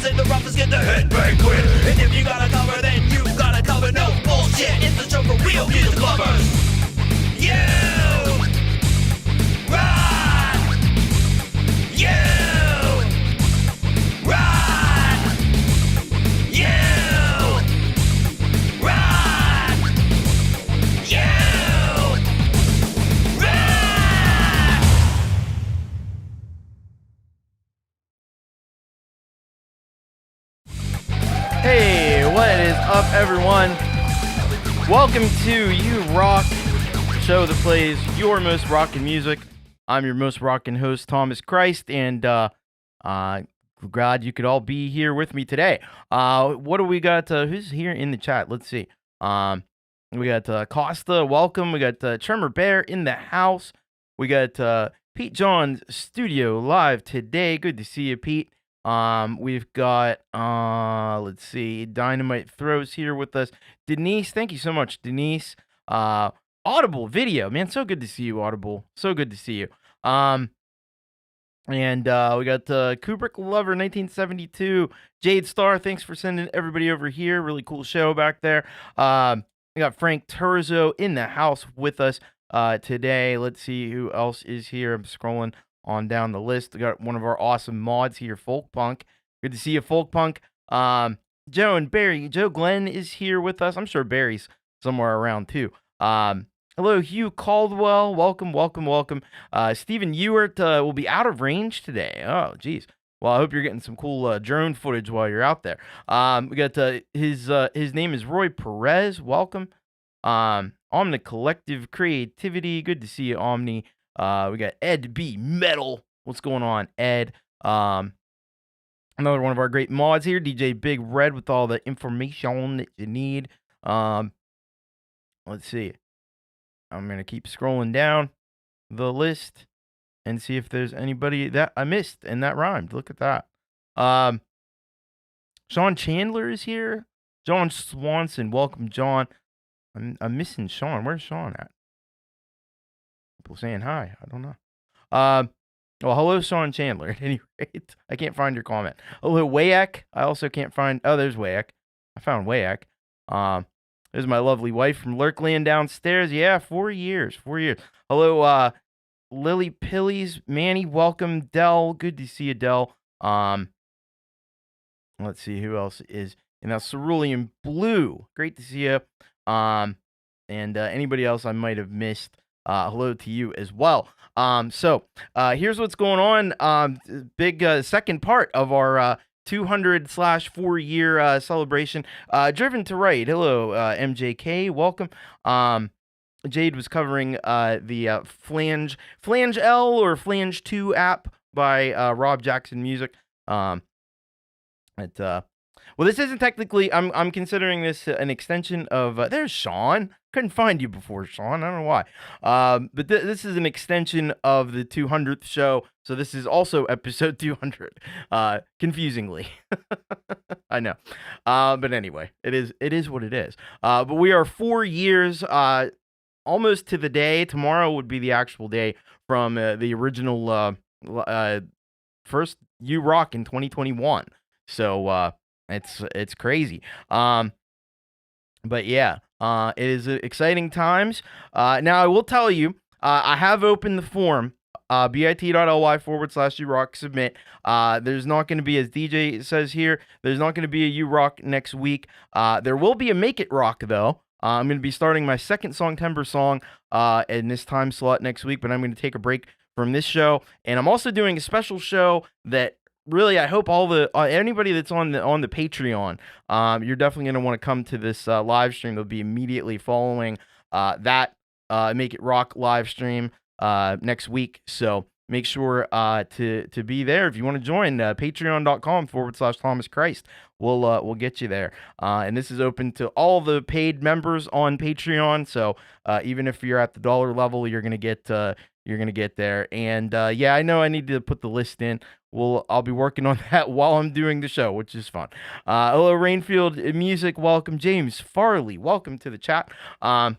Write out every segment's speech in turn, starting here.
and the roughest get the headbang quit. And if you gotta cover, then you gotta cover. No bullshit, it's the show for real music lovers. You run. You run. You run. You run. Hey, what is up, everyone? Welcome to You Rock, the show that plays your most rockin' music. I'm your most rockin' host, Thomas Christ, and glad you could all be here with me today. What do we got? Who's here in the chat? Let's see. We got Costa, welcome. We got Tremor Bear in the house. We got Pete John's studio live today. Good to see you, Pete. We've got, let's see, Dynamite Throws here with us. Denise, thank you so much, Denise. Audible video, man, so good to see you, Audible. So good to see you. And we got Kubricklover 1972. Jade Star, thanks for sending everybody over here. Really cool show back there. We got Frank Terzo in the house with us today. Let's see who else is here. I'm scrolling on down the list. We got one of our awesome mods here, Folkpunk. Good to see you, Folkpunk. Joe and Barry. Joe Glenn is here with us. I'm sure Barry's somewhere around too. Hello, Hugh Caldwell. Welcome, welcome, welcome. Stephen Ewart will be out of range today. Oh, geez. Well, I hope you're getting some cool drone footage while you're out there. We got his name is Roy Perez. Welcome. Omni Collective Creativity. Good to see you, Omni. We got Ed B. Metal. What's going on, Ed? Another one of our great mods here, DJ Big Red, with all the information that you need. Let's see. I'm going to keep scrolling down the list and see if there's anybody that I missed and that rhymed. Look at that. Sean Chandler is here. John Swanson. Welcome, John. I'm missing Sean. Where's Sean at? People saying hi. I don't know. Well, hello, Sean Chandler. At any rate, I can't find your comment. Hello, Wayak. I also can't find. Oh, there's Wayak. I found Wayak. There's my lovely wife from Lurkland downstairs. Yeah, 4 years. 4 years. Hello, Lily Pillies. Manny, welcome. Dell, good to see you, Dell. Let's see who else is. And now Cerulean Blue. Great to see you. And anybody else I might have missed. Hello to you as well. So here's what's going on. Big second part of our 200/4 year celebration. Driven to Right. Hello, MJK. Welcome. Jade was covering the Flange L or Flange 2 app by Rob Jackson Music. Well, this isn't technically. I'm considering this an extension of. There's Sean. Couldn't find you before, Sean. I don't know why. But this is an extension of the 200th show. So this is also episode 200. Confusingly, I know. But anyway, it is what it is. But we are 4 years, almost to the day. Tomorrow would be the actual day from the original first You Rock in 2021. So it's crazy. But yeah, it is exciting times. Now I will tell you, I have opened the form, bit.ly/YouRock submit. There's not going to be, as DJ says here, there's not going to be a You Rock next week. There will be a Make It Rock though. I'm going to be starting my second Songtember song in this time slot next week, but I'm going to take a break from this show, and I'm also doing a special show that really, I hope all the anybody that's on the Patreon, you're definitely gonna want to come to this live stream. They'll be immediately following that Make It Rock live stream next week. So make sure to be there if you want to join. Patreon.com/Thomas Christ. We'll get you there. And this is open to all the paid members on Patreon. So even if you're at the dollar level, you're gonna get there. And yeah, I know I need to put the list in. I'll be working on that while I'm doing the show, which is fun. Hello, Rainfield Music. Welcome, James Farley. Welcome to the chat. All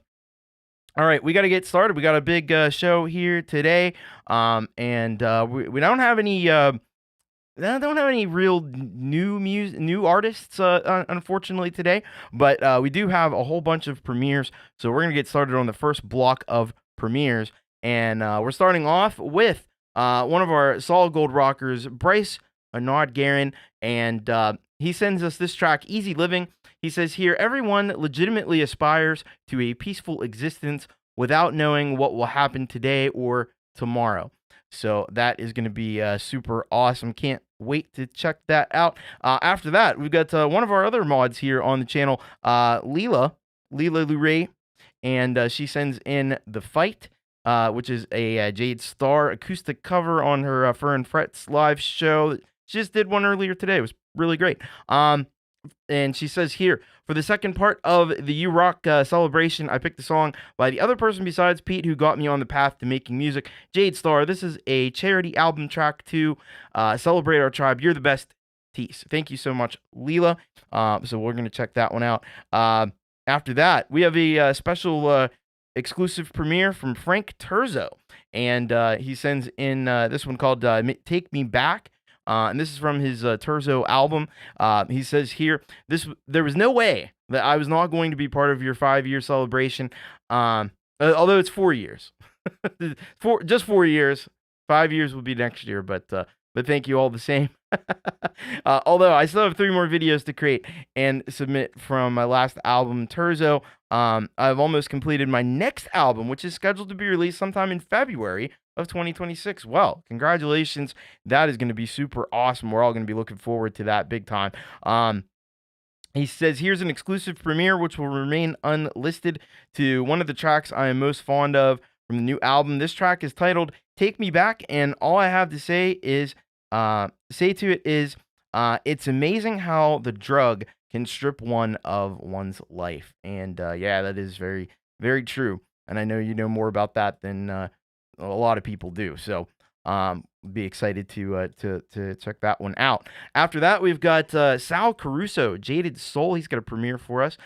right, we got to get started. We got a big show here today, and we don't have any I don't have any real new artists, unfortunately today, but we do have a whole bunch of premieres. So we're gonna get started on the first block of premieres, and we're starting off with one of our solid gold rockers, Brice-Arnaud Guerin, and he sends us this track, "Easy Living." He says here, "Everyone legitimately aspires to a peaceful existence without knowing what will happen today or tomorrow." So that is going to be super awesome. Can't wait to check that out. After that, we've got one of our other mods here on the channel, Leelaverse, and she sends in "The Fight," which is a Jade Star acoustic cover on her Fur and Frets live show. She just did one earlier today. It was really great. And she says here, "For the second part of the You Rock celebration, I picked a song by the other person besides Pete who got me on the path to making music, Jade Star. This is a charity album track to celebrate our tribe. You're the best, Tease." Thank you so much, Leela. So we're going to check that one out. After that, we have a special exclusive premiere from Frank Terzo. And he sends in this one called "Take Me Back." And this is from his Terzo album. He says here, "There was no way that I was not going to be part of your 5-year celebration, although it's 4 years. Just 4 years. 5 years will be next year, but thank you all the same." Although I still have 3 more videos to create and submit from my last album, Terzo. I've almost completed my next album, which is scheduled to be released sometime in February of 2026. Well, congratulations. That is going to be super awesome. We're all going to be looking forward to that big time. He says, "Here's an exclusive premiere, which will remain unlisted, to one of the tracks I am most fond of from the new album. This track is titled 'Take Me Back,' and all I have to say is, it's amazing how the drug can strip one of one's life." And yeah, that is very, very true. And I know you know more about that than a lot of people do. So be excited to check that one out. After that, we've got Sal Caruso, "Jaded Soul." He's got a premiere for us.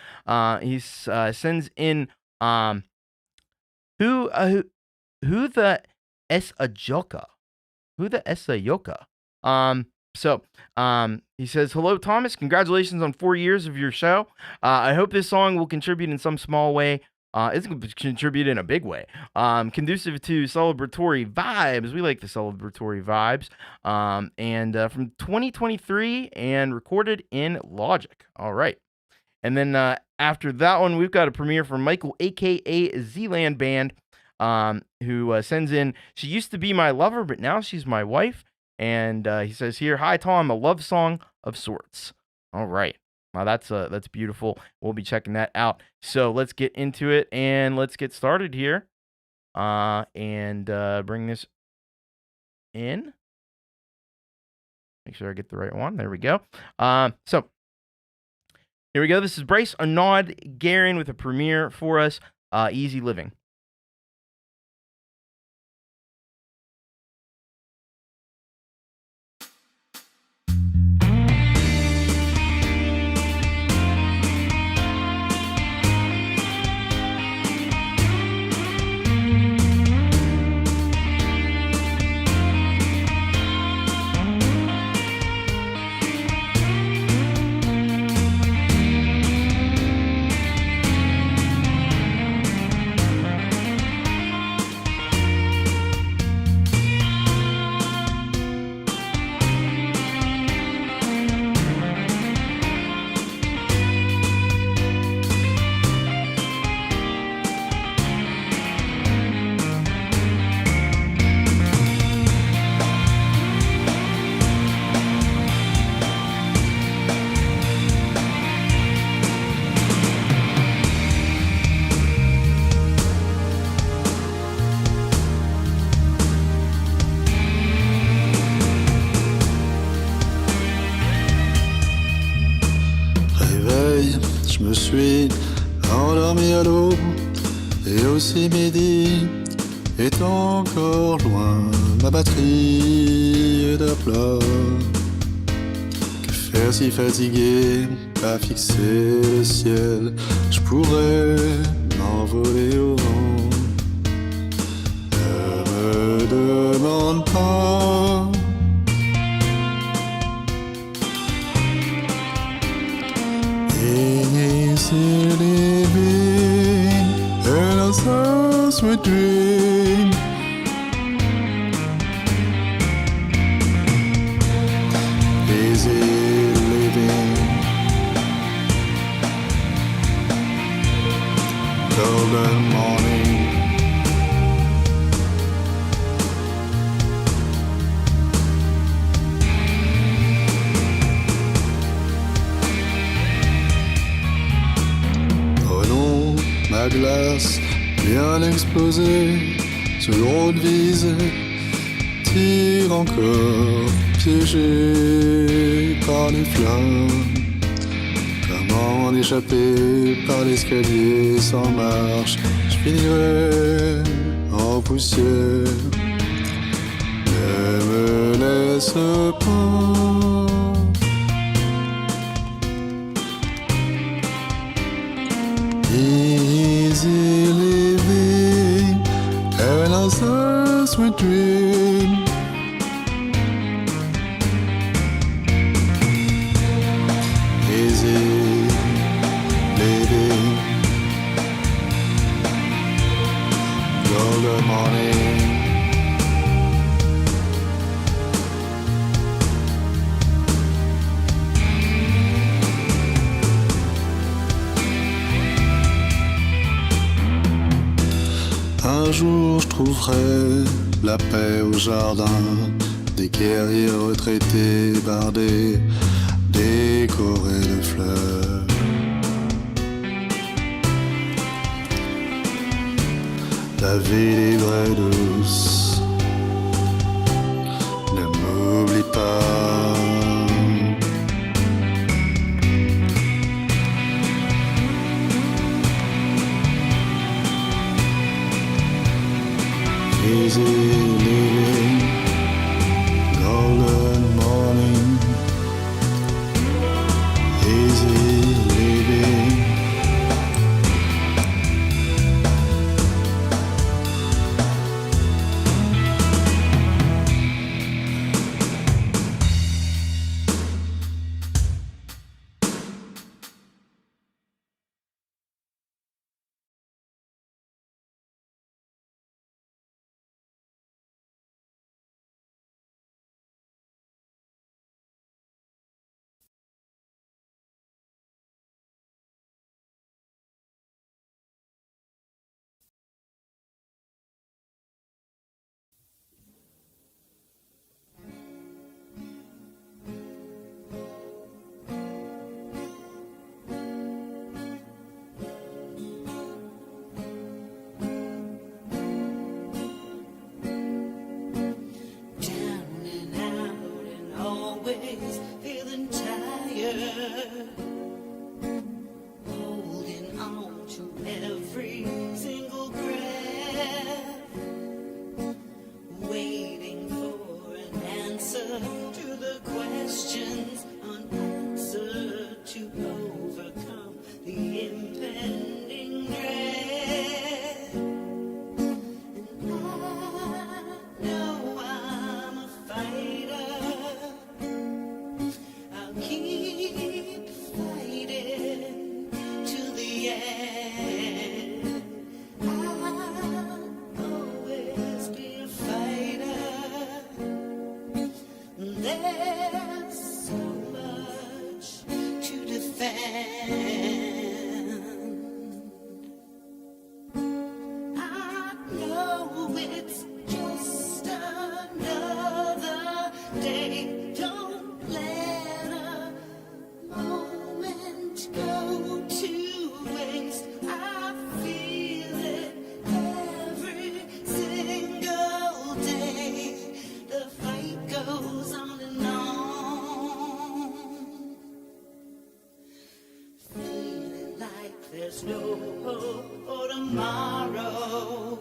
He sends in who the Esayoka? Who the Esayoka? He says, "Hello, Thomas. Congratulations on 4 years of your show. I hope this song will contribute in some small way. It's going to contribute in a big way. Conducive to celebratory vibes." We like the celebratory vibes. From 2023 and recorded in Logic. All right. And then after that one, we've got a premiere from Michael, a.k.a. Zealand Band, who sends in, "She used to be my lover, but now she's my wife." And he says here, "Hi, Tom, a love song of sorts." All right. Wow, that's beautiful. We'll be checking that out. So let's get into it and let's get started here. And bring this in. Make sure I get the right one. There we go. So here we go. This is Brice-Arnaud Guerin with a premiere for us. "Easy Living." Je me suis endormi à l'eau et aussi midi est encore loin ma batterie de plat. Que faire si fatigué à fixer le ciel? Je pourrais m'envoler au vent. Ne me demande pas la glace vient d'exploser sur le road visé, tire encore piégé par les flammes. Comment en échapper par l'escalier sans marche? Je finirai en poussière. Ne me laisse pas. Easy living, heaven has a sweet dream. Easy living, golden morning. Un jour je trouverai la paix au jardin, des guerriers retraités, bardés, décorés de fleurs. La vie libre et douce, ne m'oublie pas. Easy living, golden morning. Easy living. Feeling tired, holding on to every single breath, waiting for an answer to the questions unanswered, to overcome the impending dread. And I know I'm a fighter. Keep fighting to the end. I'll always be a fighter. There's so much to defend. I know it's just another day. Don't let a moment go to waste. I feel it every single day. The fight goes on and on. Feeling like there's no hope for tomorrow.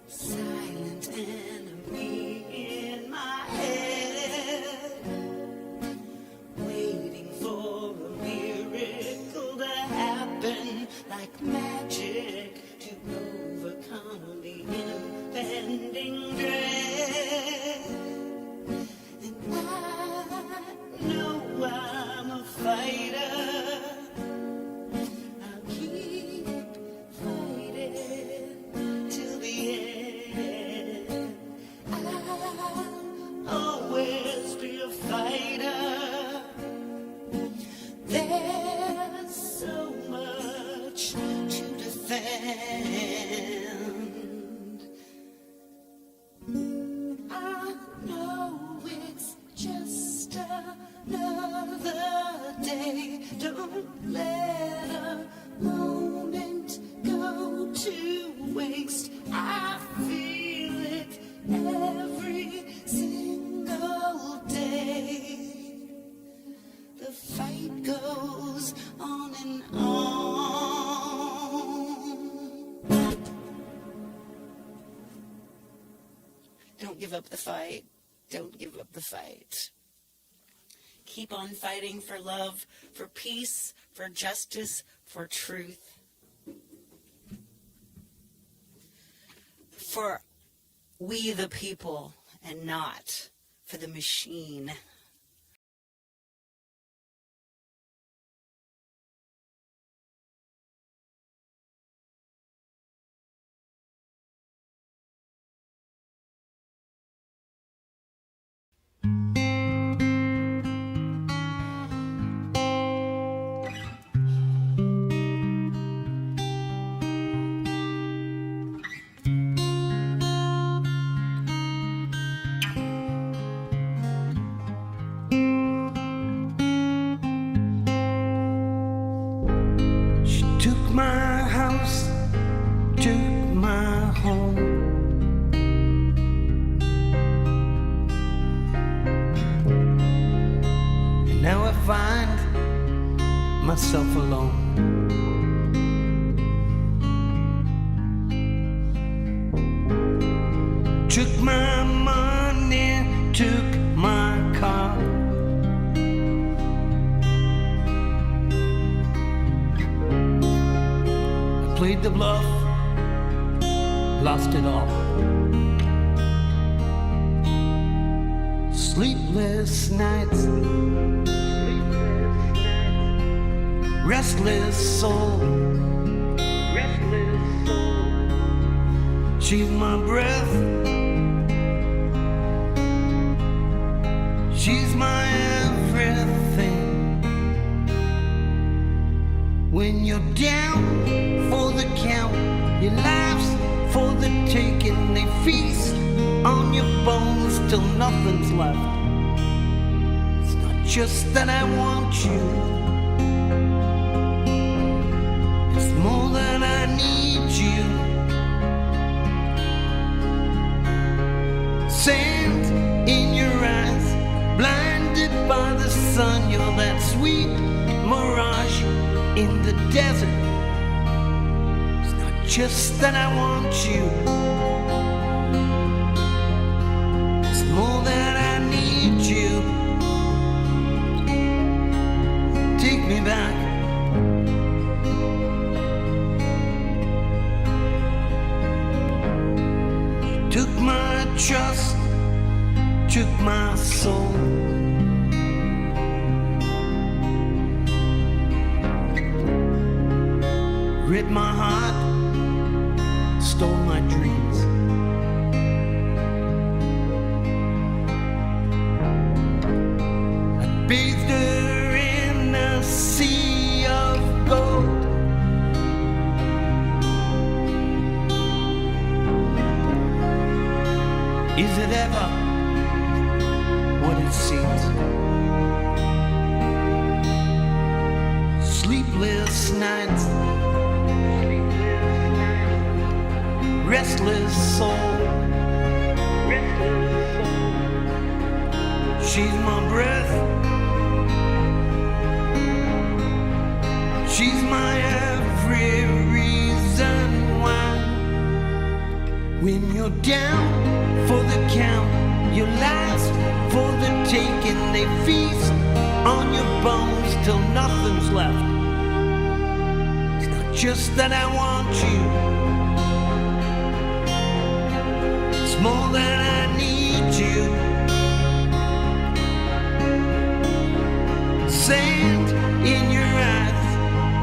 Silent enemy in my head, waiting for a miracle to happen like magic, to overcome the impending dread. And I know I'm a fighter. I'll keep Don't give up the fight. Don't give up the fight. Keep on fighting for love, for peace, for justice, for truth. For we the people and not for the machine. My house took my home. And now I find myself alone. Took my money, took my car. Played the bluff, lost it all. Sleepless nights, restless soul. She's my breath, she's my everything. When you're down for the count, your life's for the taking. They feast on your bones till nothing's left. It's not just that I want you, it's more than I need you. Sand in your eyes, blinded by the sun. You're that sweet mirage in the desert. It's not just that I want you, it's more that I need you. Take me back. Took my trust, took my soul. Ripped my heart, stole my dreams. I bathed her in a sea of gold. Is it ever what it seems? Sleepless nights, restless soul. She's my breath, she's my every reason why. When you're down for the count, you're last for the taking. They feast on your bones till nothing's left. It's not just that I want you, more than I need you. Sand in your eyes,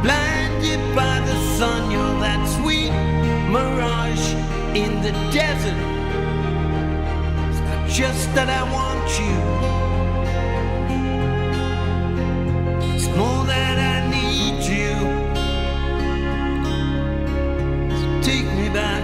blinded by the sun. You're that sweet mirage in the desert. It's not just that I want you, it's more that I need you. So take me back.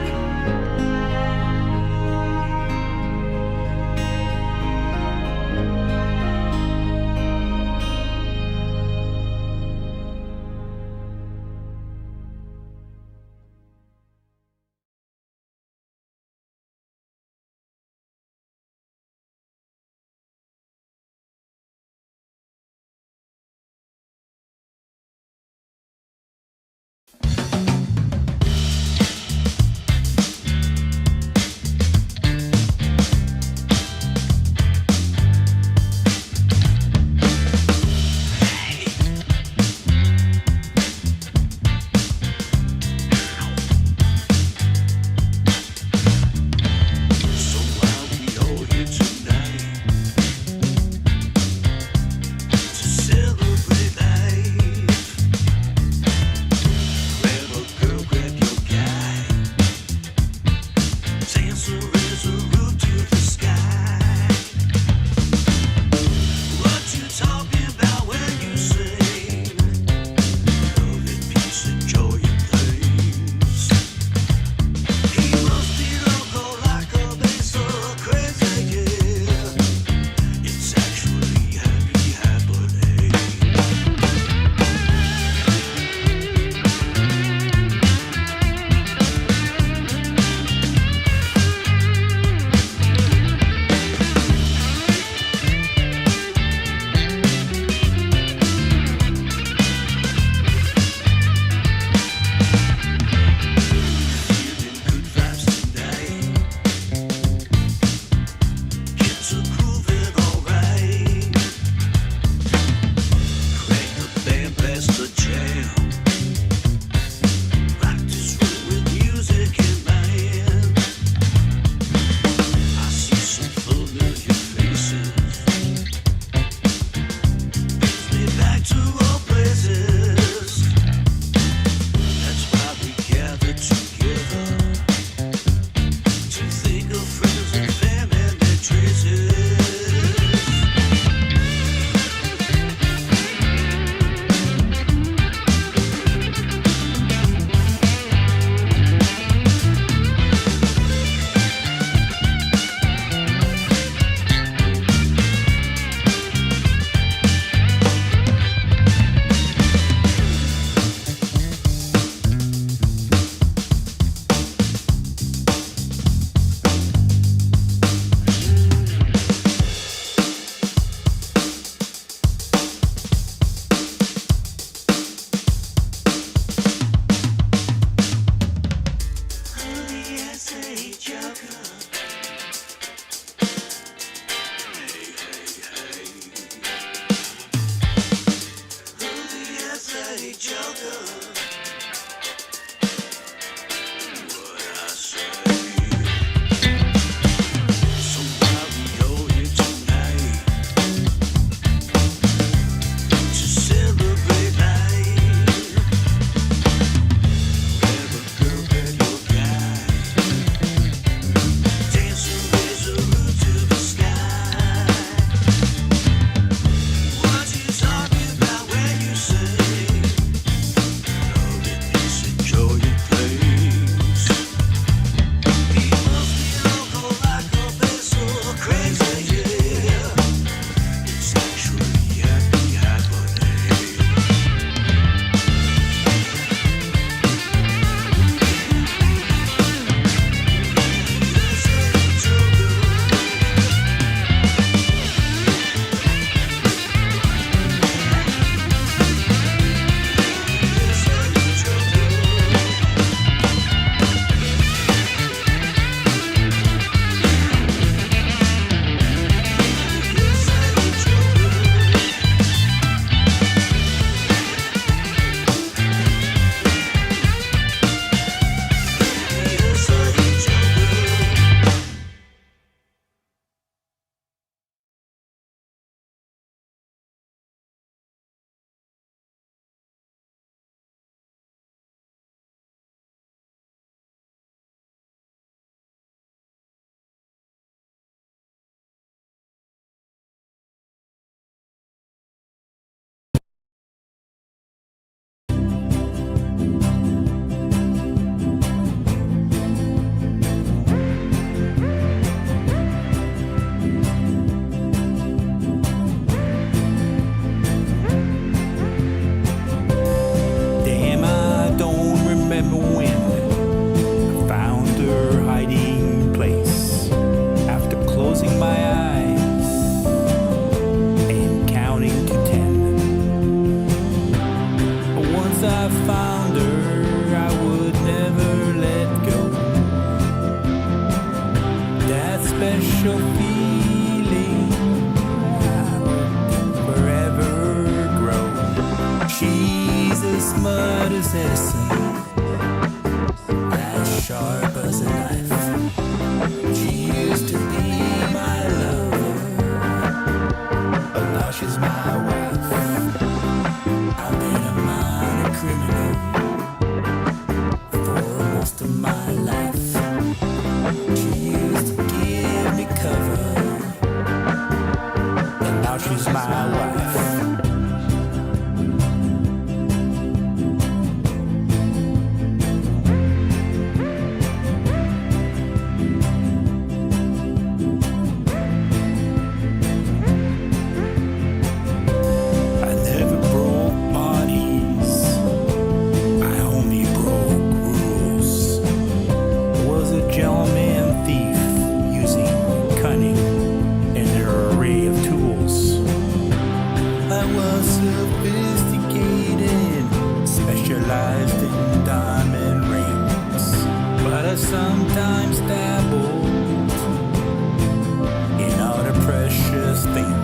She my wife. I never broke bodies, I only broke rules. Was a gentleman thief using cunning and an array of tools. I was sophisticated, specialized in diamond rings, but I sometimes dabbled in other precious things.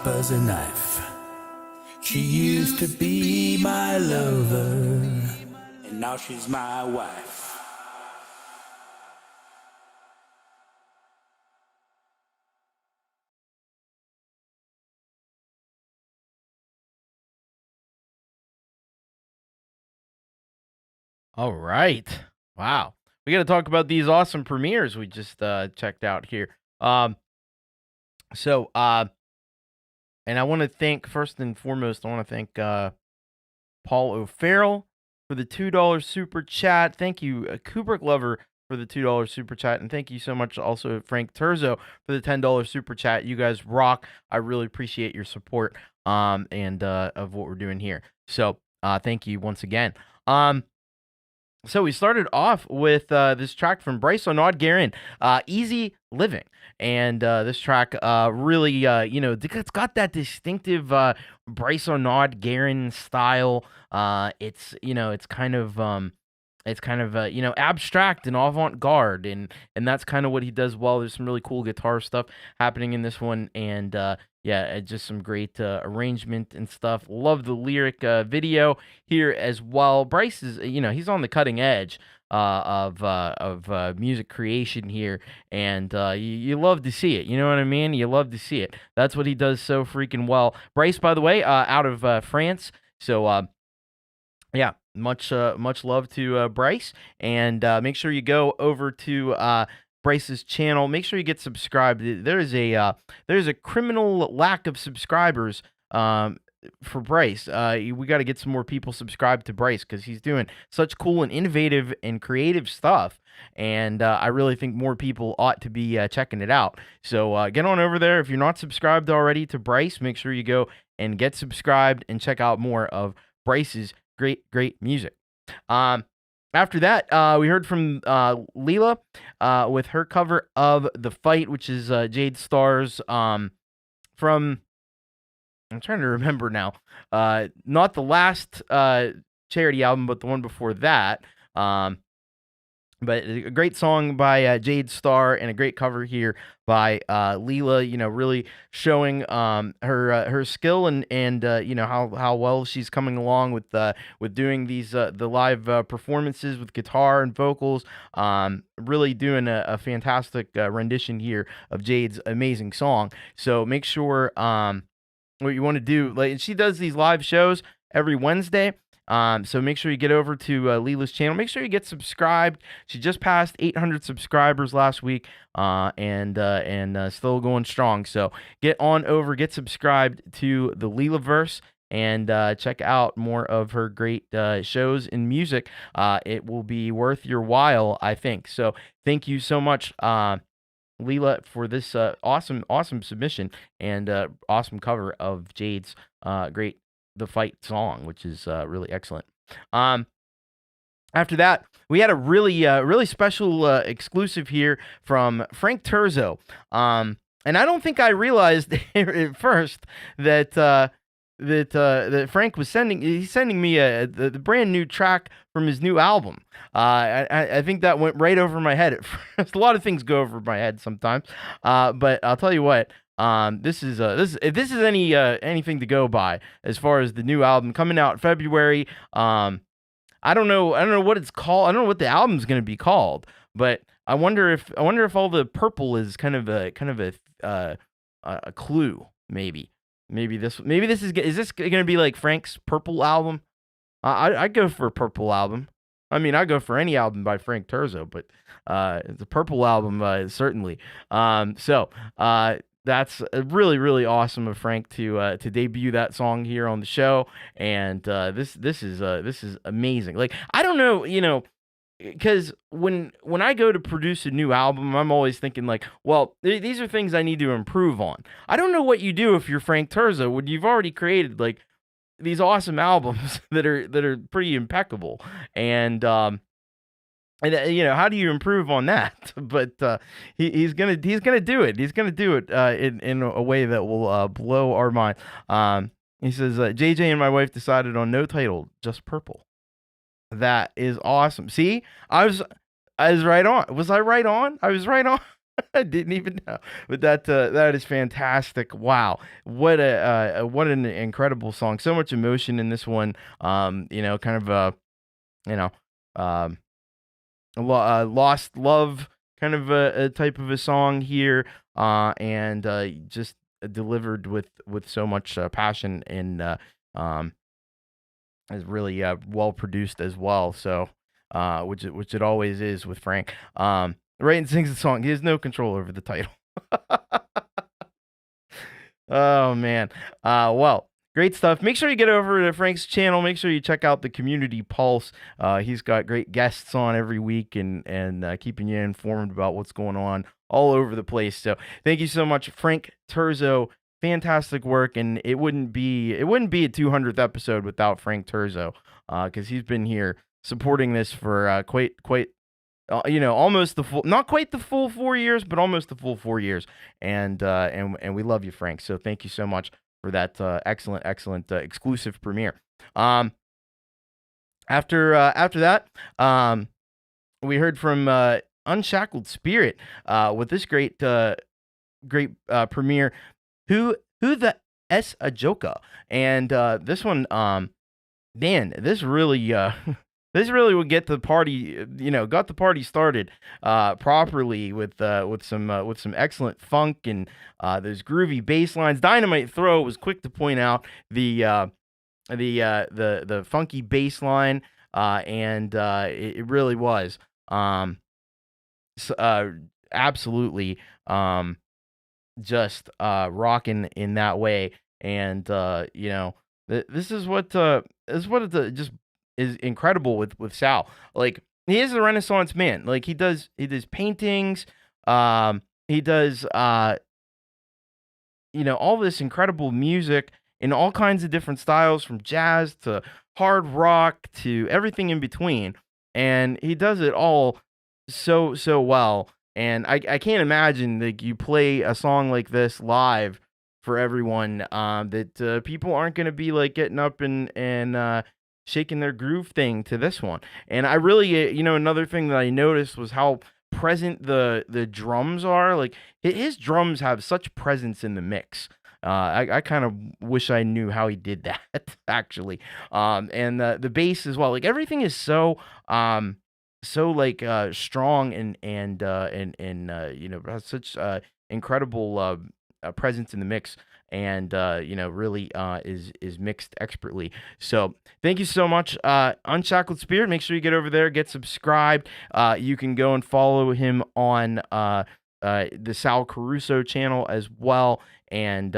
As a knife. She used to be my lover, and now she's my wife. All right. Wow. We got to talk about these awesome premieres we just checked out here. And I want to thank, first and foremost, I want to thank Paul O'Farrell for the $2 super chat. Thank you, Kubricklover, for the $2 super chat. And thank you so much also, Frank Terzo, for the $10 super chat. You guys rock. I really appreciate your support and of what we're doing here. So thank you once again. So we started off with this track from Brice-Arnaud, Guerin, Easy Living. And this track really, it's got that distinctive Brice-Arnaud, Guerin style. It's kind of abstract and avant-garde, and that's kind of what he does well. There's some really cool guitar stuff happening in this one, and just some great arrangement and stuff. Love the lyric video here as well. Brice is, he's on the cutting edge of music creation here, and you love to see it. You know what I mean? You love to see it. That's what he does so freaking well. Brice, by the way, out of France. So much love to Brice, and make sure you go over to Brice's channel. Make sure you get subscribed. There's a criminal lack of subscribers for Brice. We got to get some more people subscribed to Brice because he's doing such cool and innovative and creative stuff. And I really think more people ought to be checking it out. So get on over there. If you're not subscribed already to Brice, make sure you go and get subscribed and check out more of Brice's great music. After that, we heard from Leela with her cover of The Fight, which is Jade Starr's from, I'm trying to remember now, not the last charity album, but the one before that. But a great song by Jade Starr and a great cover here by Leela. You know, really showing her skill and you know how well she's coming along with doing these the live performances with guitar and vocals. Really doing a fantastic rendition here of Jade's amazing song. So make sure what you want to do, like, she does these live shows every Wednesday. So make sure you get over to Leela's channel. Make sure you get subscribed. She just passed 800 subscribers last week, and still going strong. So get on over, get subscribed to the Leelaverse, and check out more of her great shows and music. It will be worth your while, I think. So thank you so much, Leela, for this awesome submission and awesome cover of Jade's great The Fight song, which is really excellent. After that, we had a really special exclusive here from Frank Terzo. And I don't think I realized at first that that Frank was sending me the brand new track from his new album. I think that went right over my head at first. A lot of things go over my head sometimes. But I'll tell you what. This is if this is anything to go by as far as the new album coming out February. I don't know what it's called. I don't know what the album's going to be called, but I wonder if all the purple is kind of a clue. Maybe this is this going to be like Frank's purple album? I'd go for a purple album. I mean, I go for any album by Frank Terzo, but the purple album certainly. That's really awesome of Frank to debut that song here on the show, and this is amazing. Like, I don't know, you know, because when I go to produce a new album, I'm always thinking like, well, these are things I need to improve on. I don't know what you do if you're Frank Terzo when you've already created like these awesome albums that are pretty impeccable, and you know, how do you improve on that? But he's gonna do it. He's gonna do it in a way that will blow our mind. He says, JJ and my wife decided on no title, just purple. That is awesome. See, I was right on. Was I right on? I was right on. I didn't even know. But that is fantastic. Wow, what an incredible song. So much emotion in this one. You know, kind of lost love kind of a type of a song here, and just delivered with so much passion, and is really well produced as well. So which it always is with Frank. Right, and sings the song. He has no control over the title. Oh man. Well, great stuff. Make sure you get over to Frank's channel. Make sure you check out the Community Pulse. He's got great guests on every week, and keeping you informed about what's going on all over the place. So thank you so much, Frank Terzo. Fantastic work, and it wouldn't be a 200th episode without Frank Terzo, because he's been here supporting this for quite you know, almost the full, not quite the full 4 years, but almost the full 4 years, and we love you, Frank. So thank you so much for that excellent exclusive premiere. After that, we heard from Unshackled Spirit with this great premiere. Who the S Ajoka, and this one, man, this really would get the party, you know, got the party started properly with some excellent funk and those groovy bass lines. Dynamite Throw was quick to point out the funky bass line, and it really was absolutely just rocking in that way. And you know, this is what it just is incredible with Sal. Like, he is a Renaissance man. Like, he does paintings, he does you know, all this incredible music in all kinds of different styles, from jazz to hard rock to everything in between, and he does it all so well. And I can't imagine that you play a song like this live for everyone, that people aren't going to be like getting up and shaking their groove thing to this one. And I really, another thing that I noticed was how present the drums are. Like his drums have such presence in the mix. I kind of wish I knew how he did that actually. And the bass as well. Like everything is so like strong and has such incredible presence in the mix, and really is mixed expertly. So thank you so much, Unshackled Spirit. Make sure you get over there, get subscribed. You can go and follow him on the Sal Caruso channel as well. And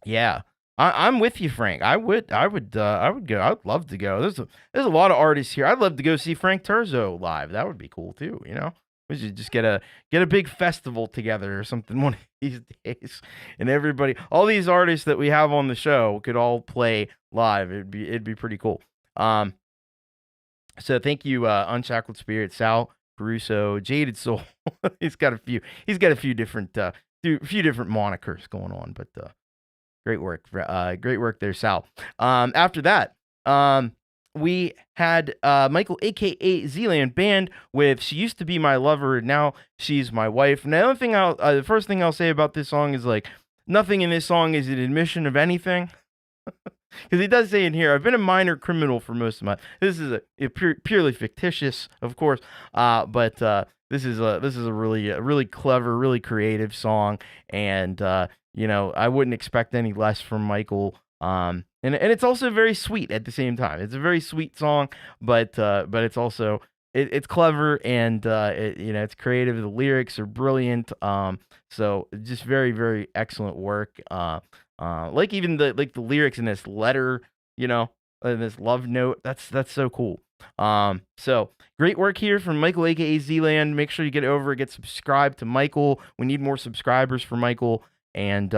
yeah, I'm with you, Frank. I would go. I'd love to go. There's a lot of artists here. I'd love to go see Frank Terzo live. That would be cool too. We should just get a big festival together or something one of these days, and everybody, all these artists that we have on the show, could all play live. It'd be pretty cool. So thank you, Unshackled Spirit, Sal Caruso, Jaded Soul. He's got a few different monikers going on, but great work there, Sal. After that, we had Michael, aka Zealand Band, with "She Used to Be My Lover, Now She's My Wife." And the first thing I'll say about this song is, like, nothing in this song is an admission of anything. Because he does say in here, "I've been a minor criminal for most of my." This is a purely fictitious, of course, but this is a really clever, really creative song, and I wouldn't expect any less from Michael. And it's also very sweet at the same time. It's a very sweet song, but it's also it's clever, and it's creative. The lyrics are brilliant. So just very, very excellent work. Like even the lyrics in this letter, in this love note, that's so cool. So great work here from Michael, aka Zealand. Make sure you get over, get subscribed to Michael. We need more subscribers for Michael, and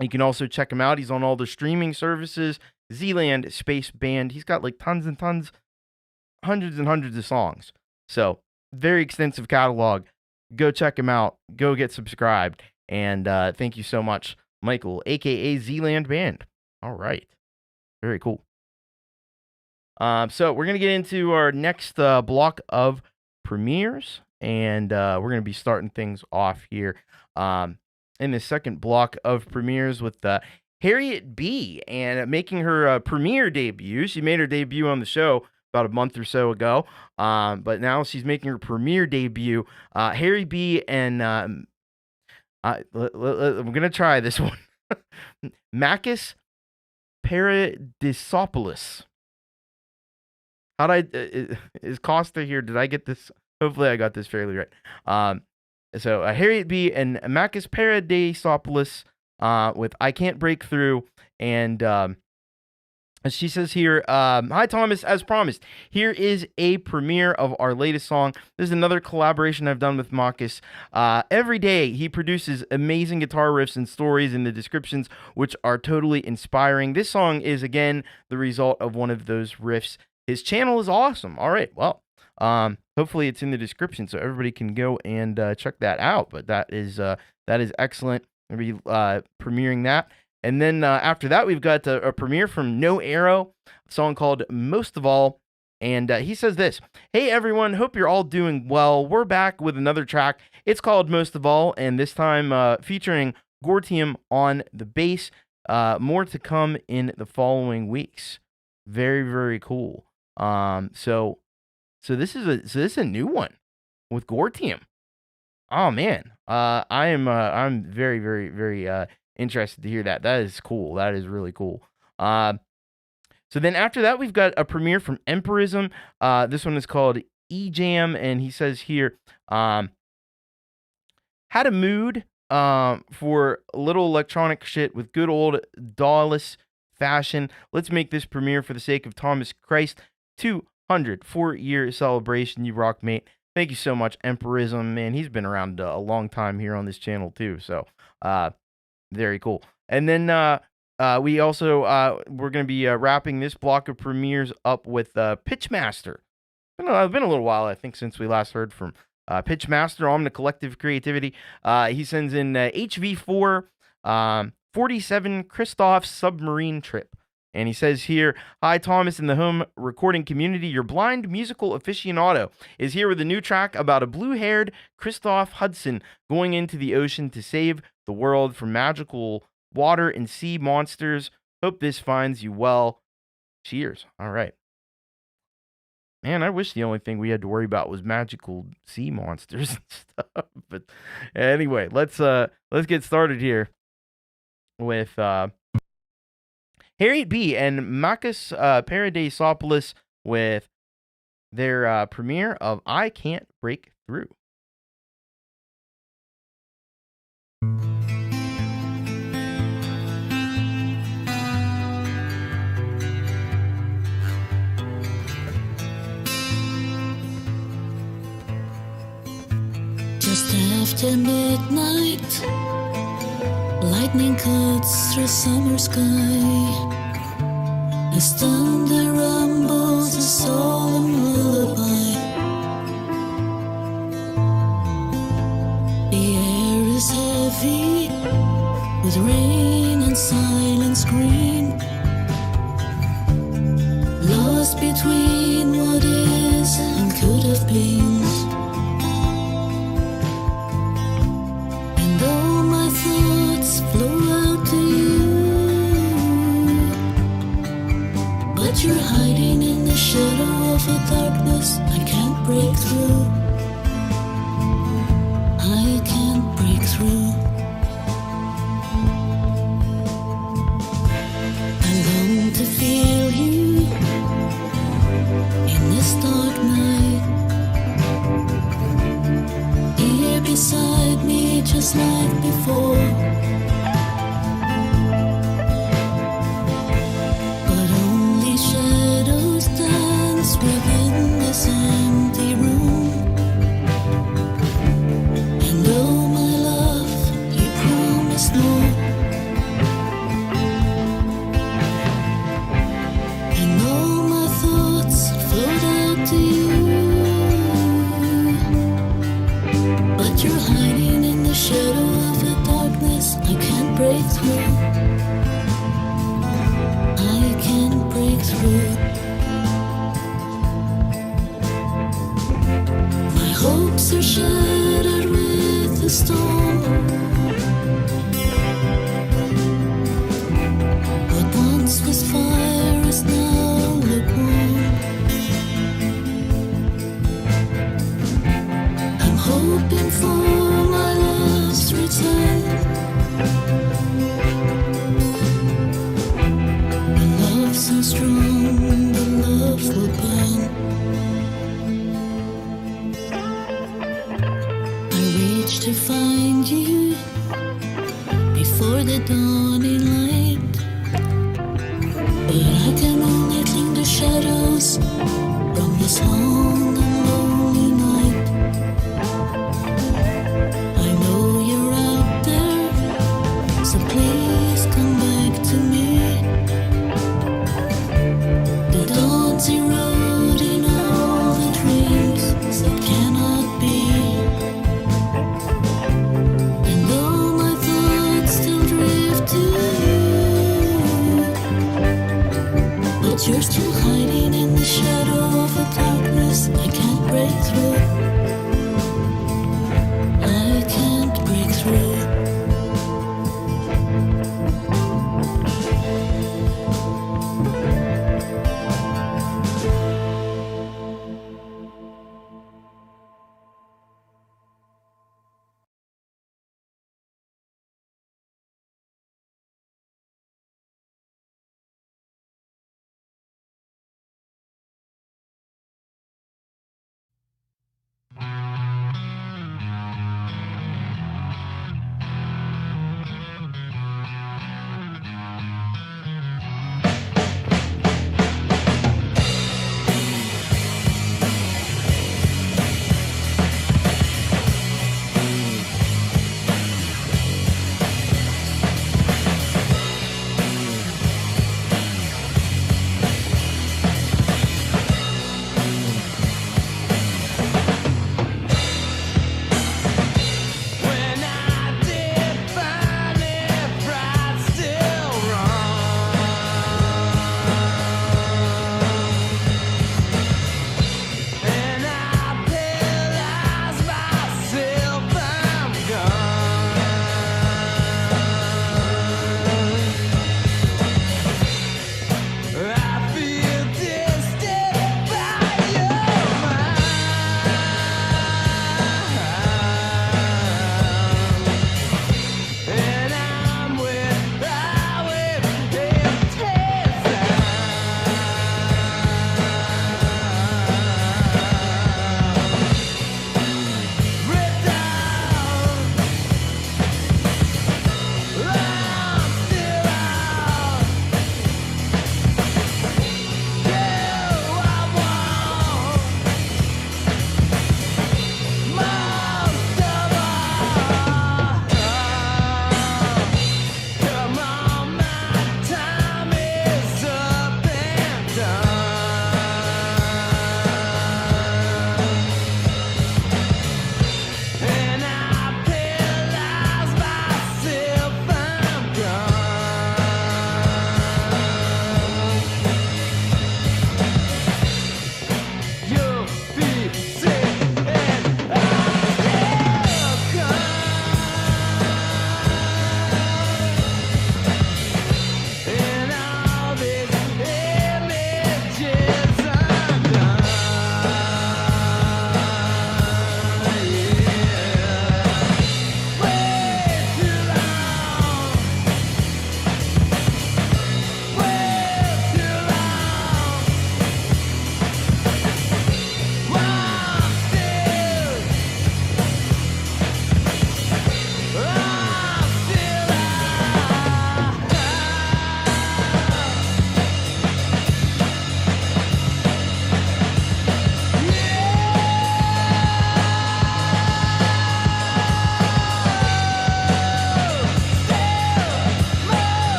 you can also check him out. He's on all the streaming services. Zealand Space Band. He's got like tons and tons, hundreds and hundreds of songs. So very extensive catalog. Go check him out. Go get subscribed. And thank you so much, Michael, aka Zealand Band. All right. Very cool. So we're going to get into our next block of premieres, and we're going to be starting things off here in the second block of premieres with Harriet B, and making her premiere debut. She made her debut on the show about a month or so ago, but now she's making her premiere debut. Harry B and I'm going to try this one. Baccus Paradisopoulos. Is Costa here? Did I get this? Hopefully I got this fairly right. So Harriet B and Baccus Paradisopoulos with "I Can't Break Through." And she says here, "Hi Thomas, as promised, here is a premiere of our latest song. This is another collaboration I've done with Baccus. Every day he produces amazing guitar riffs and stories in the descriptions, which are totally inspiring. This song is again the result of one of those riffs. His channel is awesome." All right, well, hopefully it's in the description so everybody can go and check that out. But that is excellent. We'll be premiering that. And then after that, we've got a premiere from No Arrow, a song called "Most of All." And he says this: "Hey everyone, hope you're all doing well. We're back with another track. It's called Most of All, and this time featuring Gortium on the bass. More to come in the following weeks." Very, very cool. So this is a new one with Gortium. Oh man, I'm very, very, very interested to hear that. That is cool. That is really cool. So then after that, we've got a premiere from Empirism. This one is called E-Jam, and he says here, "Had a mood for a little electronic shit with good old Dawless fashion. Let's make this premiere for the sake of Thomas Christ 204-year celebration. You rock, mate." Thank you so much, Empirism. Man, he's been around a long time here on this channel too. So very cool. And then we also we're going to be wrapping this block of premieres up with Pitchmaster. It's been a little while, I think, since we last heard from Pitchmaster on the Collective Creativity. He sends in HV4 47 Christoph's Submarine Trip. And he says here, hi, Thomas in the home recording community. Your blind musical aficionado is here with a new track about a blue-haired Christoph Hudson going into the ocean to save the world from magical water and sea monsters. Hope this finds you well. Cheers. All right. Man, I wish the only thing we had to worry about was magical sea monsters and stuff. But anyway, let's get started here with Harriet B and Baccus Paradisopoulos with their premiere of I Can't Break Through. Just after midnight, lightning cuts through summer sky. As thunder rumbles a solemn lullaby. The air is heavy with rain and silence green, lost between what is and could have been. And all my thoughts flow out to you, but you're hiding in the shadow of a darkness I can't break through. I can't break through. I long to feel you in this dark night, here beside me just like before. But only shadows dance within this empty room. And oh my love, you promised more. And all my thoughts float out to you, but you're hiding in the shadow of the darkness I can't break through. I can't break through. My hopes are shattered with the storm. What once was fire is now lukewarm. I'm hoping for my love's return. A love so strong, the love will burn. I reach to find you before the dawning light, but I can only cling to shadows from this long and lonely night. I know you're out there, so please come back to me. The dawn's eroding all the dreams that cannot be. And all my thoughts still drift to you, but you're still hiding in the shadow of a darkness I can't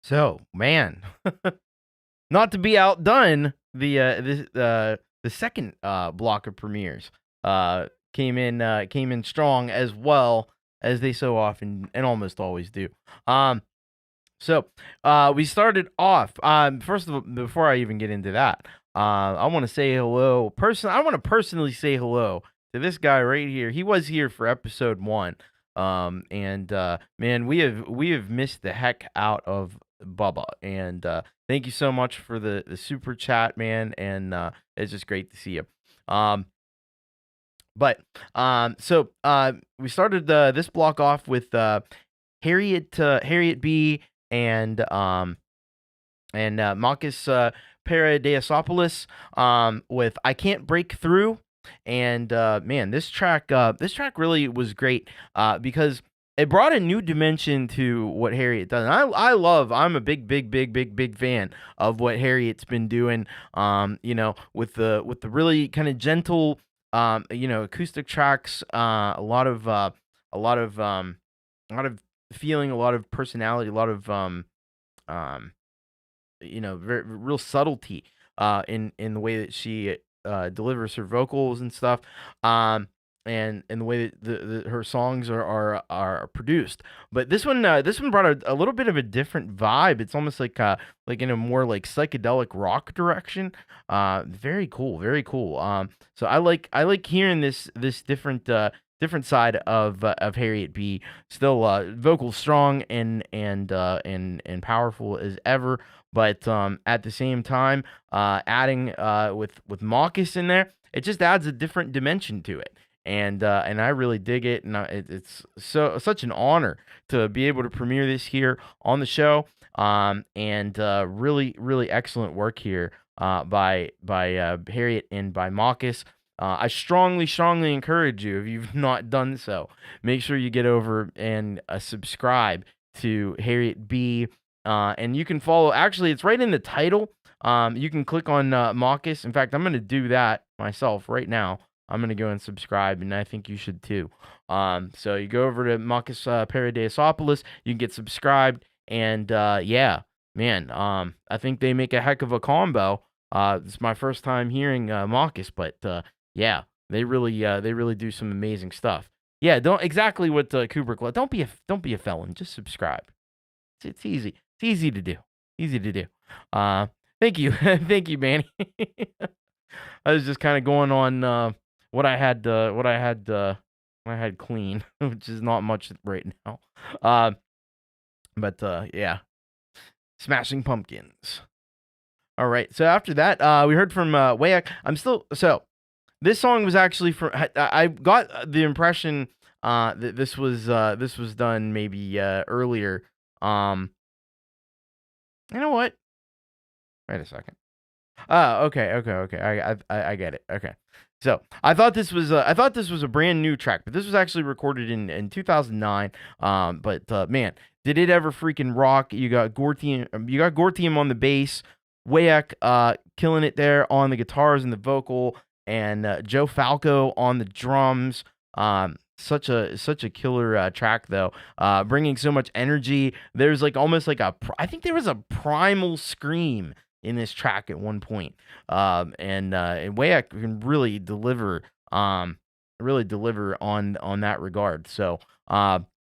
So, man, not to be outdone, the second block of premieres. came in strong as well as they so often and almost always do. So we started off. First of all, before I even get into that, I want to say hello. I want to personally say hello to this guy right here. He was here for episode 1. And man, we have missed the heck out of Bubba. And thank you so much for the super chat, man. And it's just great to see you. So we started this block off with Harriet B and Marcus Paradeisopolis with I Can't Break Through. And man, this track really was great because it brought a new dimension to what Harriet does. And I'm a big fan of what Harriet's been doing. With the really kind of gentle acoustic tracks, a lot of feeling, a lot of personality, a lot of very real subtlety in the way that she delivers her vocals and stuff, and the way that her songs are produced. But this one brought a little bit of a different vibe. It's almost like in a more like psychedelic rock direction. Very cool, very cool. So I like hearing this different side of Harriet B. Still vocal strong and powerful as ever. But at the same time, adding with Baccus in there, it just adds a different dimension to it, and I really dig it. And it's such an honor to be able to premiere this here on the show. And really excellent work here by Harriet and by Baccus. I strongly encourage you, if you've not done so, make sure you get over and subscribe to Harriet B. And you can follow, actually, it's right in the title. You can click on Baccus. In fact, I'm going to do that myself right now. I'm going to go and subscribe, and I think you should too. So you go over to Marcus Paradeisopolis, you can get subscribed, and yeah, man, I think they make a heck of a combo. It's my first time hearing Baccus, but yeah, they really do some amazing stuff. Yeah, don't exactly what Kubrick. Don't be a felon. Just subscribe. It's easy. It's easy to do. Easy to do. Thank you, thank you, Manny. I was just kind of going on what I had clean, which is not much right now. But yeah, Smashing Pumpkins. All right. So after that, we heard from Wayak. This song was actually from. I got the impression that this was done maybe earlier. You know what? Wait a second. Okay. I get it. Okay. So I thought this was a brand new track, but this was actually recorded in 2009. But man, did it ever freaking rock? You got Gortium on the bass, Wayak killing it there on the guitars and the vocal, and Joe Falco on the drums. Such a killer track though, bringing so much energy. There's like almost like I think there was a primal scream in this track at one point, and Wayak can really deliver on that regard. So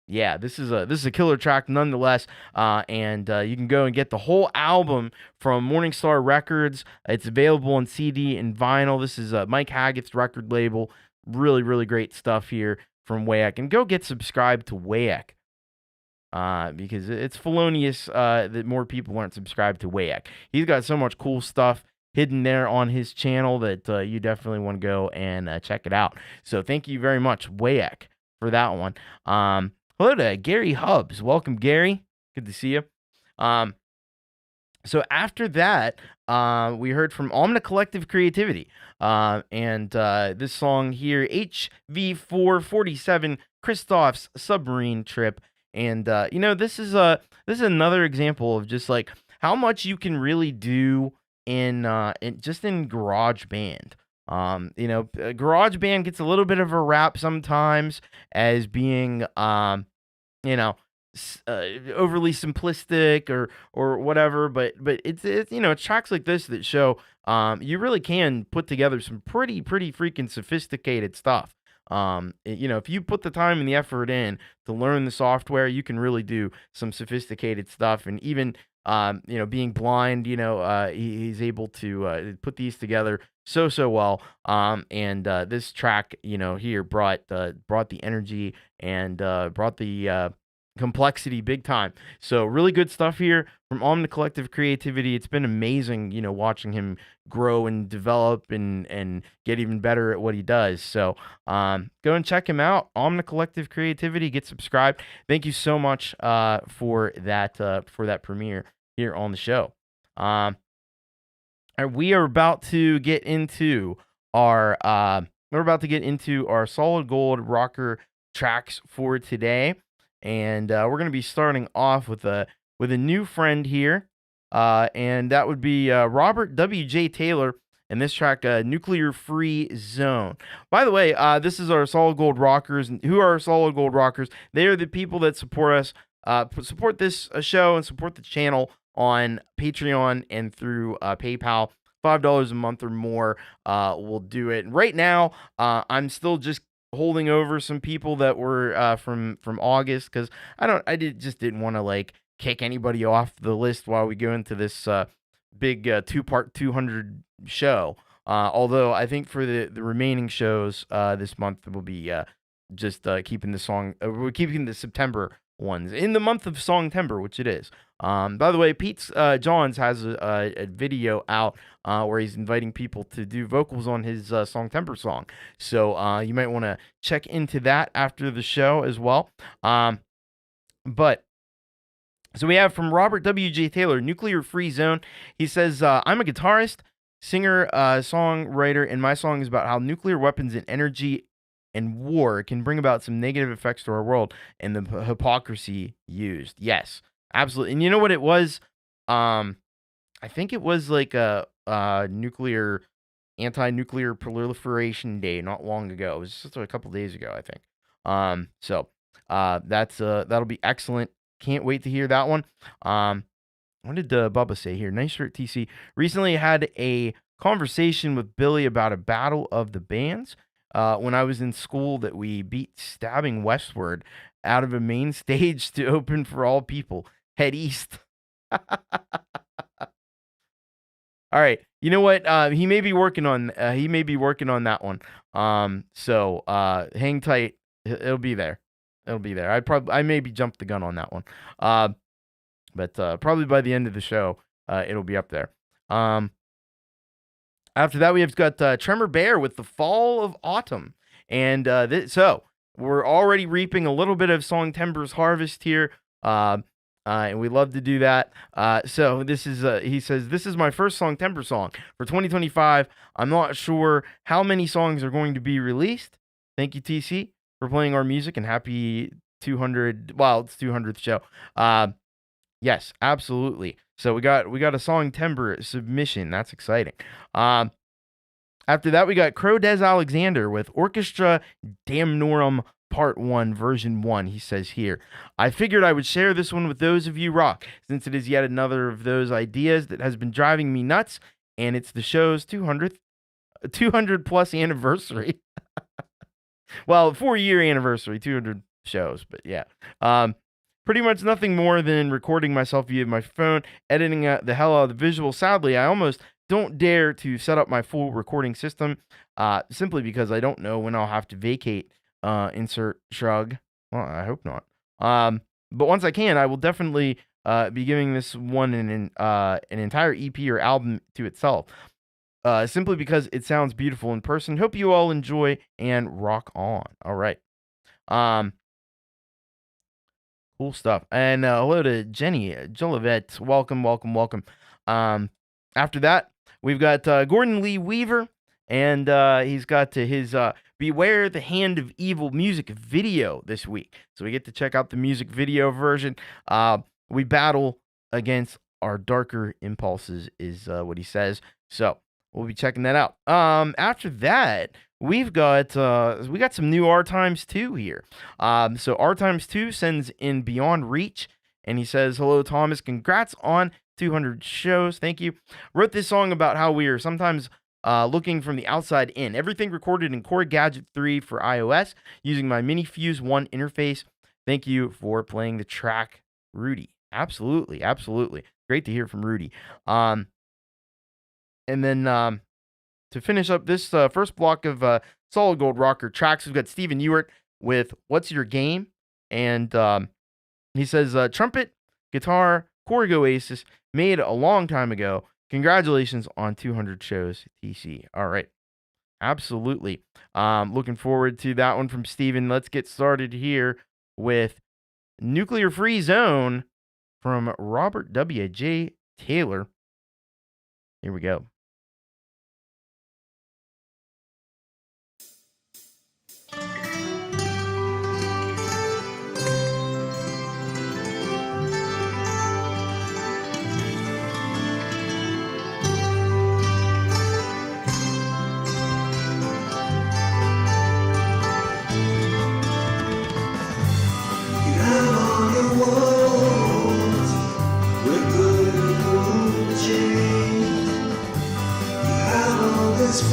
yeah, this is a killer track nonetheless, and you can go and get the whole album from Morningstar Records. It's available on CD and vinyl. This is Mike Haggith's record label. Really great stuff here from Wayak, and go get subscribed to Wayak, because it's felonious that more people aren't subscribed to Wayak. He's got so much cool stuff hidden there on his channel that you definitely want to go and check it out. So thank you very much, Wayak, for that one. Hello to Gary Hubbs. Welcome, Gary. Good to see you. So after that, we heard from Omna Collective Creativity, and this song here, HV447, Christoph's Submarine Trip. And this is another example of just like how much you can really do in GarageBand. GarageBand gets a little bit of a rap sometimes as being overly simplistic or whatever, but it's tracks like this that show you really can put together some pretty freaking sophisticated stuff. If you put the time and the effort in to learn the software, you can really do some sophisticated stuff. And even, being blind, he's able to put these together so well. And this track, here brought the energy and brought the complexity big time. So really good stuff here from Omni Collective Creativity. It's been amazing, watching him grow and develop and get even better at what he does. So go and check him out. Omni Collective Creativity. Get subscribed. Thank you so much for that premiere here on the show. We are about to get into our solid gold rocker tracks for today. And we're going to be starting off with a new friend here, and that would be Robert W.J. Taylor, and this track, Nuclear Free Zone. By the way, this is our Solid Gold Rockers. Who are our Solid Gold Rockers? They are the people that support us, support this show, and support the channel on Patreon and through PayPal. $5 a month or more will do it. Right now, I'm still just holding over some people that were from August, because I didn't want to kick anybody off the list while we go into this big 2-part 200 show. Although I think for the remaining shows this month we'll be just keeping we're keeping the September ones in the month of Songtember, which it is. By the way, Pete Johns has a video out where he's inviting people to do vocals on his Songtember song. So you might want to check into that after the show as well. So we have from Robert W.J. Taylor, Nuclear Free Zone. He says, I'm a guitarist, singer, songwriter, and my song is about how nuclear weapons and energy and war can bring about some negative effects to our world and the hypocrisy used. Yes, absolutely. And you know what it was? I think it was like a anti-nuclear proliferation day not long ago. It was just a couple days ago, I think. So that'll be excellent. Can't wait to hear that one. What did Bubba say here? Nice shirt, TC. Recently had a conversation with Billy about a battle of the bands. When I was in school that we beat Stabbing Westward out of a main stage to open for all people. Head east. All right. You know what? He may be working on that one. So hang tight. It'll be there. I maybe jumped the gun on that one. But probably by the end of the show, it'll be up there. After that, we have got Tremor Bear with The Fall of Autumn. And so we're already reaping a little bit of Songtember's harvest here. And we love to do that. So this is, he says, this is my first Songtember song for 2025. I'm not sure how many songs are going to be released. Thank you, TC, for playing our music, and happy 200. Well, it's 200th show. Yes, absolutely. So we got a Songtember submission. That's exciting. After that, we got Krow Des Alexander with Orchestra Damnorum Part 1, Version 1, he says here. I figured I would share this one with those of you rock, since it is yet another of those ideas that has been driving me nuts, and it's the show's 200 plus anniversary. Well, 4-year anniversary, 200 shows, but yeah. Pretty much nothing more than recording myself via my phone, editing the hell out of the visual. Sadly, I almost don't dare to set up my full recording system, simply because I don't know when I'll have to vacate. Insert shrug. Well, I hope not. But once I can, I will definitely be giving this one an entire EP or album to itself. Simply because it sounds beautiful in person. Hope you all enjoy and rock on. All right. Cool stuff. And hello to Jenny Jolivet. Welcome. After that, we've got Gordon Lee Weaver, and he's got his Beware the Hand of Evil music video this week. So we get to check out the music video version. We battle against our darker impulses, is what he says. So we'll be checking that out. After that, we got some new R times 2 here. So R times 2 sends in Beyond Reach, and he says, hello, Thomas. Congrats on 200 shows. Thank you. Wrote this song about how we are sometimes looking from the outside in. Everything recorded in Core Gadget 3 for iOS using my Mini Fuse 1 interface. Thank you for playing the track, Rudy. Absolutely, absolutely. Great to hear from Rudy. And then to finish up this first block of Solid Gold Rocker tracks, we've got Stephen Ewart with What's Your Game? And he says, trumpet, guitar, chord oasis, made a long time ago. Congratulations on 200 shows, TC. All right. Absolutely. Looking forward to that one from Steven. Let's get started here with Nuclear Free Zone from Robert W.J. Taylor. Here we go. It's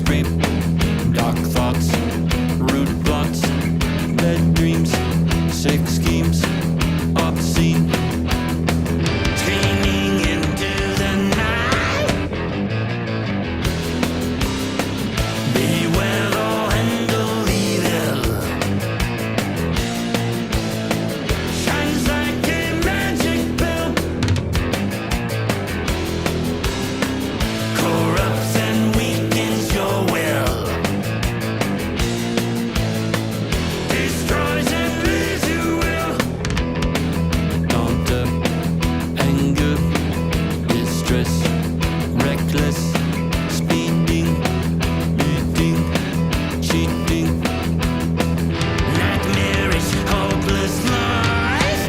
rape, dark thoughts, rude plots, bad dreams, sex schemes, obscene, screaming into the night. Beware the handle evil, shines like a magic pill, corrupts and weakens your will, destroys and leaves you will. Taunter, anger, distress, reckless, speeding, beating, cheating, nightmarish, hopeless lies.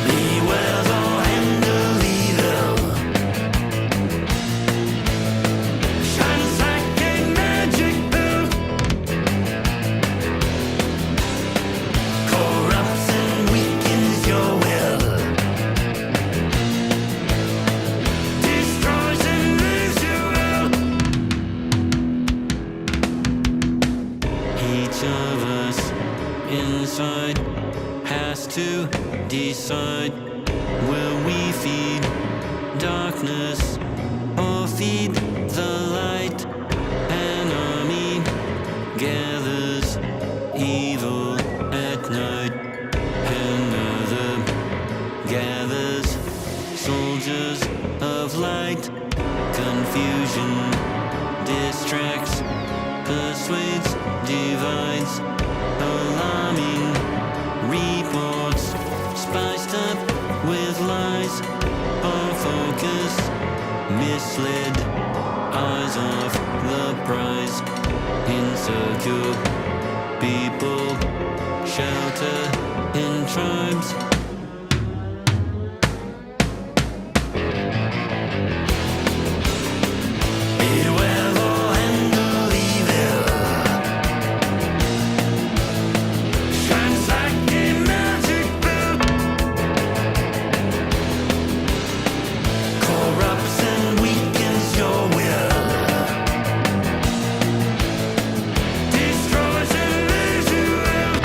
Beware the handle evil, shines like a magic pill, corrupts and weakens your will, destroys and leaves you ill. Each of us inside has to decide, will we feed darkness or feed the light? An army gathers evil at night, another gathers soldiers of light. Confusion distracts, persuades, divides, alarming reports, spiced up with lies, our focus misled, eyes off the prize, insecure people shelter in tribes. Beware the handle evil, shines like a magic pill, corrupts and weakens your will, destroys and leaves you ill.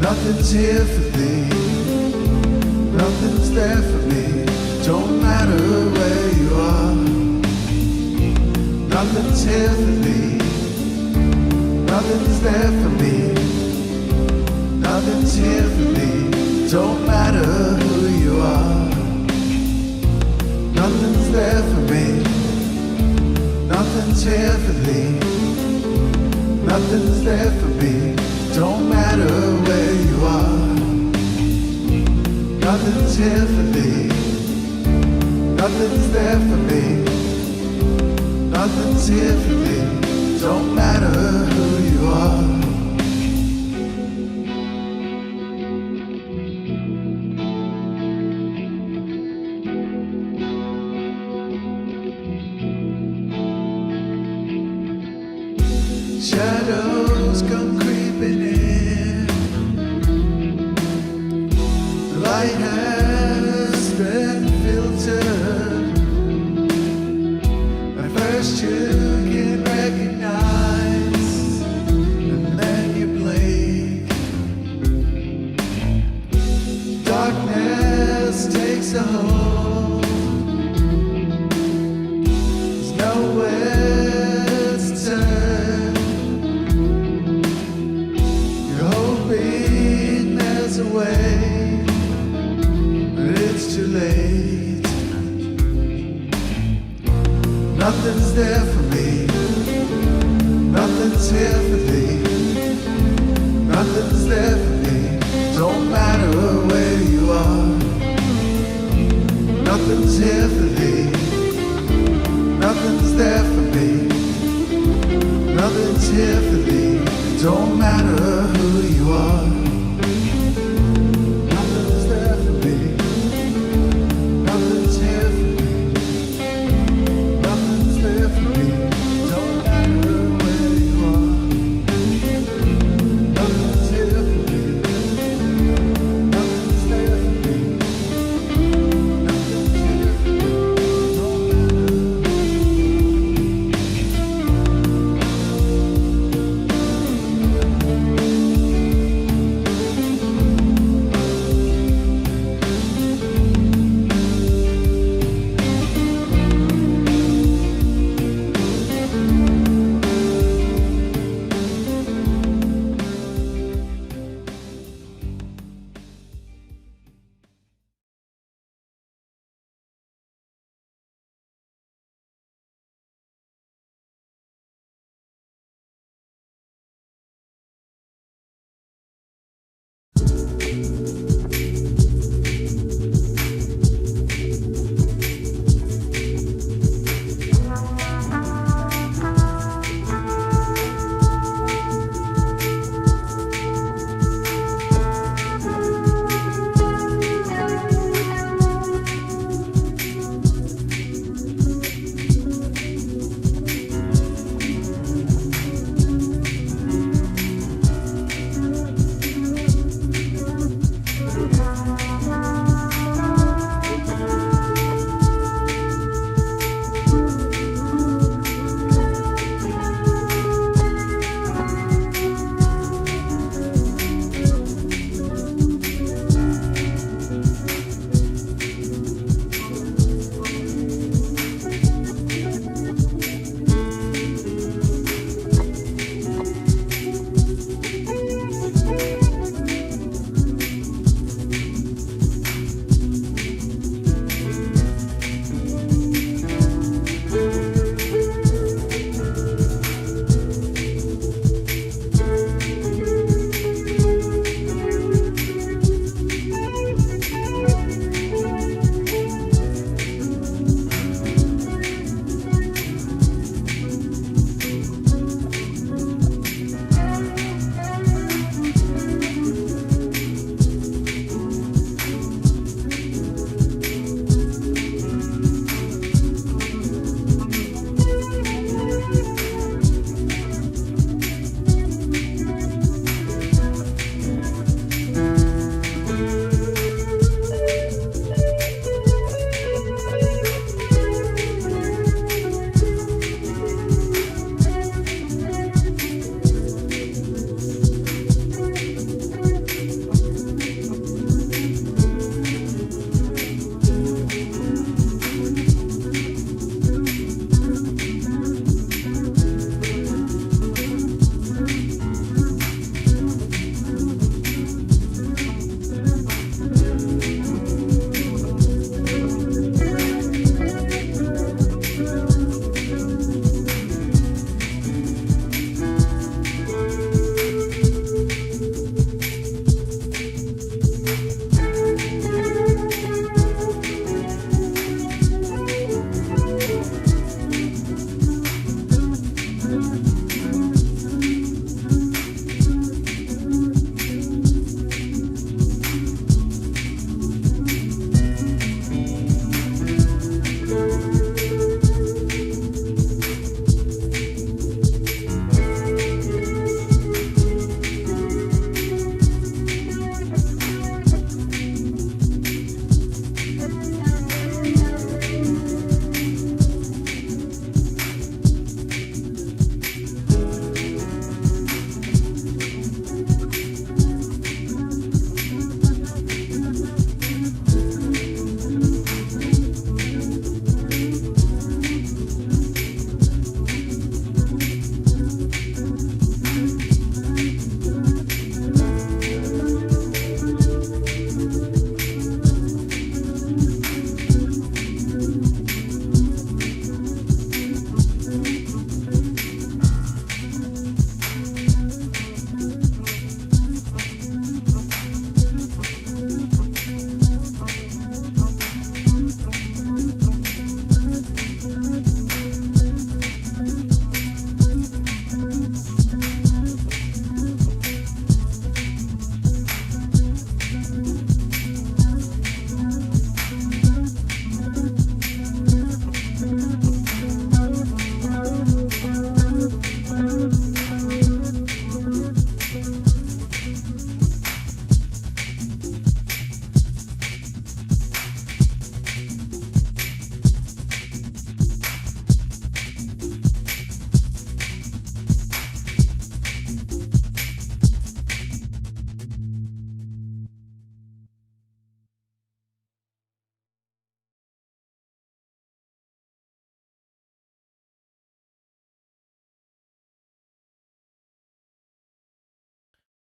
Nothing's here for thee. Nothing's there for me. Don't matter where you are. Nothing's here for thee. Nothing's there for me. Nothing's here for thee. Don't matter who you are. Nothing's there for me. Nothing's here for thee. Nothing's there for me. Don't matter where you are. Nothing's here for thee. Nothing's there for me. Nothing's here for thee. Don't matter who you are. Shadows come creeping in. The light has been filtered. At first you can recognize, and then you blink. Darkness takes a hold. There's nowhere to turn. There's a way, but it's too late. Nothing's there for me. Nothing's here for thee. Nothing's there for me. Don't matter where you are. Nothing's here for thee. Nothing's there for me. Nothing's here for thee. Don't matter who you are. Nothing's there for me. Nothing's here for me. Nothing's there for me. Don't matter where you are. Nothing's here for me. Nothing's there for me. Nothing's here for me. Don't matter.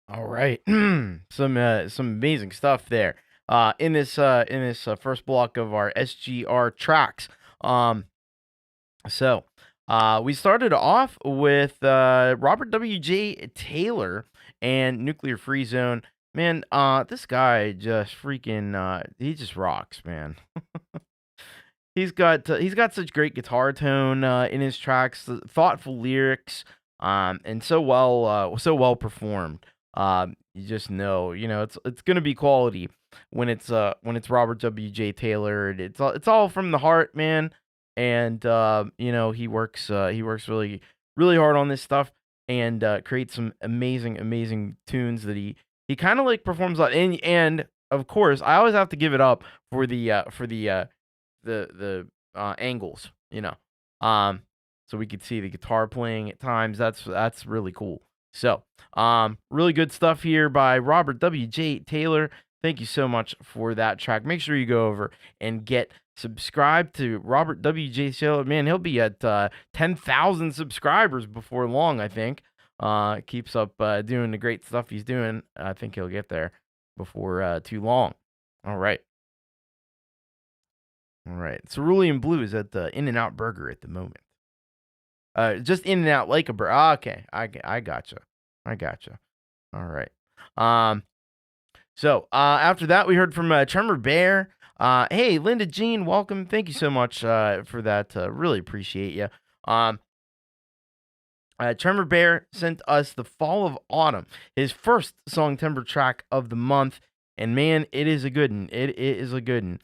All right, some amazing stuff there. In this first block of our SGR tracks. So, we started off with Robert W.J. Taylor and Nuclear Free Zone. Man, this guy just freaking he just rocks, man. He's got such great guitar tone in his tracks, thoughtful lyrics, and so well performed. You just know, it's gonna be quality when it's Robert W.J. Taylor. And it's all from the heart, man. And he works really hard on this stuff and creates some amazing tunes that he kind of like performs on. And of course, I always have to give it up for the angles, so we could see the guitar playing at times. That's really cool. So, really good stuff here by Robert W.J. Taylor. Thank you so much for that track. Make sure you go over and get subscribed to Robert W.J. Taylor. Man, he'll be at 10,000 subscribers before long, I think. Keeps up doing the great stuff he's doing. I think he'll get there before too long. All right. All right. Cerulean Blue is at the In-N-Out Burger at the moment. Just In-N-Out like a burger. Okay. I gotcha. All right. So after that, we heard from Tremor Bear. Hey, Linda Jean, welcome. Thank you so much for that. Really appreciate you. Tremor Bear sent us The Fall of Autumn, his first song timbre track of the month. And man, it is a good one. It is a good one.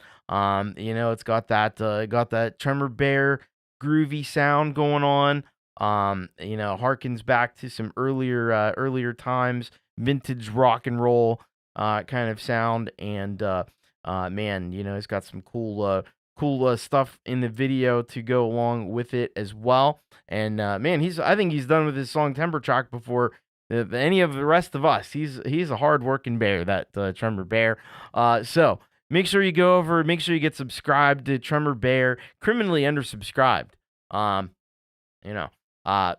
It's got that Tremor Bear groovy sound going on. Harkens back to some earlier times, vintage rock and roll kind of sound. And man, it's got some cool stuff in the video to go along with it as well. And man, I think he's done with his song timbre track before any of the rest of us. He's a hard-working bear, that Tremor Bear. So make sure you go over, make sure you get subscribed to Tremor Bear, criminally undersubscribed.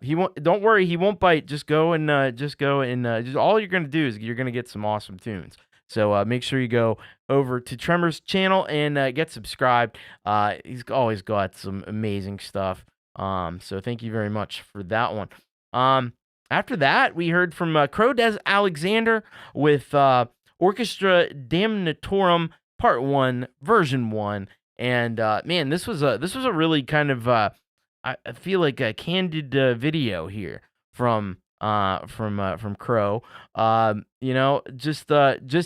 He won't. Don't worry, he won't bite. Just go and just all you're gonna do is you're gonna get some awesome tunes. So make sure you go over to Tremor's channel and get subscribed. He's always got some amazing stuff. So thank you very much for that one. After that, we heard from Krow Des Alexander with Orchestra Damnatorum Part 1, Version 1. And man, this was a really kind of I feel like a candid video here from Krow. Just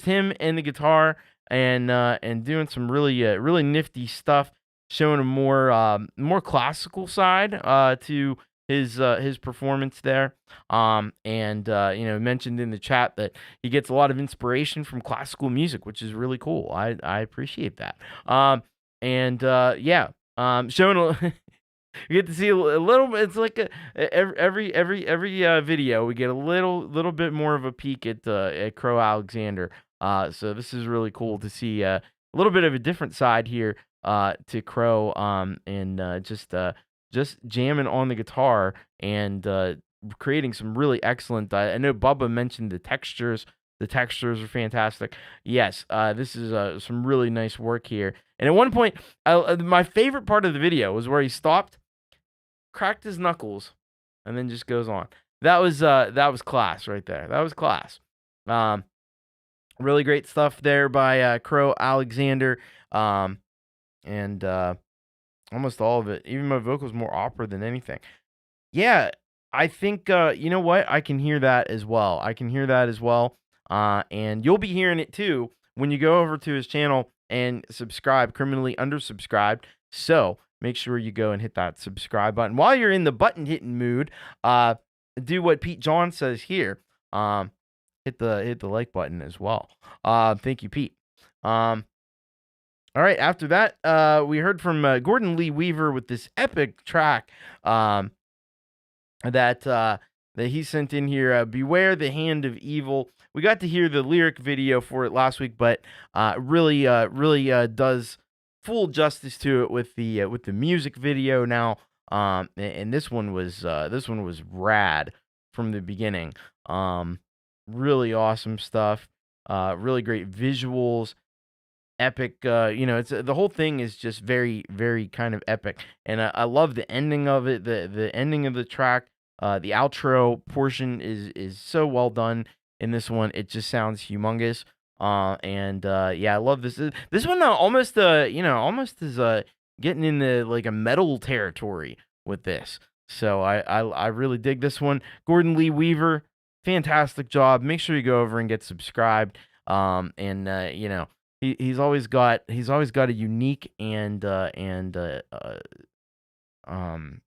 him and the guitar and doing some really nifty stuff, showing a more classical side to his performance there. Mentioned in the chat that he gets a lot of inspiration from classical music, which is really cool. I appreciate that. Showing you get to see a little. It's like every video we get a little bit more of a peek at Krow Alexander. So this is really cool to see a little bit of a different side here to Krow. And just jamming on the guitar and creating some really excellent. I know Bubba mentioned the textures. The textures are fantastic. Yes, this is some really nice work here. And at one point, my favorite part of the video was where he stopped, cracked his knuckles, and then just goes on. That was class right there. That was class. Really great stuff there by Krow Alexander. And almost all of it. Even my vocals more opera than anything. Yeah, I think you know what? I can hear that as well. And you'll be hearing it too when you go over to his channel and subscribe, criminally undersubscribed. So make sure you go and hit that subscribe button. While you're in the button hitting mood, do what Pete John says here. Hit the like button as well. Thank you, Pete. All right. After that, we heard from Gordon Lee Weaver with this epic track that he sent in here. Beware the Hand of Evil. We got to hear the lyric video for it last week, but really does full justice to it with the music video now. And this one was rad from the beginning. really awesome stuff. Really great visuals, epic. It's the whole thing is just very, very kind of epic, and I love the ending of it. The ending of the track, the outro portion is so well done in this one. It just sounds humongous. I love this. This one almost almost is getting into like a metal territory with this. So I really dig this one. Gordon Lee Weaver, fantastic job. Make sure you go over and get subscribed. He's always got a unique and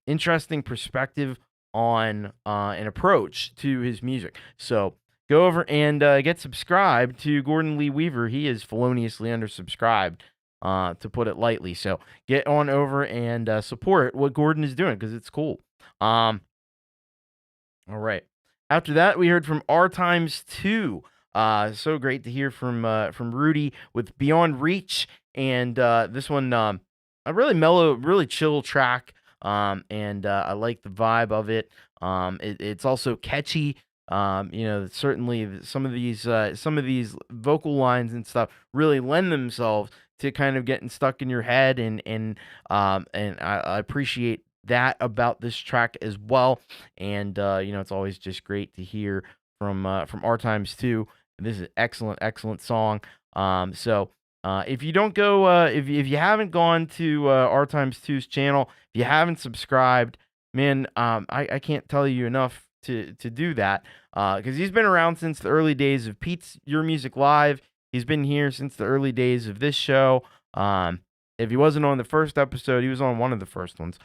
interesting perspective on an approach to his music. So go over and get subscribed to Gordon Lee Weaver. He is feloniously undersubscribed, to put it lightly. So get on over and support what Gordon is doing because it's cool. All right. After that, we heard from R times 2. So great to hear from Rudy with Beyond Reach, and this one a really mellow, really chill track. And I like the vibe of it. It's also catchy. Certainly some of these vocal lines and stuff really lend themselves to kind of getting stuck in your head, and I appreciate that about this track as well. And it's always just great to hear from R times 2. This is an excellent song. If you don't go, if you haven't gone to R times 2's channel, if you haven't subscribed, man, I can't tell you enough to do that, because he's been around since the early days of Pete's Your Music Live. He's been here since the early days of this show. If he wasn't on the first episode, he was on one of the first ones.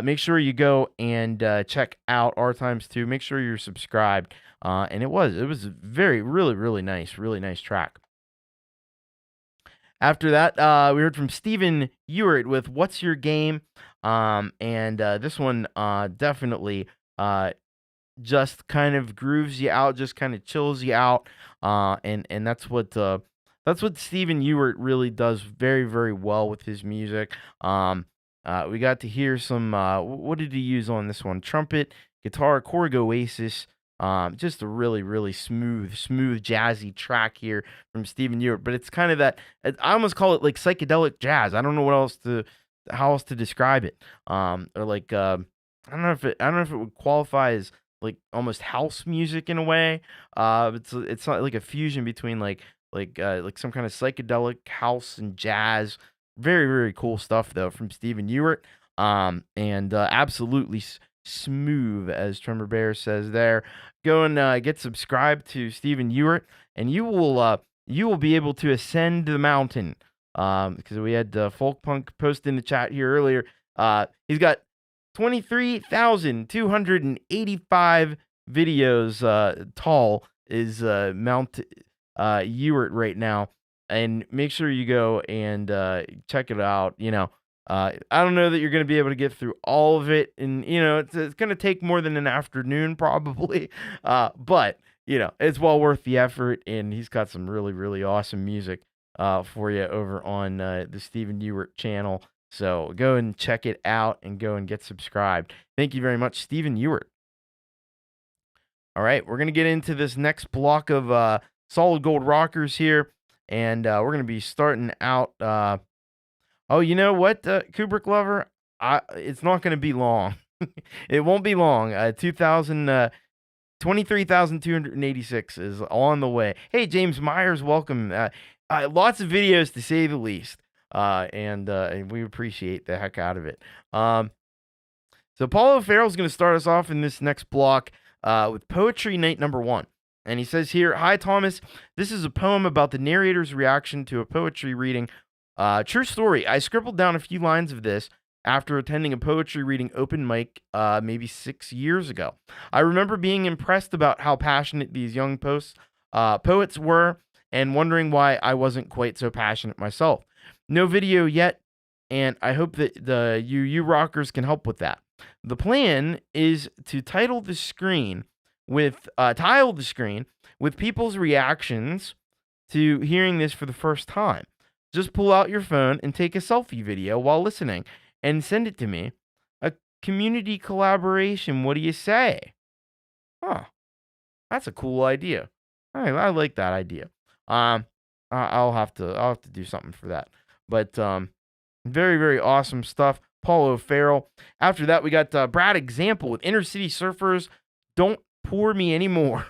Make sure you go and check out R times 2. Make sure you're subscribed. And it was really nice track. After that, we heard from Stephen Ewart with What's Your Game? This one definitely just kind of grooves you out, just kind of chills you out. And that's what Stephen Ewart really does very, very well with his music. We got to hear some, what did he use on this one? Trumpet, guitar, Korg Oasis. Just a really smooth, jazzy track here from Stephen Ewart. But it's kind of that, I almost call it like psychedelic jazz. I don't know how else to describe it. Or like, I don't know if it would qualify as like almost house music in a way. It's not like a fusion between like some kind of psychedelic house and jazz. Very cool stuff though from Stephen Ewart. Absolutely smooth, as Tremor Bear says there. Go and get subscribed to Stephen Ewart, and you will be able to ascend the mountain. Because we had Folkpunk post in the chat here earlier. He's got 23,285 videos tall is Mount Ewart right now. And make sure you go and check it out. I don't know that you're going to be able to get through all of it. And, it's going to take more than an afternoon probably. But, it's well worth the effort. And he's got some really awesome music for you over on the Stephen Ewart channel. So go and check it out and go and get subscribed. Thank you very much, Stephen Ewart. All right, we're going to get into this next block of solid gold rockers here. And we're going to be starting out. Oh, you know what, Kubricklover? It's not going to be long. It won't be long. 23,286 is on the way. Hey, James Myers, welcome. Lots of videos, to say the least. And we appreciate the heck out of it. So Paulo Farrell's going to start us off in this next block with Poetry Night number 1. And he says here, "Hi, Thomas. This is a poem about the narrator's reaction to a poetry reading. True story. I scribbled down a few lines of this after attending a poetry reading open mic maybe 6 years ago. I remember being impressed about how passionate these young poets were and wondering why I wasn't quite so passionate myself. No video yet, and I hope that you rockers can help with that. The plan is to tile the screen with people's reactions to hearing this for the first time. Just pull out your phone and take a selfie video while listening and send it to me. A community collaboration. What do you say?" Huh. That's a cool idea. I like that idea. I'll have to do something for that. But very, very awesome stuff. Paul O'Farrell. After that, we got Brad Example with Inner City Surfers. Don't Pour Me Anymore.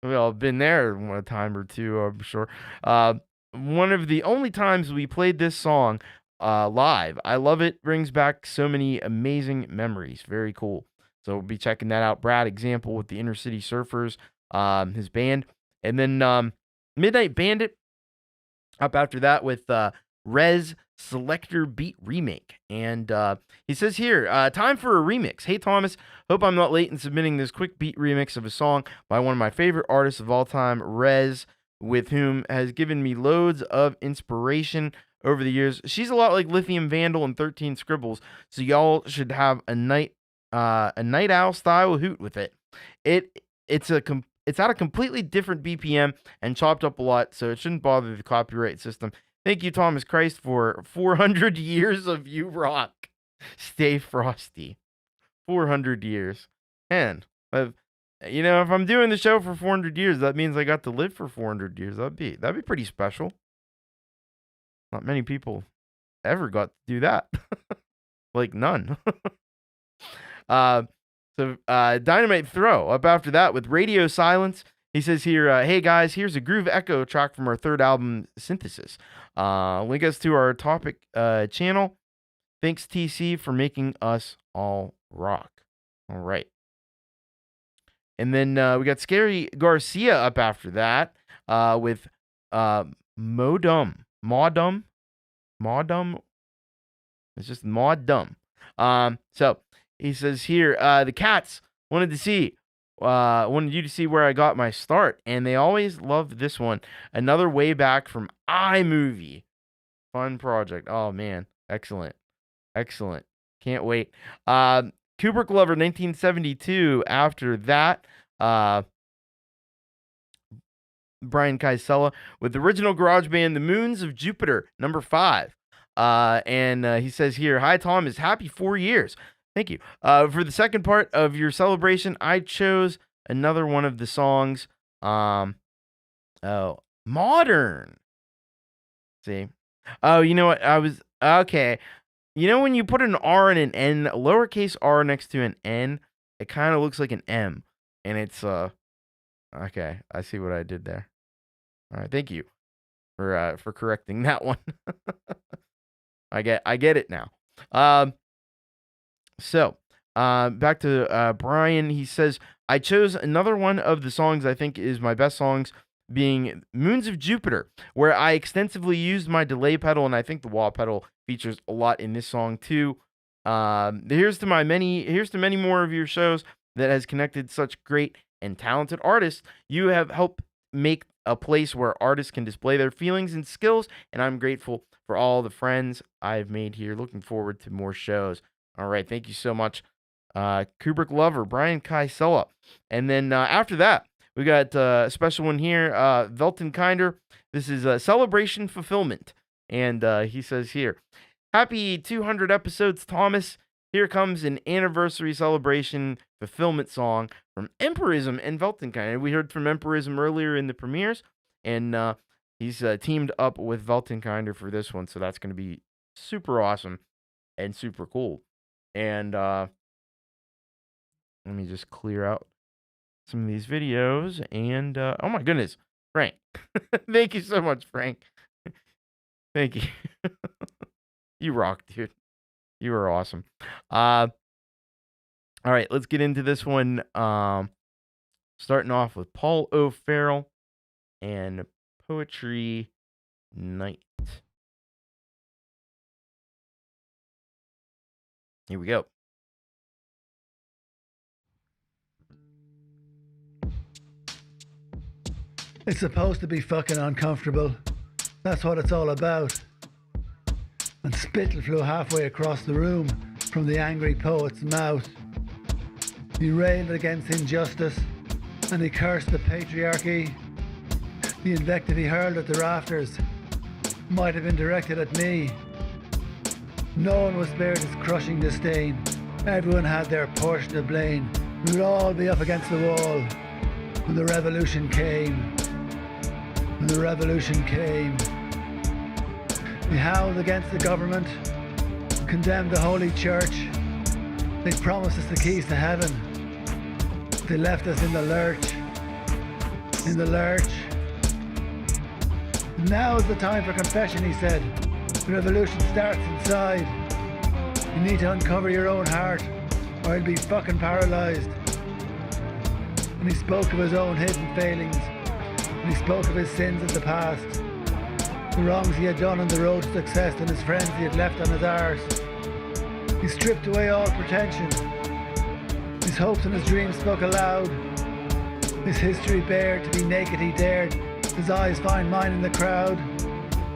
Well, I've been there one time or two, I'm sure. One of the only times we played this song live. I love it. Brings back so many amazing memories. Very cool. So we'll be checking that out. Brad Example with the Inner City Surfers, his band. And then Midnight Bandit up after that with Rez Selector Beat Remake. And he says here, time for a remix. Hey, Thomas, hope I'm not late in submitting this quick beat remix of a song by one of my favorite artists of all time, Rez, with whom has given me loads of inspiration over the years. She's a lot like Lithium Vandal and 13 Scribbles, so y'all should have a night owl style hoot with it. It's at a completely different BPM and chopped up a lot, so it shouldn't bother the copyright system. Thank you, Thomas Christ, for 400 years of you rock. Stay frosty. 400 years. And, if I'm doing the show for 400 years, that means I got to live for 400 years. That'd be pretty special. Not many people ever got to do that. Like, none. So Dynamite Throw up after that with Radio Silence. He says here, hey guys, here's a Groove Echo track from our third album, Synthesis. Link us to our topic channel. Thanks, TC, for making us all rock. All right. And then we got Scary Garcia up after that with Maudum. It's just Maudum. So he says here, the Cats wanted you to see where I got my start, and they always loved this one. Another way back from iMovie. Fun project. Oh, man. Excellent. Can't wait. Kubricklover 1972. After that, Brian Kaisela with the original garage band, The Moons of Jupiter, number 5. And he says here, hi, Tom, is happy 4 years. Thank you. For the second part of your celebration, I chose another one of the songs. Modern. See? Oh, you know what? Okay. You know when you put an R and an N, a lowercase r next to an N, it kind of looks like an M. And it's, okay. I see what I did there. All right. Thank you for correcting that one. I get it now. So, back to Brian. He says, I chose another one of the songs I think is my best songs, being Moons of Jupiter, where I extensively used my delay pedal, and I think the wah pedal features a lot in this song too. Here's to many more of your shows that has connected such great and talented artists. You have helped make a place where artists can display their feelings and skills, and I'm grateful for all the friends I've made here. Looking forward to more shows. All right, thank you so much, Kubricklover, Brian Kaisela. And then after that, we got a special one here, Veltenkinder. This is Celebration Fulfillment. And he says here, happy 200 episodes, Thomas. Here comes an anniversary celebration fulfillment song from Empirism and Veltenkinder. We heard from Empirism earlier in the premieres, and he's teamed up with Veltenkinder for this one, so that's going to be super awesome and super cool. And let me just clear out some of these videos. And oh my goodness, Frank. Thank you so much, Frank. Thank you. You rock, dude. You are awesome. All right, let's get into this one. Starting off with Paul O'Farrell and Poetry Night. Here we go. It's supposed to be fucking uncomfortable. That's what it's all about. And spittle flew halfway across the room from the angry poet's mouth. He railed against injustice and he cursed the patriarchy. The invective he hurled at the rafters might have been directed at me. No one was spared his crushing disdain. Everyone had their portion of blame. We would all be up against the wall when the revolution came. When the revolution came. We howled against the government, condemned the Holy Church. They promised us the keys to heaven. They left us in the lurch. In the lurch. Now is the time for confession, he said. The revolution starts inside. You need to uncover your own heart, or you'll be fucking paralyzed. And he spoke of his own hidden failings. And he spoke of his sins of the past. The wrongs he had done on the road to success and his friends he had left on his arse. He stripped away all pretension. His hopes and his dreams spoke aloud. His history bared, to be naked he dared. His eyes find mine in the crowd.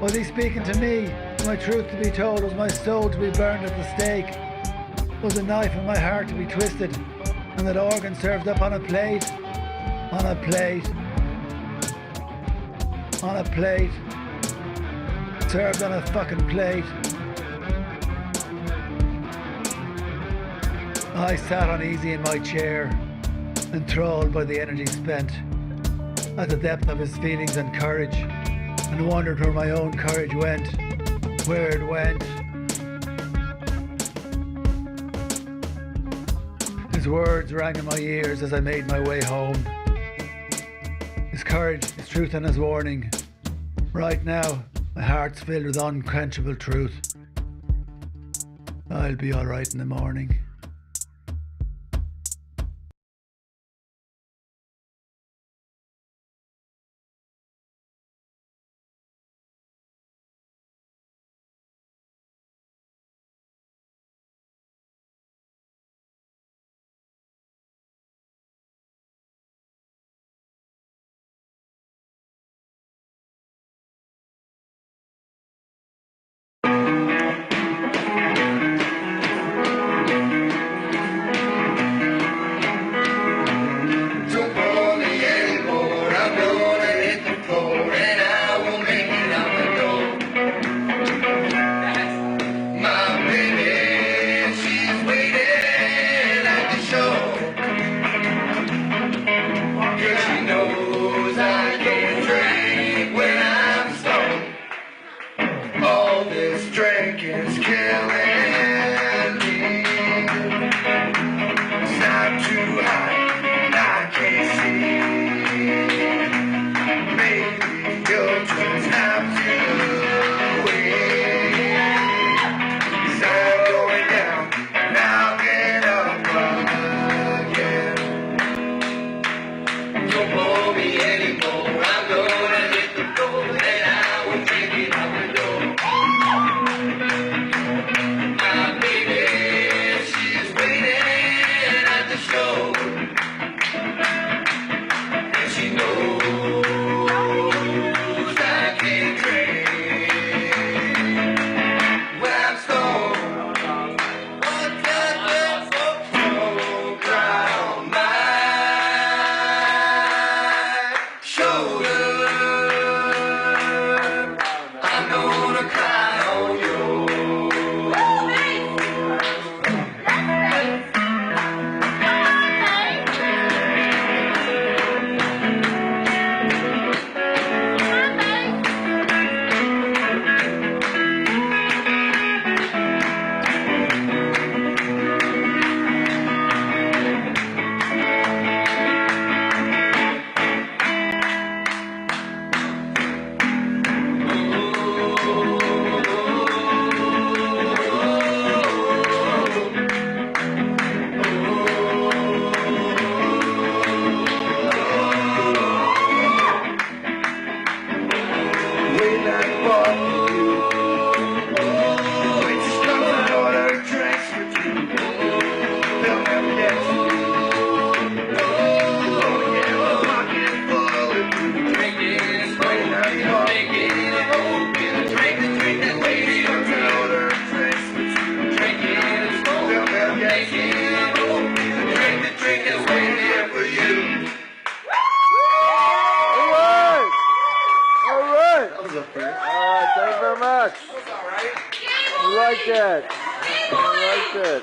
Was he speaking to me? Was my truth to be told? Was my soul to be burned at the stake? Was a knife in my heart to be twisted? And that organ served up on a plate? On a plate. On a plate. Served on a fucking plate. I sat uneasy in my chair, enthralled by the energy spent, at the depth of his feelings and courage, and wondered where my own courage went, where it went. His words rang in my ears as I made my way home. His courage, his truth and his warning. Right now, my heart's filled with unquenchable truth. I'll be alright in the morning. liked it. I liked it.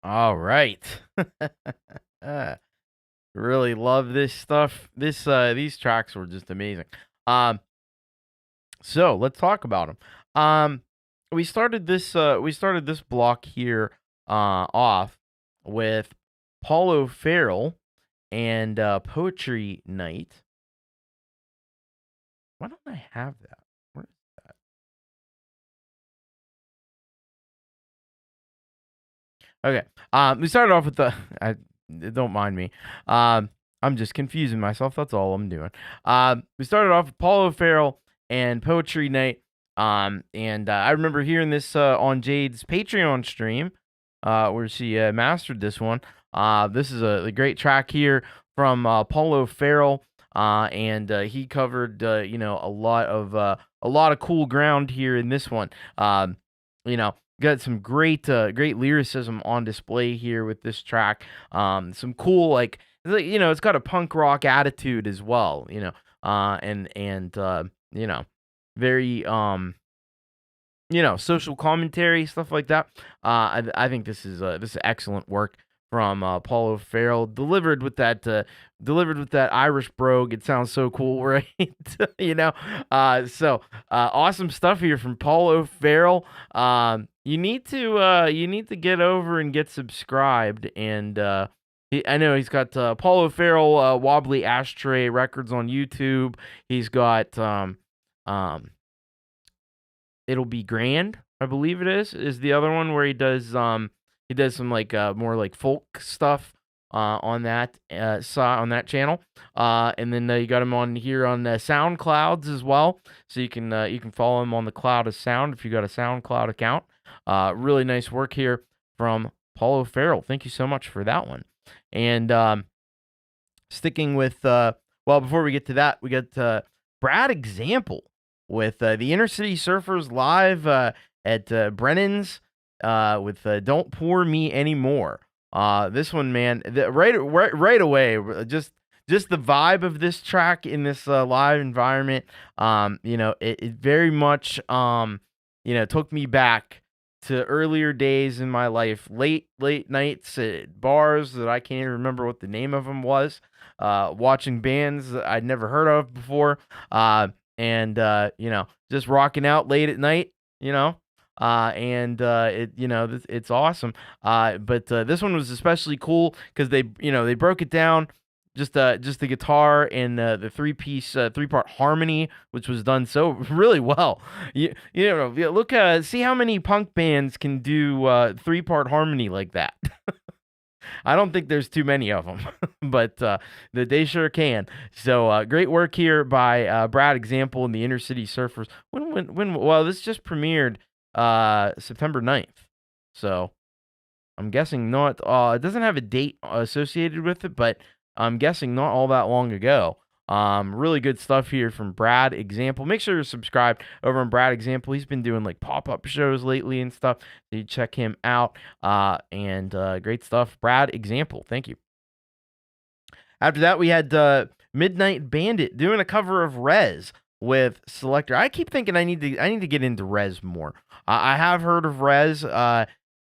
All right. Really love this stuff. These tracks were just amazing. So let's talk about them. We started this block here off with Paulo Farrell and Poetry Night. Why don't I have that? Where is that? Okay. We started off with the. Don't mind me. I'm just confusing myself. That's all I'm doing. We started off with Paulo Farrell and Poetry Night. And I remember hearing this on Jade's Patreon stream, where she mastered this one. This is a great track here from Paulo Farrell, and he covered a lot of cool ground here in this one. Got some great lyricism on display here with this track. Some cool it's got a punk rock attitude as well. Very social commentary, stuff like that. I think this is excellent work from Paulo Farrell, delivered with that Irish brogue. It sounds so cool, right? Awesome stuff here from Paulo Farrell. You need to get over and get subscribed, and I know he's got Paulo Farrell Wobbly Ashtray Records on YouTube. He's got It'll Be Grand, I believe it is the other one where he does some more like folk stuff on that on that channel. And then you got him on here on SoundClouds as well, so you can follow him on the Cloud of Sound if you got a SoundCloud account. Really nice work here from Paulo Farrell. Thank you so much for that one. And sticking with before we get to that, we got Brad Example with the Inner City Surfers live at Brennan's with Don't Pour Me Anymore. This one, man, right away, just the vibe of this track in this live environment, it very much, took me back to earlier days in my life, late nights at bars that I can't even remember what the name of them was, watching bands that I'd never heard of before, and just rocking out late at night, it's awesome. But this one was especially cool because they broke it down, just the guitar and the three-part harmony, which was done so really well. Look, see how many punk bands can do three-part harmony like that. I don't think there's too many of them, but they sure can. So great work here by Brad Example and the Inner City Surfers. Well, this just premiered September 9th. So I'm guessing not, it doesn't have a date associated with it, but I'm guessing not all that long ago. Really good stuff here from Brad Example. Make sure you're subscribed over on Brad Example. He's been doing like pop-up shows lately and stuff. So you check him out. And great stuff. Brad Example. Thank you. After that, we had Midnight Bandit doing a cover of Rez with Selector. I keep thinking I need to get into Rez more. I have heard of Rez.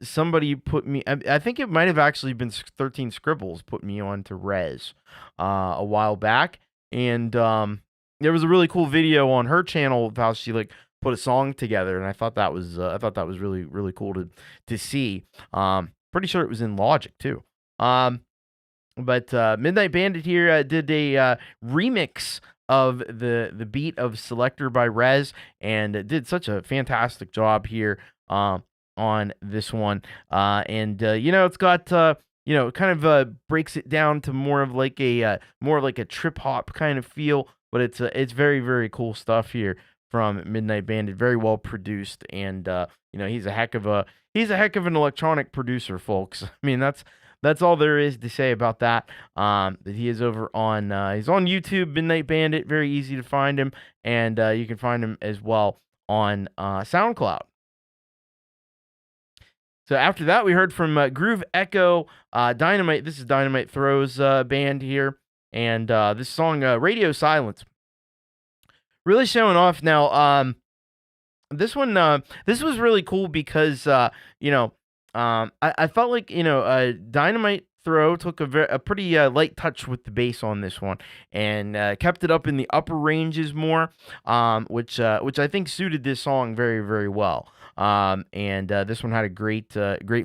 Somebody put me, I think it might have actually been 13 Scribbles put me on to Rez a while back. And there was a really cool video on her channel of how she put a song together, and I thought that was really, really cool to see. Pretty sure it was in Logic too. But Midnight Bandit here did a remix of the beat of Selector by Rez, and did such a fantastic job here on this one. It's got kind of breaks it down to more of like a trip hop kind of feel, but it's very, very cool stuff here from Midnight Bandit. Very well produced, and he's a heck of an electronic producer, folks. I mean, that's all there is to say about that. That he is over on he's on YouTube, Midnight Bandit. Very easy to find him, and you can find him as well on SoundCloud. So after that, we heard from Groove Echo, Dynamite. This is Dynamite Throw's band here, and this song, Radio Silence. Really showing off now. This one, this was really cool because, I felt like, Dynamite Throw took a pretty light touch with the bass on this one, and kept it up in the upper ranges more, which I think suited this song very, very well. And this one had a great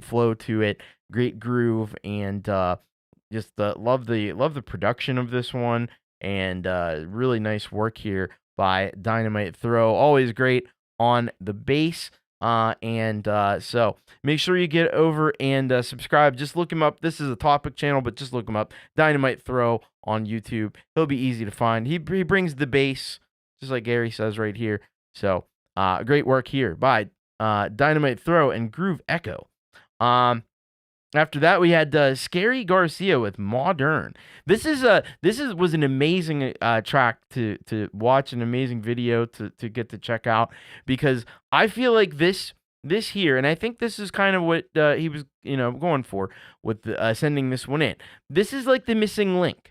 flow to it, great groove, and just love the production of this one, and really nice work here by Dynamite Throw. Always great on the bass. So make sure you get over and subscribe. Just look him up. This is a topic channel, but just look him up. Dynamite Throw on YouTube. He'll be easy to find. He brings the bass, just like Gary says right here. So great work here by Dynamite Throw and Groove Echo. After that, we had Scary Garcia with Modern. This was an amazing track to watch, an amazing video to get to check out, because I feel like this here, and I think this is kind of what he was going for with sending this one in. This is like the missing link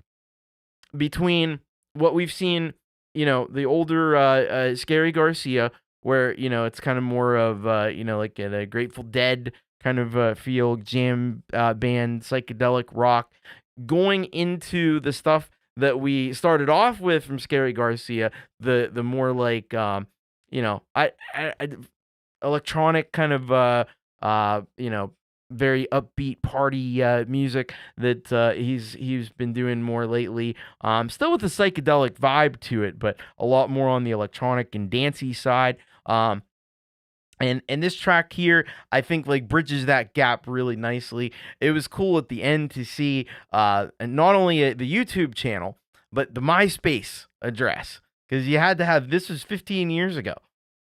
between what we've seen, the older Scary Garcia, where it's kind of more of like a Grateful Dead kind of feel, jam band, psychedelic rock, going into the stuff that we started off with from Scary Garcia, the more like electronic kind of very upbeat party music that he's been doing more lately. Still with the psychedelic vibe to it, but a lot more on the electronic and dancey side. And this track here, I think, like, bridges that gap really nicely. It was cool at the end to see not only the YouTube channel, but the MySpace address. Because you had to have, this was 15 years ago.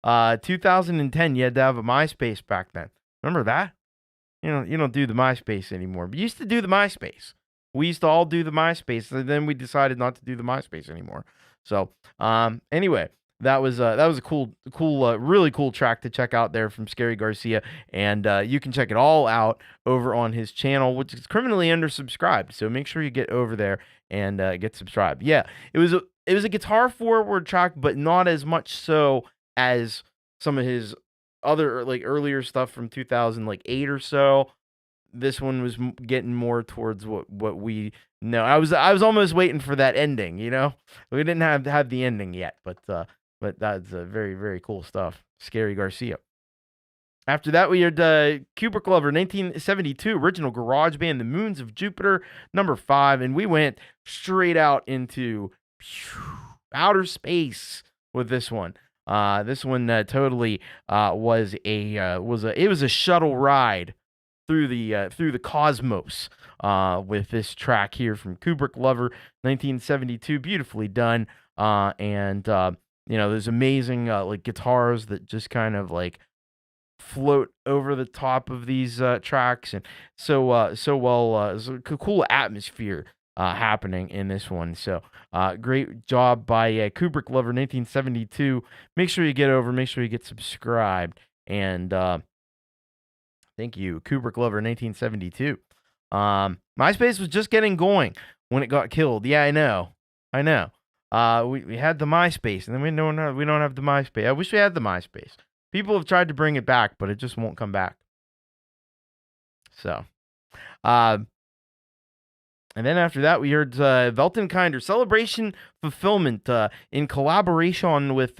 2010, you had to have a MySpace back then. Remember that? You don't do the MySpace anymore. But you used to do the MySpace. We used to all do the MySpace, and then we decided not to do the MySpace anymore. So, anyway. That was a cool, really cool track to check out there from Scary Garcia, and you can check it all out over on his channel, which is criminally undersubscribed. So make sure you get over there and get subscribed. Yeah, it was a guitar forward track, but not as much so as some of his other earlier stuff from 2008 or so. This one was getting more towards what we know. I was almost waiting for that ending. We didn't have the ending yet, but that's very, very cool stuff. Scary Garcia. After that, we had Kubricklover, 1972, original garage band, The Moons of Jupiter, number 5, and we went straight out into outer space with this one. This one totally was a shuttle ride through the cosmos with this track here from Kubricklover, 1972, beautifully done, and there's amazing guitars that just kind of float over the top of these tracks, and there's a cool atmosphere happening in this one. So great job by Kubricklover, 1972. Make sure you get over, make sure you get subscribed, and thank you, Kubricklover, 1972. MySpace was just getting going when it got killed. Yeah, I know. We had the MySpace, and then we don't have the MySpace. I wish we had the MySpace. People have tried to bring it back, but it just won't come back. So, and then after that, we heard Weltenkinder, Celebration Fulfillment, in collaboration with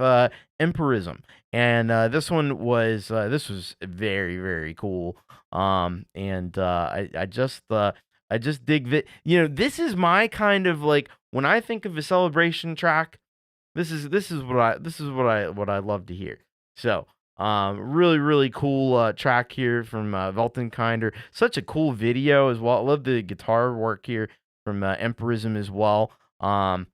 Empirism, and this was very, very cool. And I just dig that. This is my kind of when I think of a celebration track, this is what I love to hear. So, really, really cool track here from Weltenkinder. Such a cool video as well. I love the guitar work here from Empirism as well. And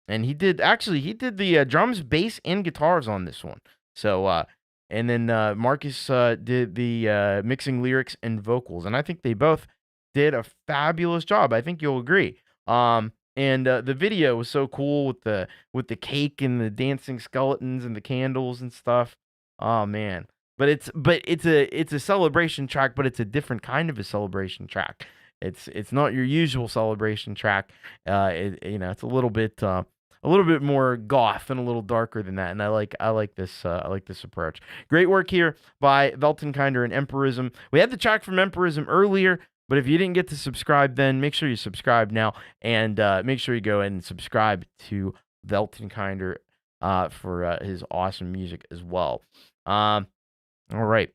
he did the drums, bass, and guitars on this one. So, and then Marcus did the mixing, lyrics, and vocals, and I think they both did a fabulous job. I think you'll agree. And the video was so cool with the cake and the dancing skeletons and the candles and stuff. Oh man. But it's a celebration track, but it's a different kind of a celebration track. It's not your usual celebration track. It's a little bit a little bit more goth and a little darker than that. And I like this approach. Great work here by Weltenkinder and Empirism. We had the track from Empirism earlier, but if you didn't get to subscribe then, make sure you subscribe now, and make sure you go ahead and subscribe to Weltenkinder for his awesome music as well. All right.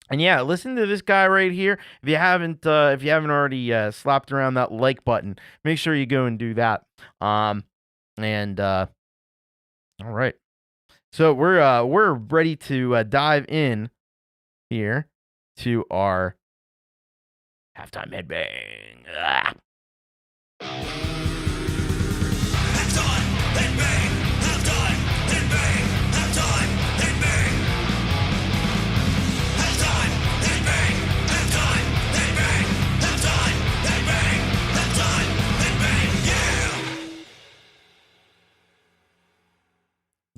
And yeah, listen to this guy right here. If you haven't already slapped around that like button, make sure you go and do that. All right. So we're ready to dive in here to our halftime headbang. Ah.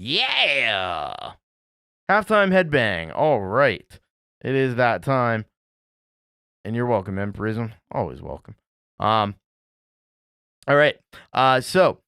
Yeah! Halftime headbang. All right. It is that time. And you're welcome, Empirism. Always welcome. All right. So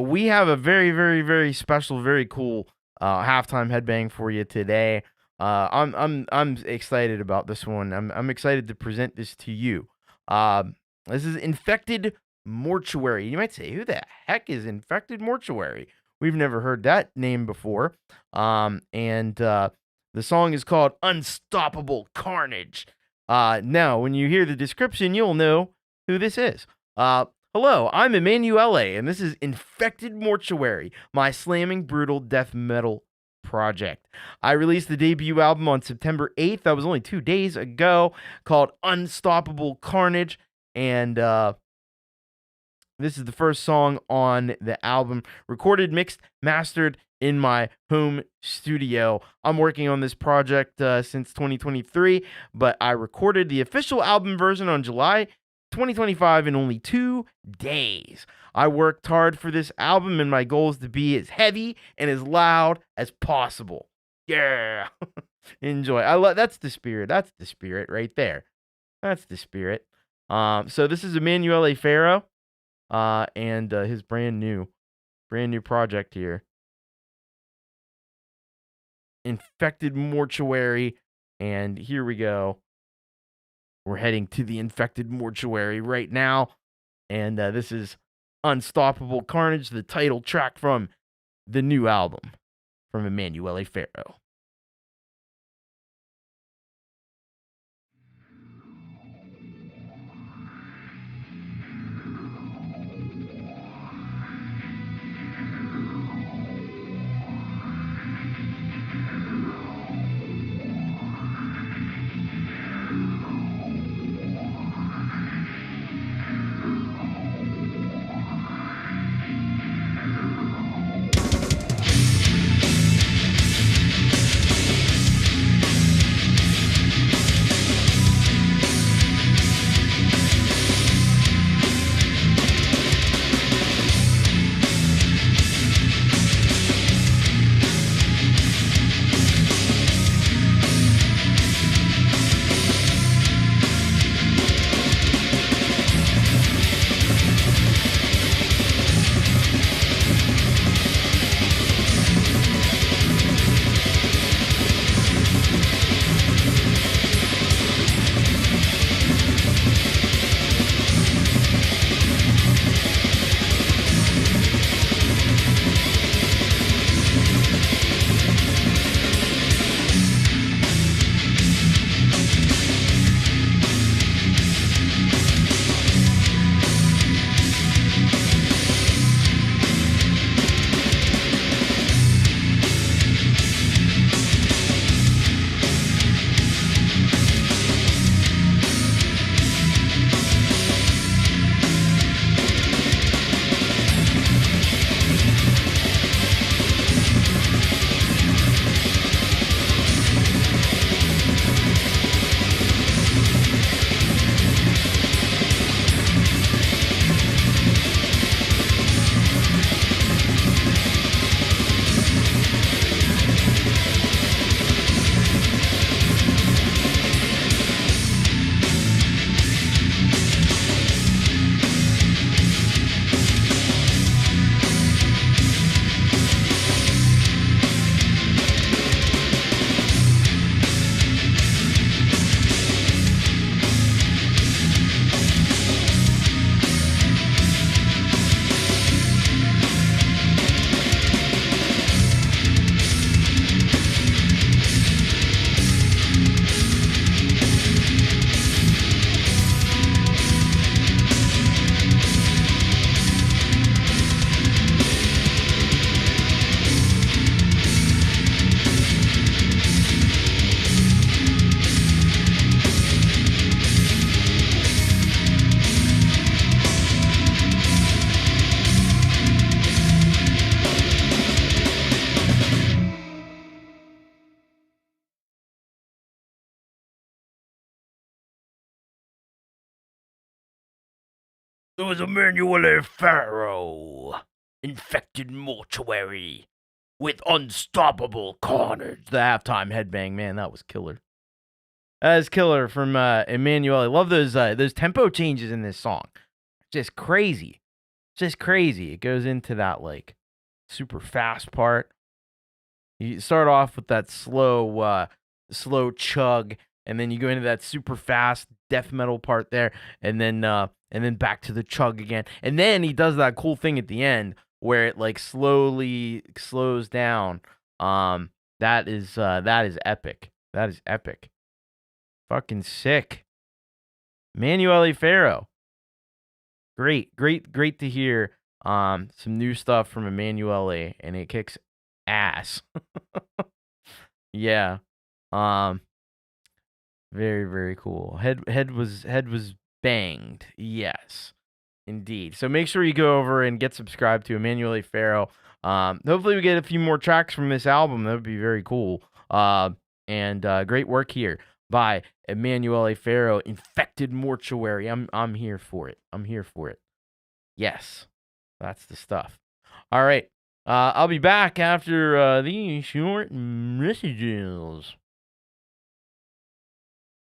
we have a very, very, very special, very cool halftime headbang for you today. I'm excited about this one. I'm excited to present this to you. This is Infected Mortuary. You might say, who the heck is Infected Mortuary? We've never heard that name before. The song is called Unstoppable Carnage. Now, when you hear the description, you'll know who this is. Hello, I'm Emanuele, and this is Infected Mortuary, my slamming brutal death metal project. I released the debut album on September 8th. That was only 2 days ago, called Unstoppable Carnage. And this is the first song on the album, recorded, mixed, mastered in my home studio. I'm working on this project since 2023, but I recorded the official album version on July 2025 in only 2 days. I worked hard for this album, and my goal is to be as heavy and as loud as possible. Yeah. Enjoy. That's the spirit. That's the spirit right there. That's the spirit. So this is Emanuele Ferro. And his brand new project here, Infected Mortuary, and here we go. We're heading to the Infected Mortuary right now, and this is Unstoppable Carnage, the title track from the new album from Emanuele Ferro. There was Emanuele Ferro, infected mortuary with unstoppable carnage. The halftime headbang, man, that was killer. That is killer from Emanuele. I love those tempo changes in this song. Just crazy. Just crazy. It goes into that like super fast part. You start off with that slow chug, and then you go into that super fast death metal part there, and then back to the chug again. And then he does that cool thing at the end where it like slowly slows down. That is epic. That is epic. Fucking sick. Emanuele Ferro. Great to hear some new stuff from Emanuele, and it kicks ass. Yeah. Very, very cool. Head was banged. Yes. Indeed. So make sure you go over and get subscribed to Emanuele Ferro. Hopefully we get a few more tracks from this album. That would be very cool. And great work here by Emanuele Ferro. Infected Mortuary. I'm here for it. I'm here for it. Yes. That's the stuff. All right. I'll be back after these short messages.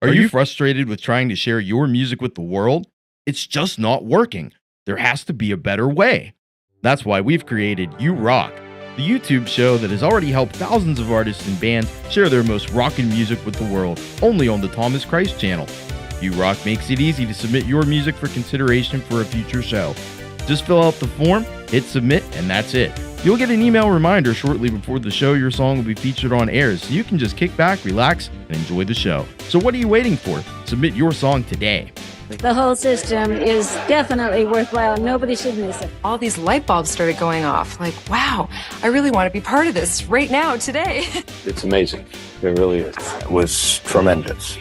Are you frustrated with trying to share your music with the world? It's just not working. There has to be a better way. That's why we've created You Rock, the YouTube show that has already helped thousands of artists and bands share their most rockin' music with the world, only on the Thomas Christ channel. You Rock makes it easy to submit your music for consideration for a future show. Just fill out the form, hit submit, and that's it. You'll get an email reminder shortly before the show your song will be featured on air, so you can just kick back, relax, and enjoy the show. So what are you waiting for? Submit your song today. The whole system is definitely worthwhile. Nobody should miss it. All these light bulbs started going off. Like, wow, I really want to be part of this right now, today. It's amazing. It really is. It was tremendous.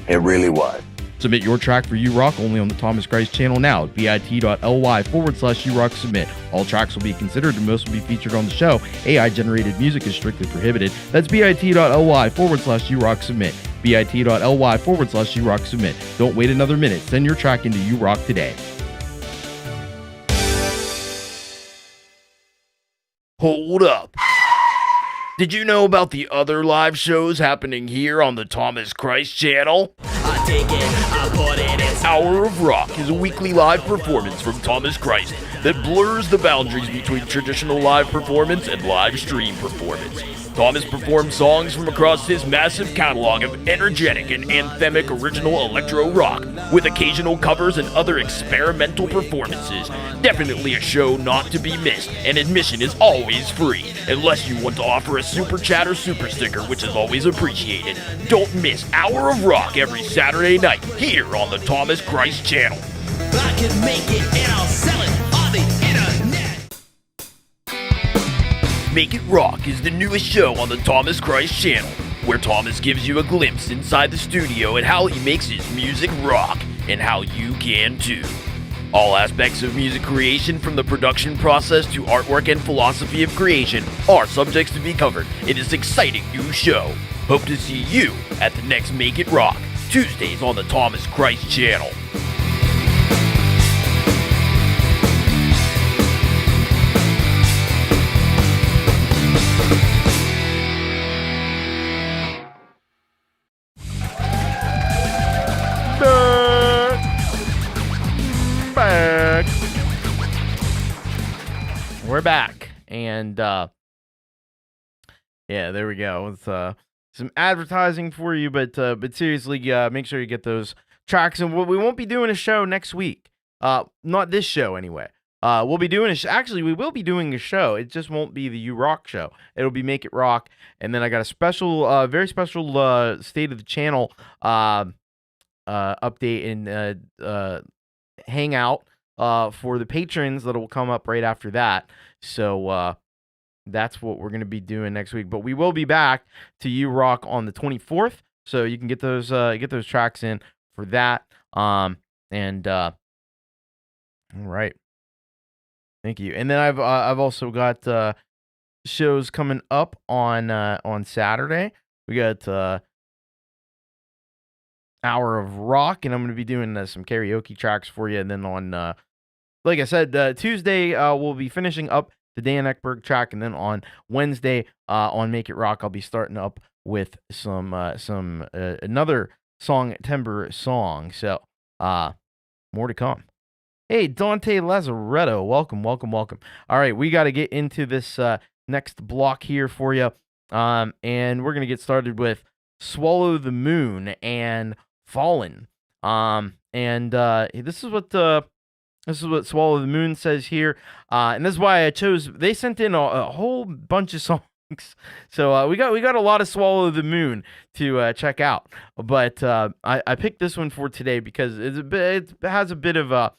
It really was. Submit your track for You Rock only on the Thomas Christ channel now at bit.ly/YouRock submit. All tracks will be considered and most will be featured on the show. AI-generated music is strictly prohibited. That's bit.ly/YouRock submit. bit.ly/YouRock submit. Don't wait another minute. Send your track into You Rock today. Hold up. Did you know about the other live shows happening here on the Thomas Christ channel? I take it, I put it in. Hour of Rock is a weekly live performance from Thomas Christ that blurs the boundaries between traditional live performance and live stream performance. Thomas performs songs from across his massive catalog of energetic and anthemic original electro rock, with occasional covers and other experimental performances. Definitely a show not to be missed, and admission is always free, unless you want to offer a super chat or super sticker, which is always appreciated. Don't miss Hour of Rock every Saturday night here on the Thomas Christ channel. I can make it and I'll sell it on the internet. Make It Rock is the newest show on the Thomas Christ channel, where Thomas gives you a glimpse inside the studio and how he makes his music rock, and how you can too. All aspects of music creation, from the production process to artwork and philosophy of creation, are subjects to be covered in this exciting new show. Hope to see you at the next Make It Rock, Tuesdays on the Thomas Christ channel. We're back, and yeah, there we go. With some advertising for you, but seriously, make sure you get those tracks. And we won't be doing a show next week. Not this show anyway. We'll be doing actually, we will be doing a show. It just won't be the You Rock show. It'll be Make It Rock, and then I got a special, very special state of the channel update and hangout for the patrons that will come up right after that. So that's what we're going to be doing next week. But we will be back to You Rock on the 24th, so you can get those tracks in for that. All right, thank you. And then I've also got shows coming up on Saturday. We got Hour of Rock, and I'm going to be doing some karaoke tracks for you. And then on like I said, Tuesday we'll be finishing up the Dan Ekberg track, and then on Wednesday on Make It Rock, I'll be starting up with some another song, Timber song. So more to come. Hey, Dante Lazaretto, welcome. All right, we got to get into this next block here for you, and we're gonna get started with Swallow the Moon and Fallen. This is what Swallow the Moon says here, and this is why I chose. They sent in a whole bunch of songs, so we got a lot of Swallow the Moon to check out. But I picked this one for today because it has a bit of a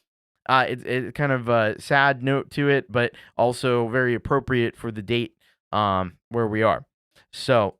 it kind of a sad note to it, but also very appropriate for the date where we are. So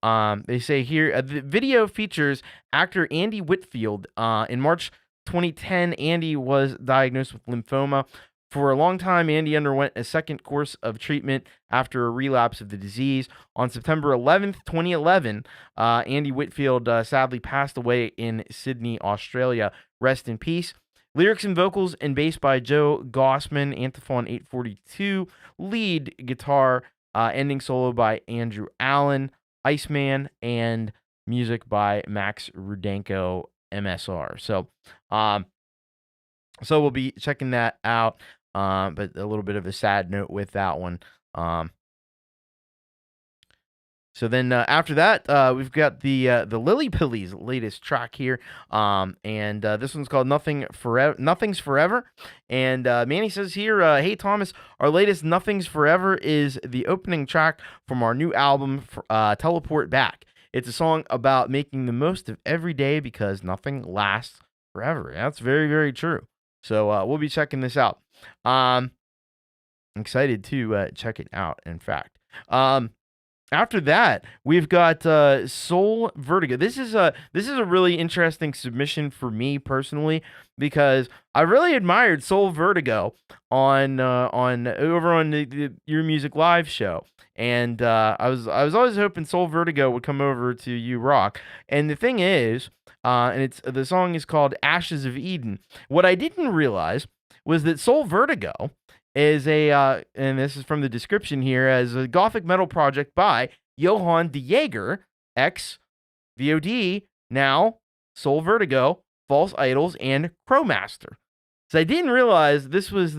they say here, the video features actor Andy Whitfield. In March 2010, Andy was diagnosed with lymphoma. For a long time, Andy underwent a second course of treatment after a relapse of the disease. On September 11th, 2011, Andy Whitfield sadly passed away in Sydney, Australia. Rest in peace. Lyrics and vocals and bass by Joe Gossman, Antiphon 842. Lead guitar, ending solo by Andrew Allen, Iceman, and music by Max Rudenko, MSR. So we'll be checking that out, but a little bit of a sad note with that one. So then after that, we've got the Lily Pillies' latest track here, and this one's called Nothing's Forever. And Manny says here, hey Thomas, our latest Nothing's Forever is the opening track from our new album, Teleport Back. It's a song about making the most of every day because nothing lasts forever. That's very, very true. So we'll be checking this out. I'm excited to check it out, in fact. After that, we've got Soul Vertigo. This is a really interesting submission for me personally because I really admired Soul Vertigo on over on the Your Music Live show, and I was always hoping Soul Vertigo would come over to You Rock. And the thing is, and the song is called Ashes of Eden. What I didn't realize was that Soul Vertigo is and this is from the description here, as a gothic metal project by Johann de Jager, ex VOD, now Soul Vertigo, False Idols, and Crowmaster. So I didn't realize this was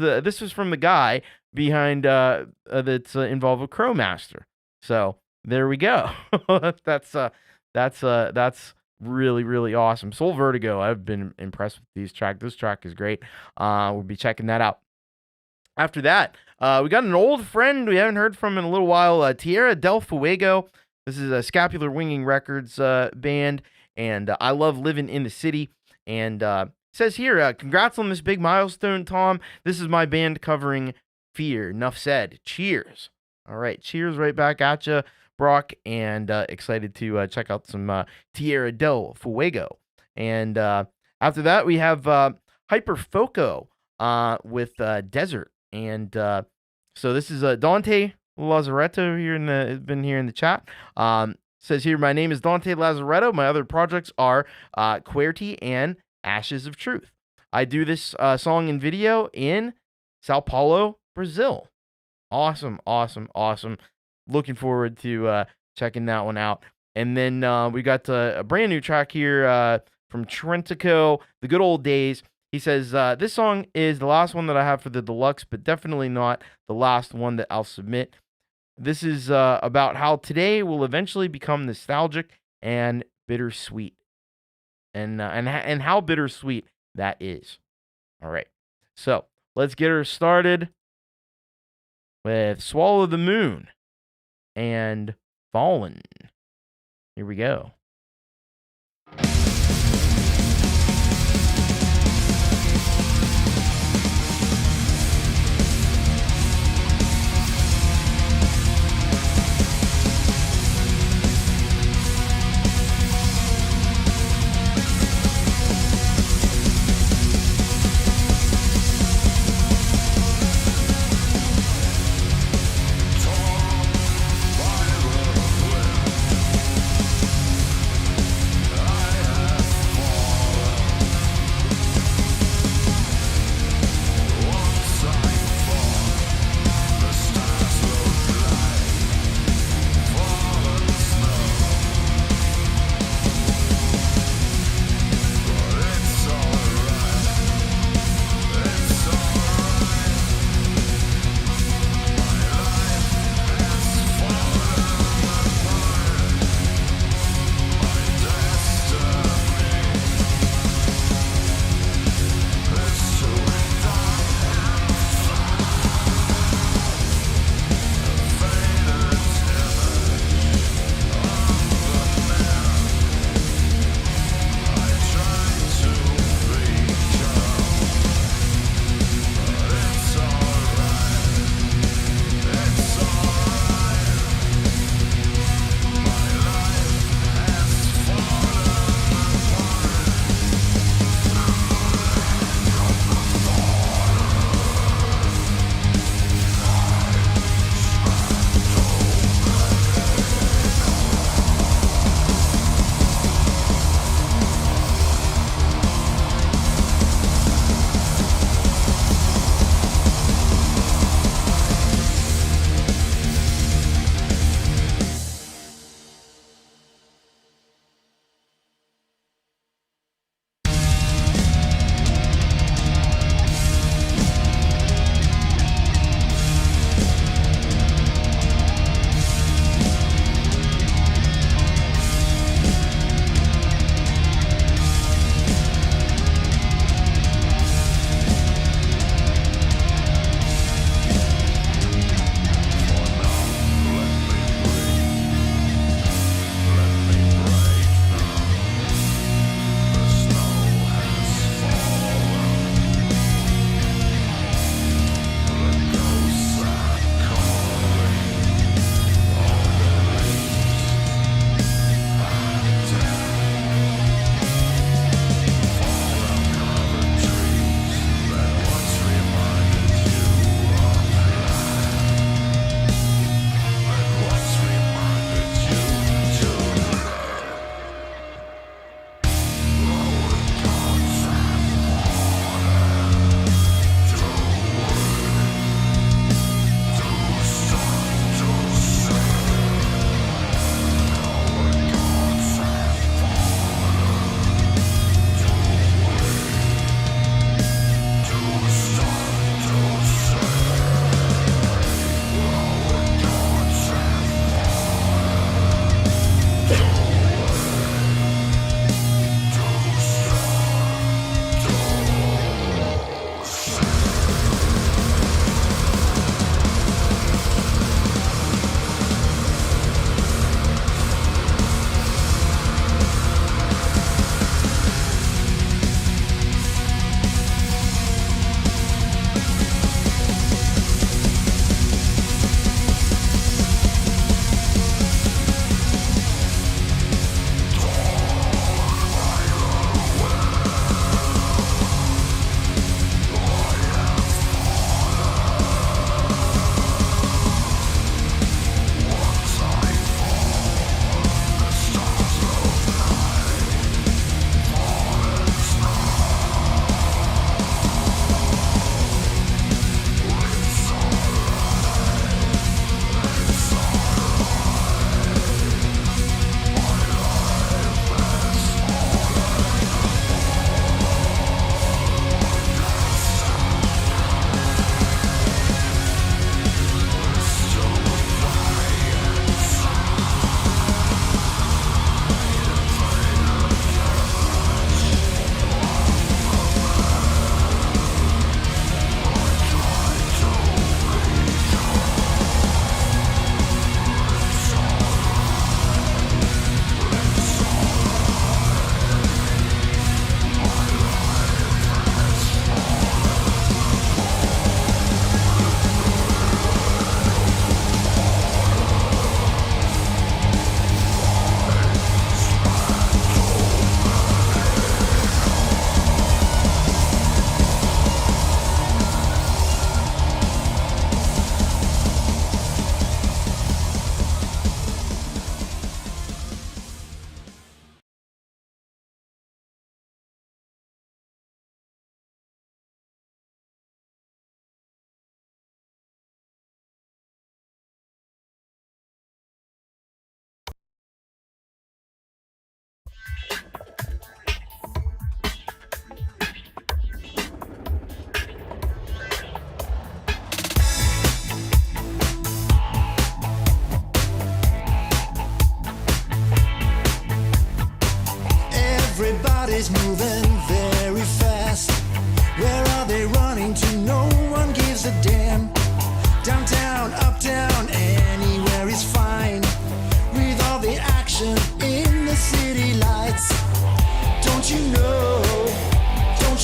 from the guy behind that's involved with Crowmaster. So there we go. That's really, really awesome. Soul Vertigo, I've been impressed with these tracks. This track is great. We'll be checking that out. After that, we got an old friend we haven't heard from in a little while, Tierra del Fuego. This is a Scapular Winging Records band, and I love living in the city. And says here, congrats on this big milestone, Tom. This is my band covering Fear. Enough said. Cheers. All right, cheers right back at you, Brock, and excited to check out some Tierra del Fuego. And after that, we have Hyperfoco with Desert. And so this is Dante Lazaretto been here in the chat. Says here, my name is Dante Lazaretto. My other projects are QWERTY and Ashes of Truth. I do this song and video in Sao Paulo, Brazil. Awesome. Looking forward to checking that one out. And then we got a brand new track here from Trentico, The Good Old Days. He says, this song is the last one that I have for the deluxe, but definitely not the last one that I'll submit. This is about how today will eventually become nostalgic and bittersweet. And how bittersweet that is. All right. So let's get her started with Swallow the Moon and Fallen. Here we go.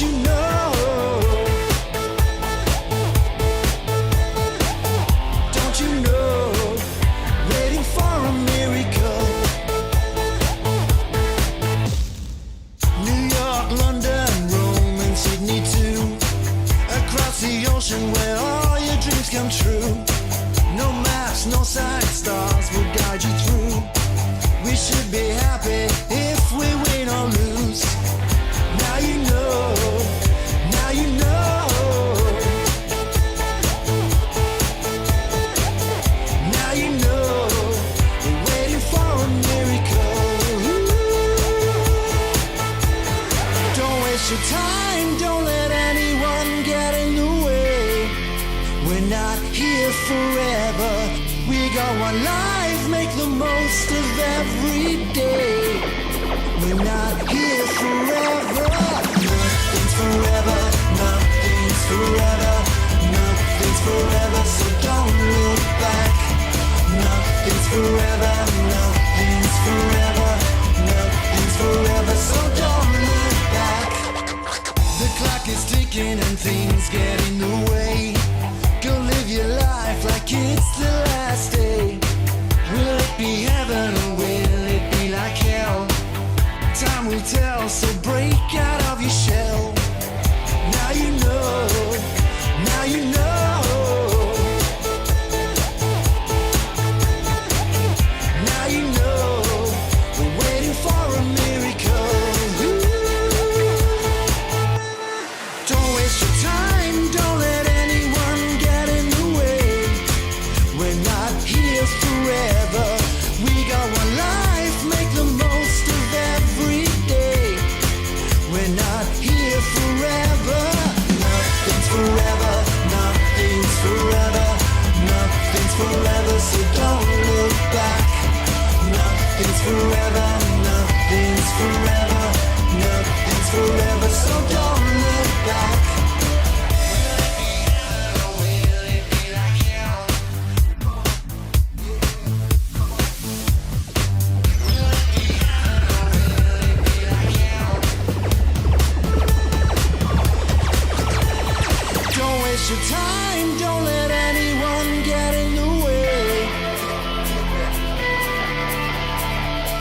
Don't you know? Don't you know? Waiting for a miracle. New York, London, Rome, and Sydney too. Across the ocean where all your dreams come true. No maps, no side stars will guide you through. We should be happy if we win or lose. Now you know, now you know. Now you know, we're waiting for a miracle. Don't waste your time, don't let anyone get in the way. We're not here forever. We got one life, make the most of every day. We're not here forever. Nothing's forever, nothing's forever, nothing's forever, so don't look back. Nothing's forever, nothing's forever, nothing's forever, so don't look back. The clock is ticking and things get in the way. Go live your life like it's the last day. Will it be heaven or will it be like hell? Time will tell, so break out of your shell. Now you know, now you know. Now you know, we're waiting for a miracle. Don't waste your time, don't let anyone get in the way. We're not here forever. We got one life, make the most of every day. We're not here forever. Nothing's forever, nothing's forever, nothing's forever, so don't look back. Nothing's forever, nothing's forever, nothing's forever, so don't look back. Don't waste your time, don't let anyone get in the way.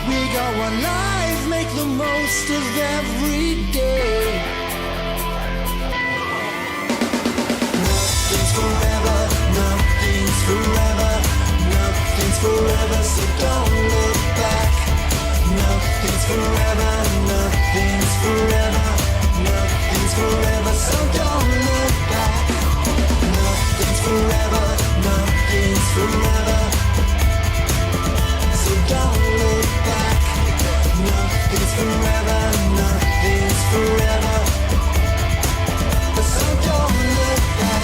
We got one life, make the most of every day. Nothing's forever, nothing's forever, nothing's forever, so don't look back. Nothing's forever, nothing's forever, nothing's forever, so don't look back. Nothing's forever, nothing's forever, so don't look back. Nothing's forever, nothing's forever, so don't look back.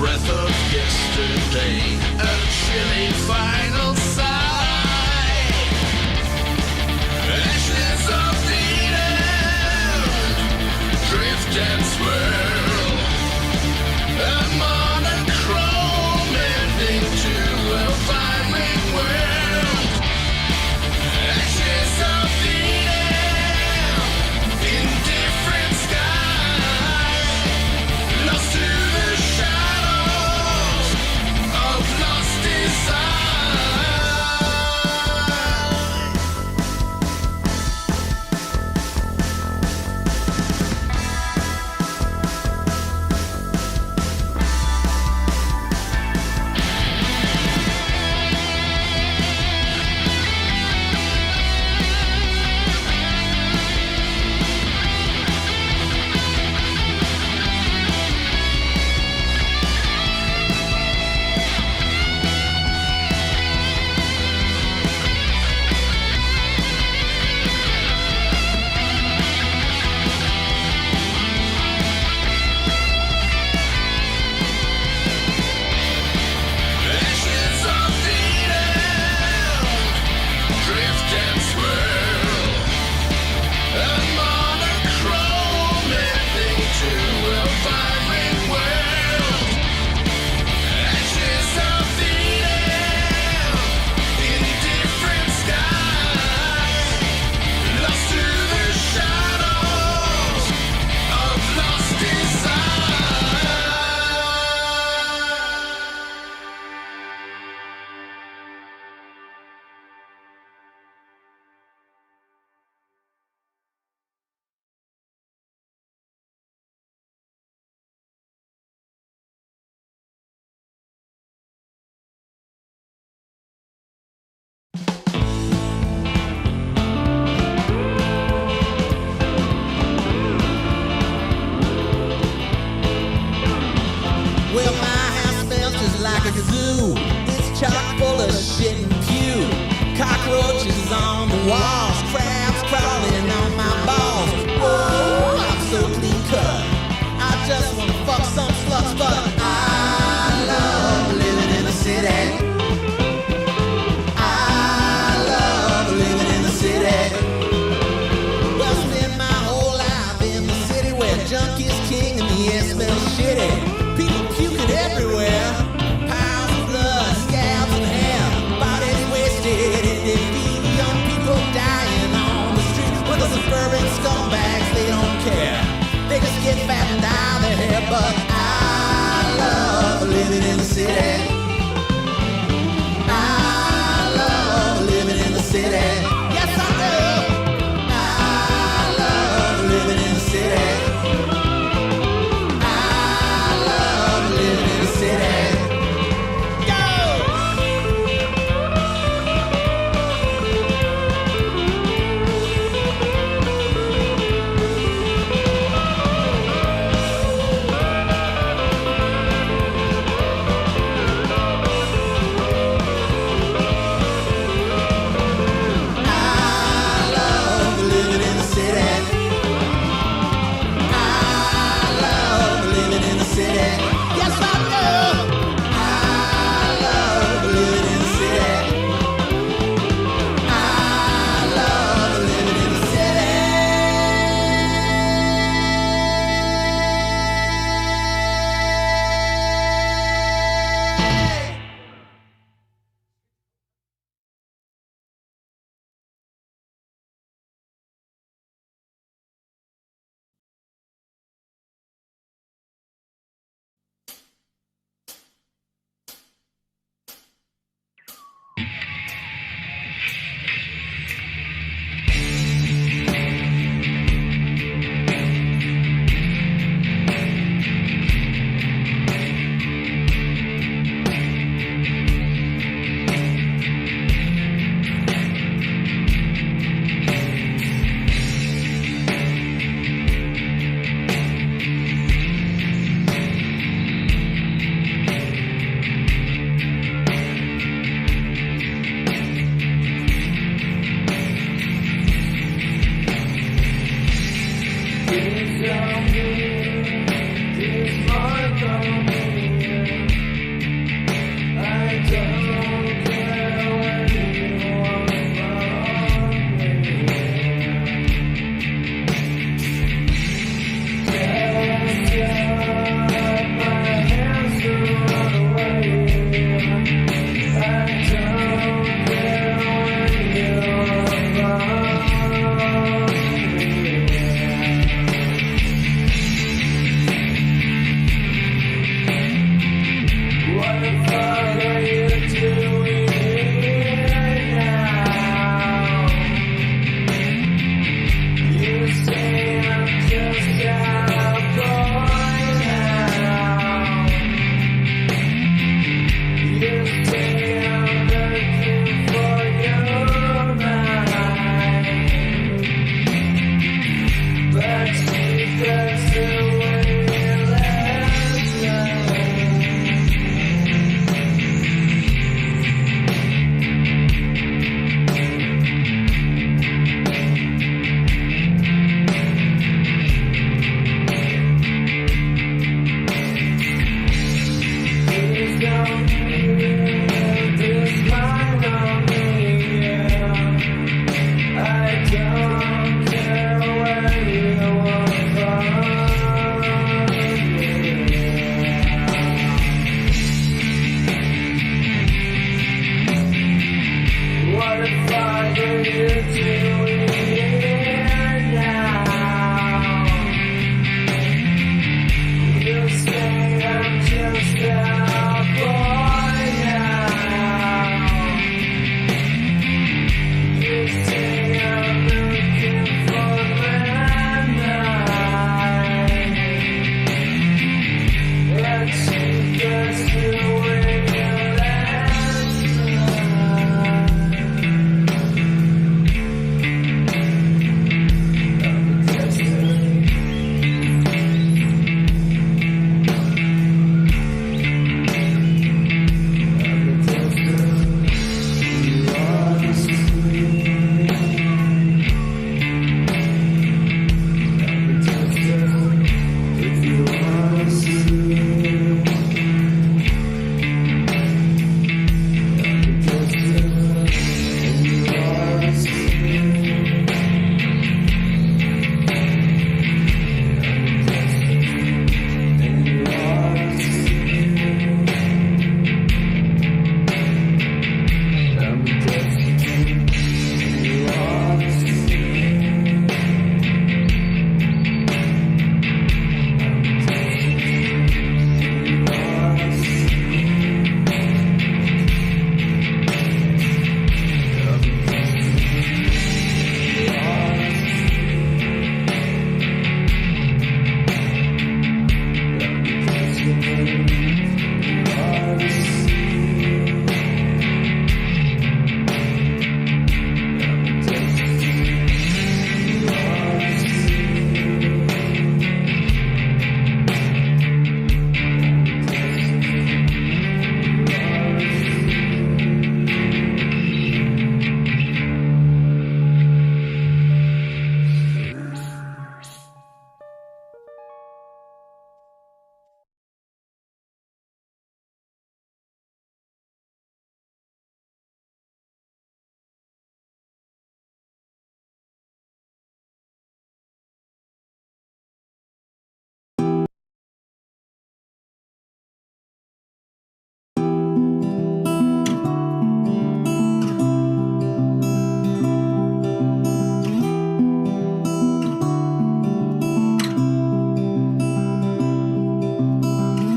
breath of yesterday, a chilly final sigh. Ashes of the end, drift and swirl. I'm on a chrome ending to a violent world. Ashes of the end, indifferent sky, lost to the shadows of lost desire. Ashes of the end, drift and swirl. I'm on a chrome ending to a violent world. Ashes of the end, indifferent sky, lost to the shadows of lost desire. Well, my house smells just like a zoo. It's chock full of shit and pew. Cockroaches on the walls, crabs crawling on my balls. Whoa, I'm so clean cut. I just wanna fuck some sluts, but I love living in the city. I love living in the city. Well, spend my whole life in the city where junk is king and the air smells shitty. People puking everywhere. Piles of blood, scabs of hair. Bodies wasted in defeat. Young people dying on the streets with the suburban scumbags. They don't care. They just get fat and dye their hair. But I love living in the city. I love living in the city. Yes, I do. I love living in the city. I love living in the city. Go!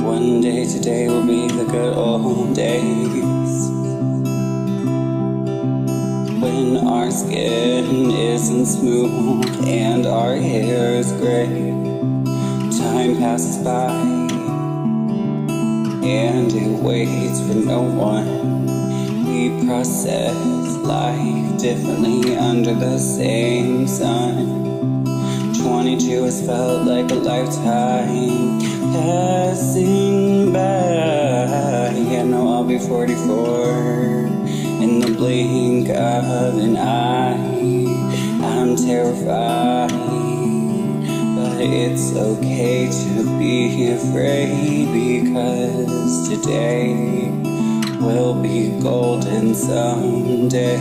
One day today will be the good old days when our skin isn't smooth and our hair is gray. Time passes by and it waits for no one. We process life differently under the same sun. 22 has felt like a lifetime passing by. Yeah, no, I'll be 44 in the blink of an eye. I'm terrified, but it's okay to be afraid, because today will be golden someday.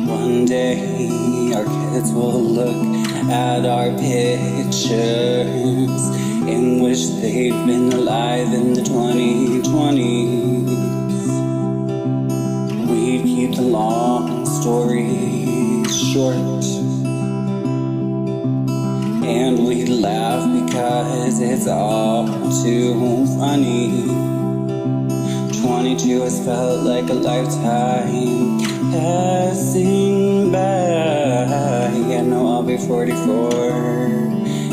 One day our kids will look at our pictures and wish they'd been alive in the 2020s. We'd keep the long stories short, and we'd laugh because it's all too funny. 22 has felt like a lifetime passing by. Yeah, no, I'll be 44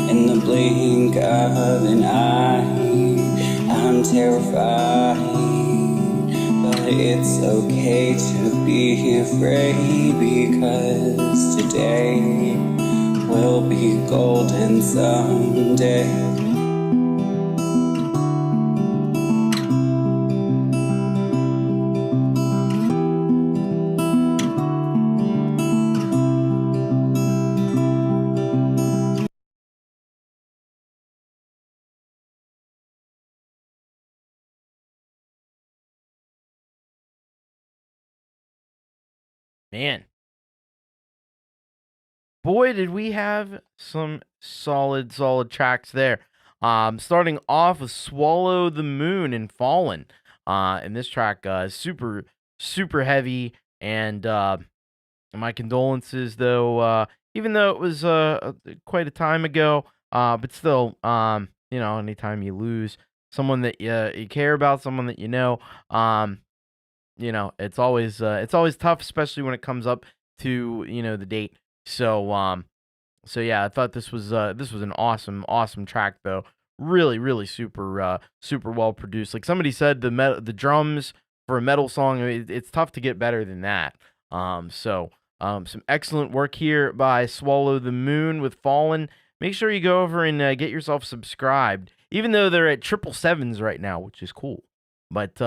in the blink of an eye. I'm terrified, but it's okay to be afraid, because today will be golden someday. Man. Boy, did we have some solid tracks there. Starting off with Swallow the Moon and Fallen. And this track is super heavy. And my condolences, though, even though it was quite a time ago. But still, anytime you lose someone that you care about, someone that it's always tough, especially when it comes up to the date. So yeah, I thought this was an awesome track, though. Really super well produced. Like somebody said, the drums for a metal song, it's tough to get better than that. Some excellent work here by Swallow the Moon with Fallen. Make sure you go over and get yourself subscribed, even though they're at 777s right now, which is cool. But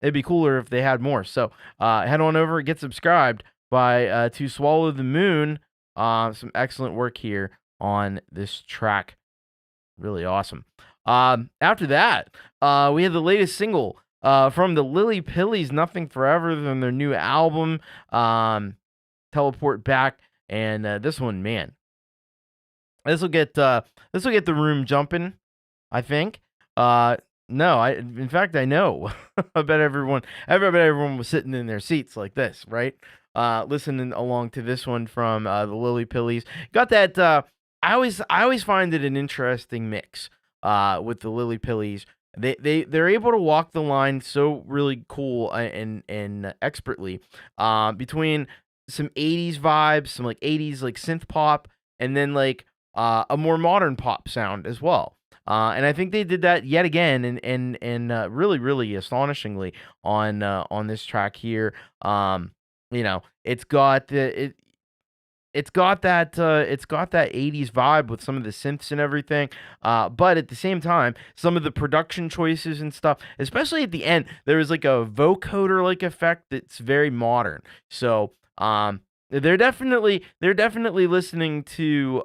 it'd be cooler if they had more. So head on over and get subscribed to Swallow the Moon. Some excellent work here on this track. Really awesome. After that, we had the latest single from the Lily Pillies, Nothing Forever, from their new album, Teleport Back. And this one, man, this will get the room jumping, I think. In fact, I know. I bet everyone was sitting in their seats like this, right? Listening along to this one from the Lily Pillies. Got that. I always find it an interesting mix with the Lily Pillies. They're able to walk the line so really cool and expertly between some 80s vibes, some like 80s like synth pop, and then like a more modern pop sound as well. And I think they did that yet again, and really astonishingly on this track here. It's got that 80s vibe with some of the synths and everything. But at the same time, some of the production choices and stuff, especially at the end, there was like a vocoder like effect that's very modern. So they're definitely listening to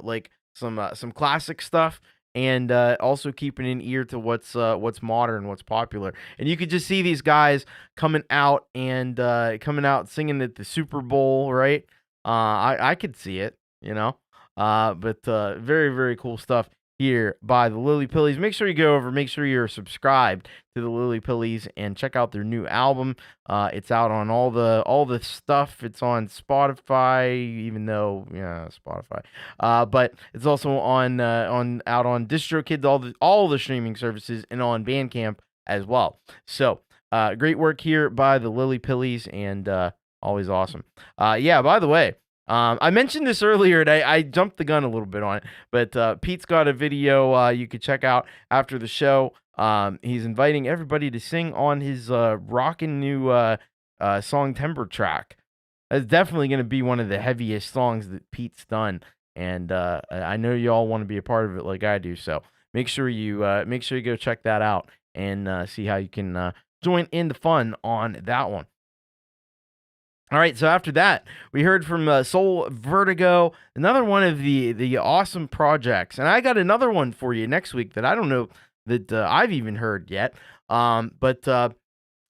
like some classic stuff, and also keeping an ear to what's modern, what's popular. And you could just see these guys coming out singing at the Super Bowl, right? I could see it, but very, very cool stuff here by the Lily Pillies. Make sure you go over, make sure you're subscribed to the Lily Pillies and check out their new album. It's out on all the stuff. It's on Spotify, even though Spotify. But it's also out on DistroKid, all the streaming services, and on Bandcamp as well. So great work here by the Lily Pillies, and always awesome. By the way, I mentioned this earlier, and I jumped the gun a little bit on it, but Pete's got a video you could check out after the show. He's inviting everybody to sing on his rockin' new song Timber track. That's definitely going to be one of the heaviest songs that Pete's done, and I know you all want to be a part of it like I do. So make sure you go check that out and see how you can join in the fun on that one. All right, so after that, we heard from Soul Vertigo, another one of the awesome projects. And I got another one for you next week that I don't know that I've even heard yet. But a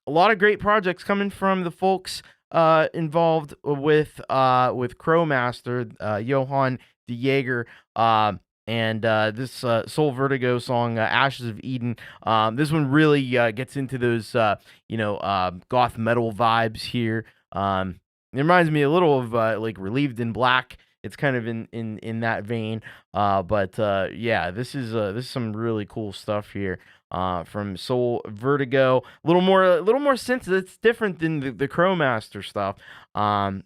lot of great projects coming from the folks involved with Krow Master, Johan de Jager, and this Soul Vertigo song, Ashes of Eden. This one really gets into those, goth metal vibes here. It reminds me a little of like Relieved in Black. It's kind of in that vein. But this is some really cool stuff here from Soul Vertigo. A little more synth. It's different than the Krow Master stuff.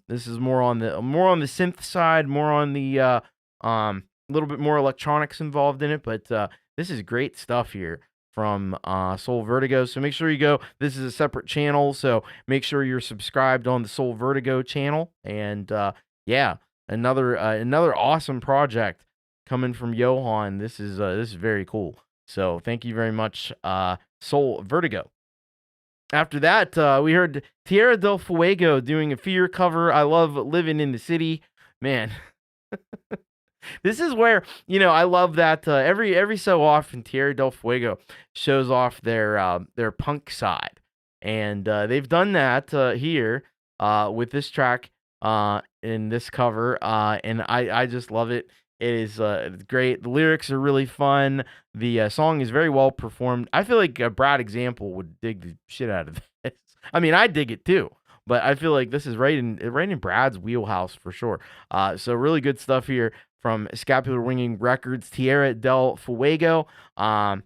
This is more on the synth side, more on the a little bit more electronics involved in it. But this is great stuff here from Soul Vertigo. So make sure you go. This is a separate channel, so make sure you're subscribed on the Soul Vertigo channel. And another awesome project coming from Johan. This is very cool. So thank you very much, Soul Vertigo. After that, we heard Tierra del Fuego doing a Fear cover. I love Living in the City. Man, This is where, I love that every so often Tierra del Fuego shows off their punk side. And they've done that here with this track in this cover. And I just love it. It is it's great. The lyrics are really fun. The song is very well performed. I feel like Brad Example would dig the shit out of this. I mean, I dig it too. But I feel like this is right in Brad's wheelhouse for sure. So really good stuff here from Scapular Winging Records, Tierra del Fuego. Man,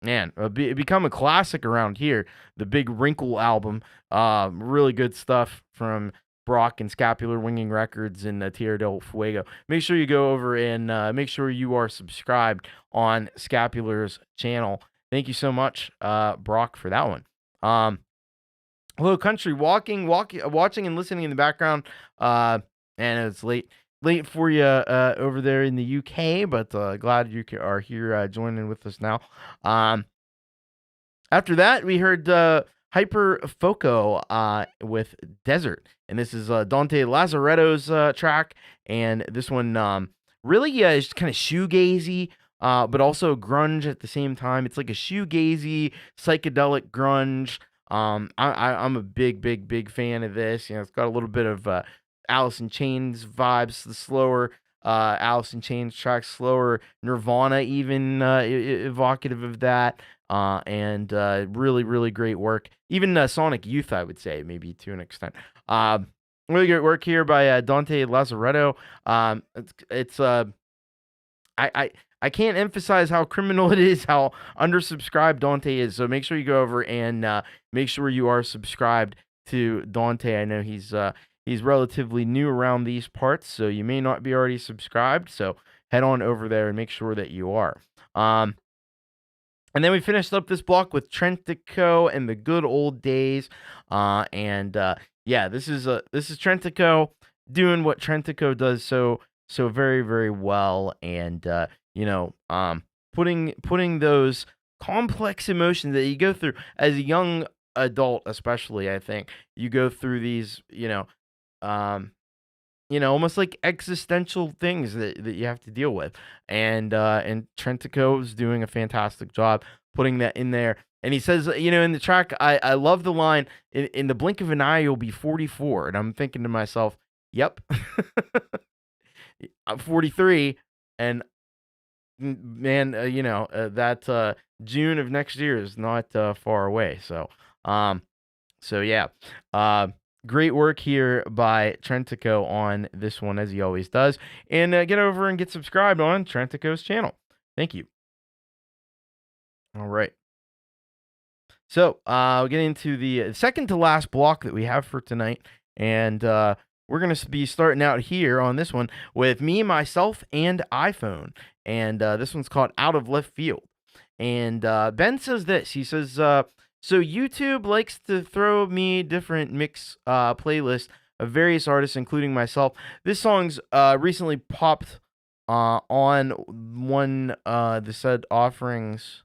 it become a classic around here. The Big Wrinkle album. Really good stuff from Brock and Scapular Winging Records and Tierra del Fuego. Make sure you go over and make sure you are subscribed on Scapular's channel. Thank you so much, Brock, for that one. Hello, country, watching and listening in the background. And it's late for you over there in the UK, but glad you are here joining with us now. After that, we heard Hyper Foco with Desert, and this is Dante Lazaretto's track, and this one really is kind of shoegazy, but also grunge at the same time. It's like a shoegazy, psychedelic grunge. I'm a big fan of this. It's got a little bit of Alice in Chains vibes, the slower Alice in Chains track, slower Nirvana, even evocative of that, and really great work. Even Sonic Youth, I would say, maybe to an extent. Really great work here by Dante Lazaretto. I can't emphasize how criminal it is, how undersubscribed Dante is. So make sure you go over and make sure you are subscribed to Dante. I know he's relatively new around these parts, so you may not be already subscribed. So head on over there and make sure that you are. And then we finished up this block with Trentico and the Good Old Days. Yeah, this is Trentico doing what Trentico does so very well, and putting those complex emotions that you go through as a young adult, especially. I think you go through these, almost like existential things that you have to deal with, and Trentico is doing a fantastic job putting that in there. And he says, in the track, I love the line, in the blink of an eye, you'll be 44. And I'm thinking to myself, yep, I'm 43, and man, that June of next year is not far away. So yeah, great work here by Trentico on this one, as he always does. And get over and get subscribed on Trentico's channel. Thank you. All right. So we'll get into the second to last block that we have for tonight, and we're going to be starting out here on this one with Me, Myself, and iPhone. And this one's called Out of Left Field. And Ben says this. He says, so YouTube likes to throw me different mix playlists of various artists, including myself. This song's recently popped on one of the said offerings,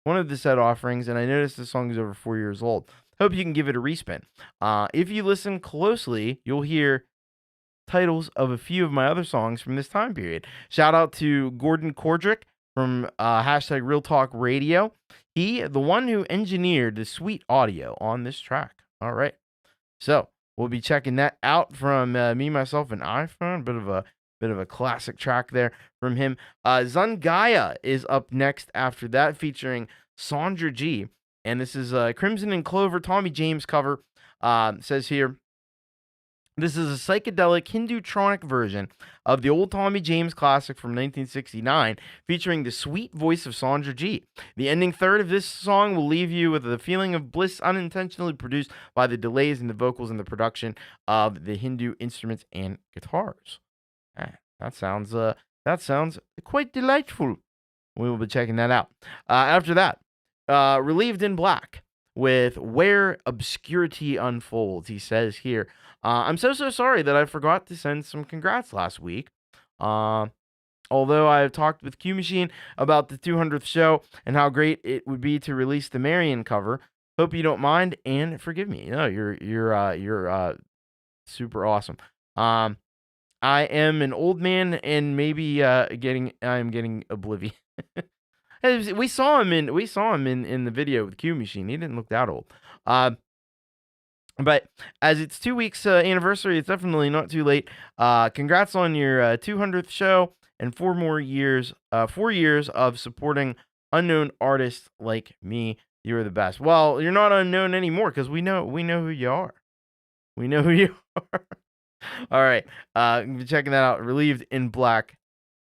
and I noticed the song is over 4 years old. Hope you can give it a respin. If you listen closely, you'll hear titles of a few of my other songs from this time period. Shout out to Gordon Kordrick from hashtag Real Talk Radio. He, the one who engineered the sweet audio on this track. All right. So we'll be checking that out from Me, Myself, and iPhone. Bit of a classic track there from him. Zungaya is up next after that, featuring Sandra G. And this is Crimson and Clover Tommy James cover. Says here, this is a psychedelic Hindu-tronic version of the old Tommy James classic from 1969, featuring the sweet voice of Sandra G. The ending third of this song will leave you with a feeling of bliss unintentionally produced by the delays in the vocals and the production of the Hindu instruments and guitars. That sounds quite delightful. We will be checking that out. After that, Relieved in Black with Where Obscurity Unfolds. He says here, I'm so sorry that I forgot to send some congrats last week. Although I have talked with Q Machine about the 200th show and how great it would be to release the Marion cover. Hope you don't mind and forgive me. No, you're super awesome. I am an old man and maybe I am getting oblivious. we saw him in the video with Q Machine. He didn't look that old. But as it's 2 weeks anniversary, it's definitely not too late. Congrats on your 200th show and 4 years of supporting unknown artists like me. You are the best. Well, you're not unknown anymore because we know who you are. We know who you are. All right. Checking that out. Relieved in Black.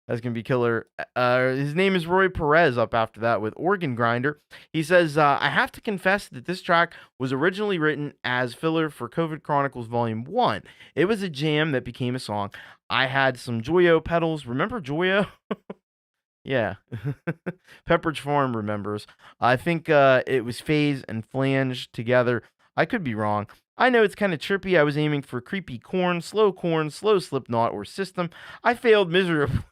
That's going to be killer. His name is Roy Perez up after that with Organ Grinder. He says, I have to confess that this track was originally written as filler for COVID Chronicles Volume 1. It was a jam that became a song. I had some Joyo pedals. Remember Joyo? Yeah. Pepperidge Farm remembers. I think it was Phase and Flange together. I could be wrong. I know it's kind of trippy. I was aiming for creepy Korn, slow Slipknot, or System. I failed miserably.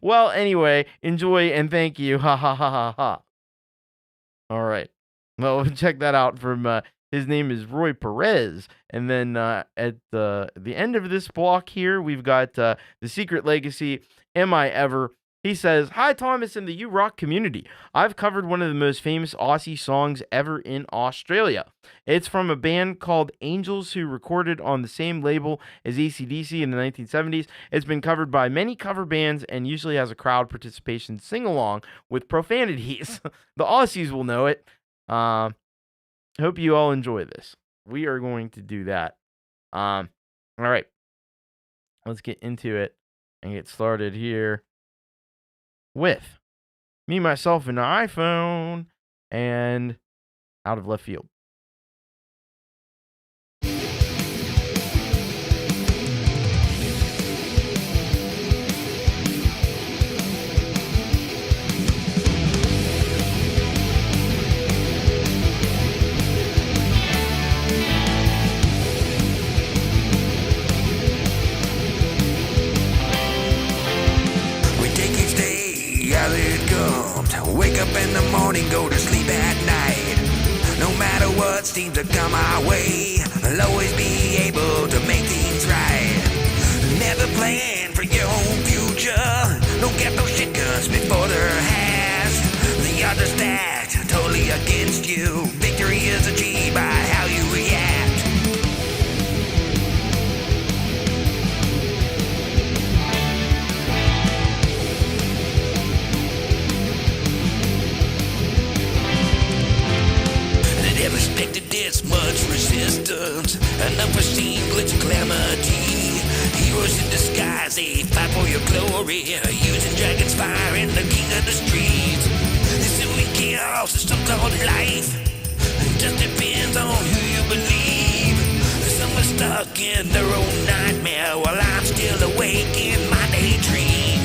Well, anyway, enjoy and thank you. Ha ha ha ha ha. All right. Well, check that out from his name is Roy Perez. And then at the end of this block here, we've got The Secret Legacy, Am I Ever? He says, hi, Thomas and the U-Rock community. I've covered one of the most famous Aussie songs ever in Australia. It's from a band called Angels who recorded on the same label as AC/DC in the 1970s. It's been covered by many cover bands and usually has a crowd participation sing-along with profanities. The Aussies will know it. Hope you all enjoy this. We are going to do that. All right. Let's get into it and get started here with Me, Myself, and the iPhone and Out of Left Field. Wake up in the morning, go to sleep at night. No matter what seems to come our way, I'll always be able to make things right. Never plan for your own future. Don't get those shit guns before they're hashed. The odds are stacked, totally against you. Victory is achieved by how you react. Never expected this much resistance, an unforeseen glitch and calamity. Heroes in disguise, they fight for your glory, using dragon's fire and the king of the streets. This is we chaos, system called life. It just depends on who you believe. Some are stuck in their own nightmare, while I'm still awake in my daydream.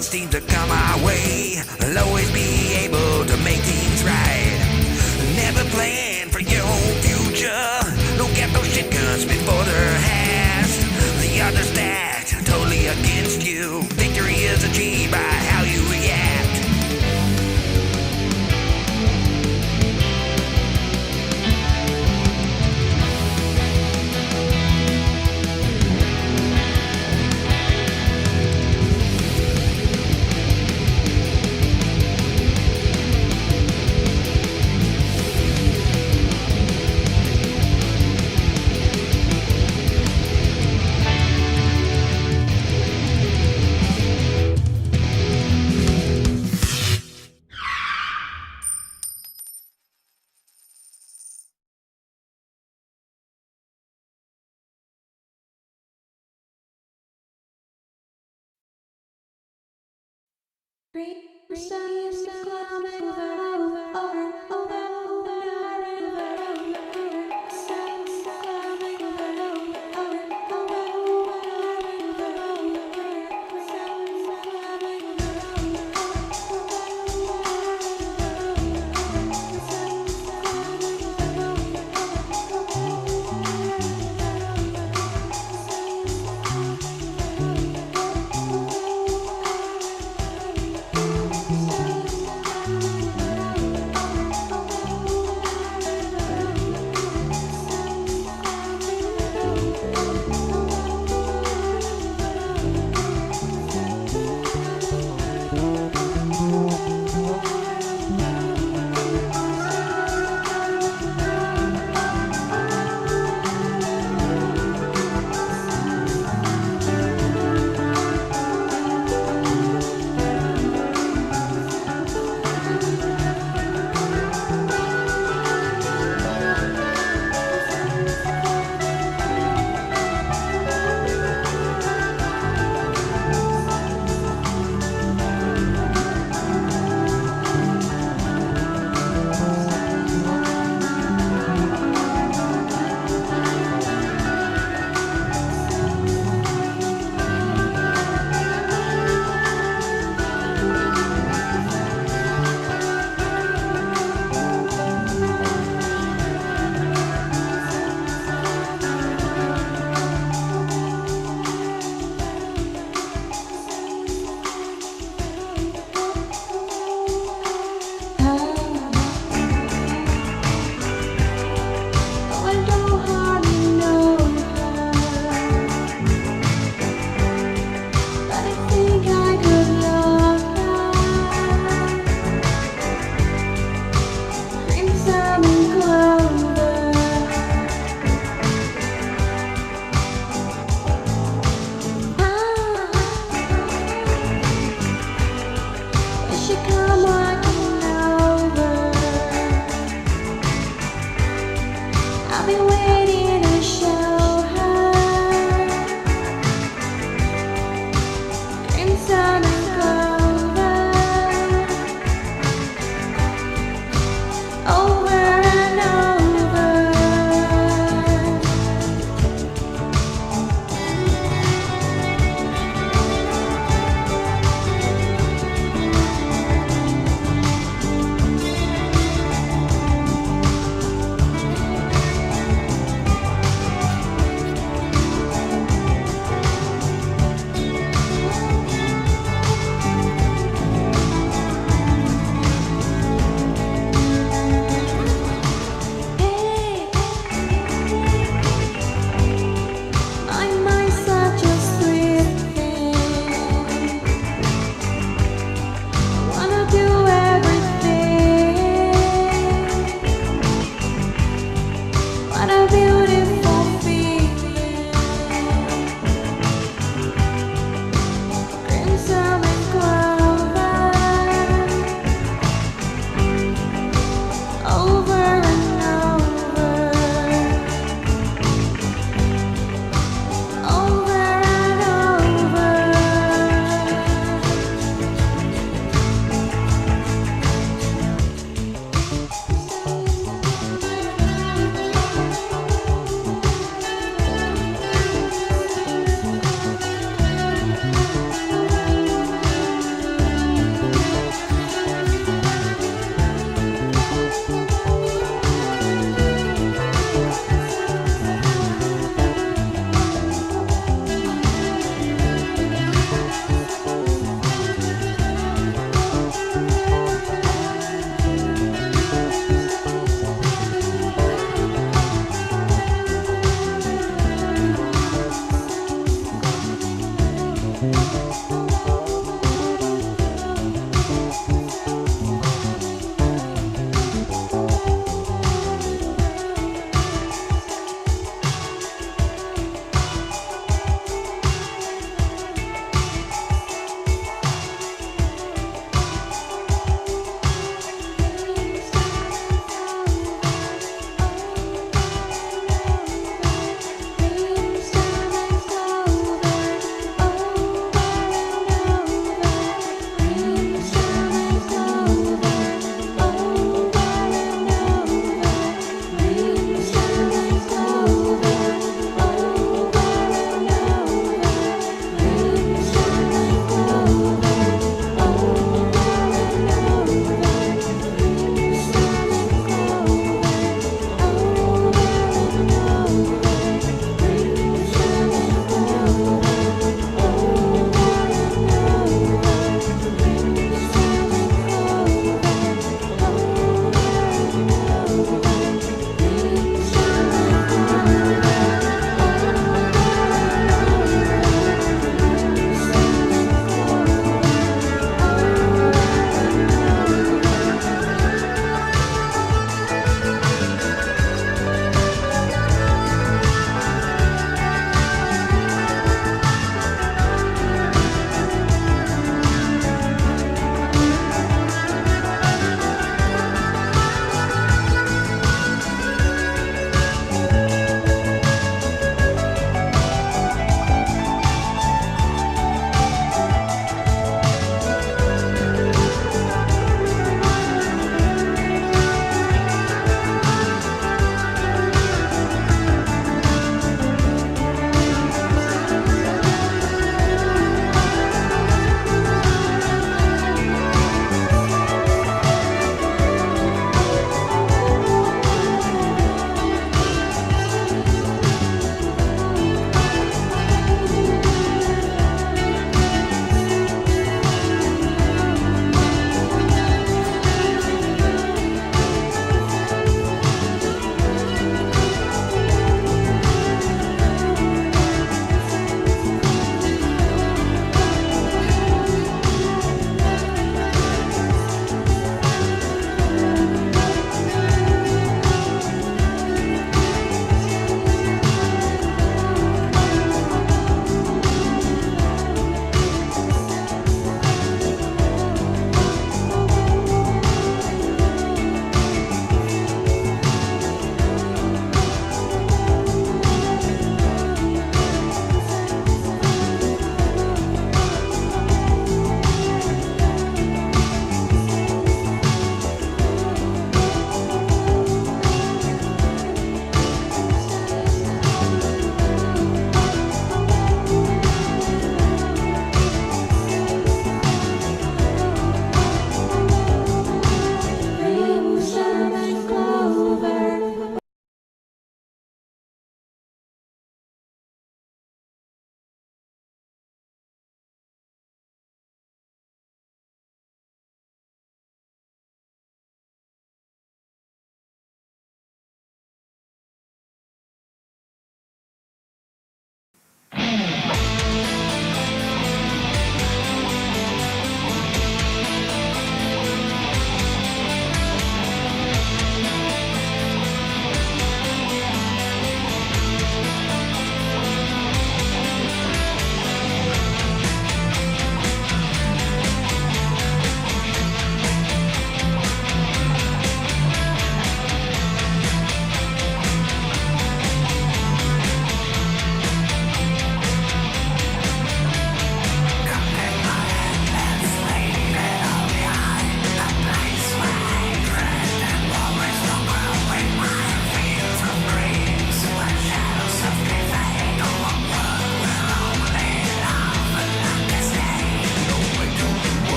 what seems to come our way. I'll always be able to make things right. Never plan for your own future. Don't get those shit guns before they're hashed. The odds are stacked, totally against you. Victory is achieved by how you react.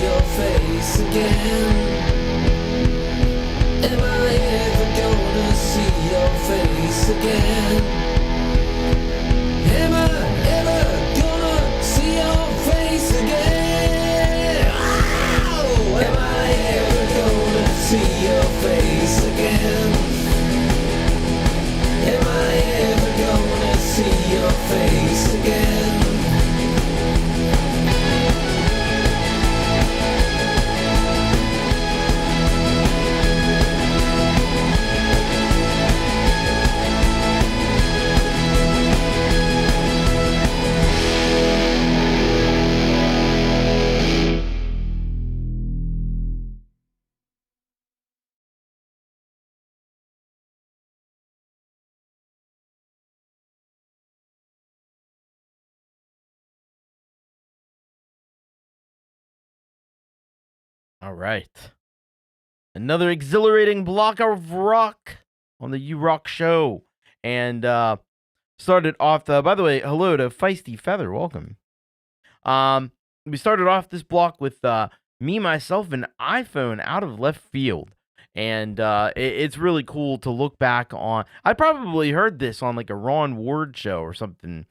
your face again? Am I ever gonna see your face again? Am I ever gonna see your face again? Oh, am I ever gonna see your face again? Am I ever gonna see your face again? All right. Another exhilarating block of rock on the U-Rock show. And started off, by the way, hello to Feisty Feather. Welcome. We started off this block with Me, Myself, and iPhone out of left field. And it's really cool to look back on. I probably heard this on like a Ron Ward show or something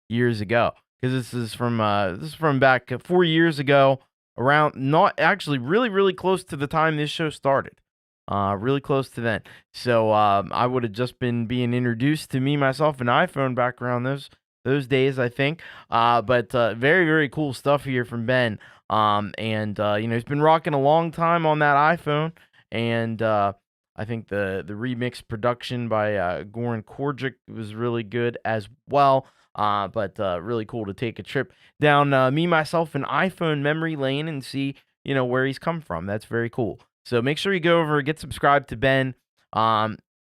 years ago. Because this is from back 4 years ago. Around, not actually, really close to the time this show started. Really close to then. So I would have just been being introduced to Me, Myself, and iPhone back around those days, I think. But very cool stuff here from Ben. And he's been rocking a long time on that iPhone. And I think the remix production by Goran Korjic was really good as well. But really cool to take a trip down Me, Myself, and iPhone memory lane and see, where he's come from. That's very cool. So make sure you go over and get subscribed to Ben.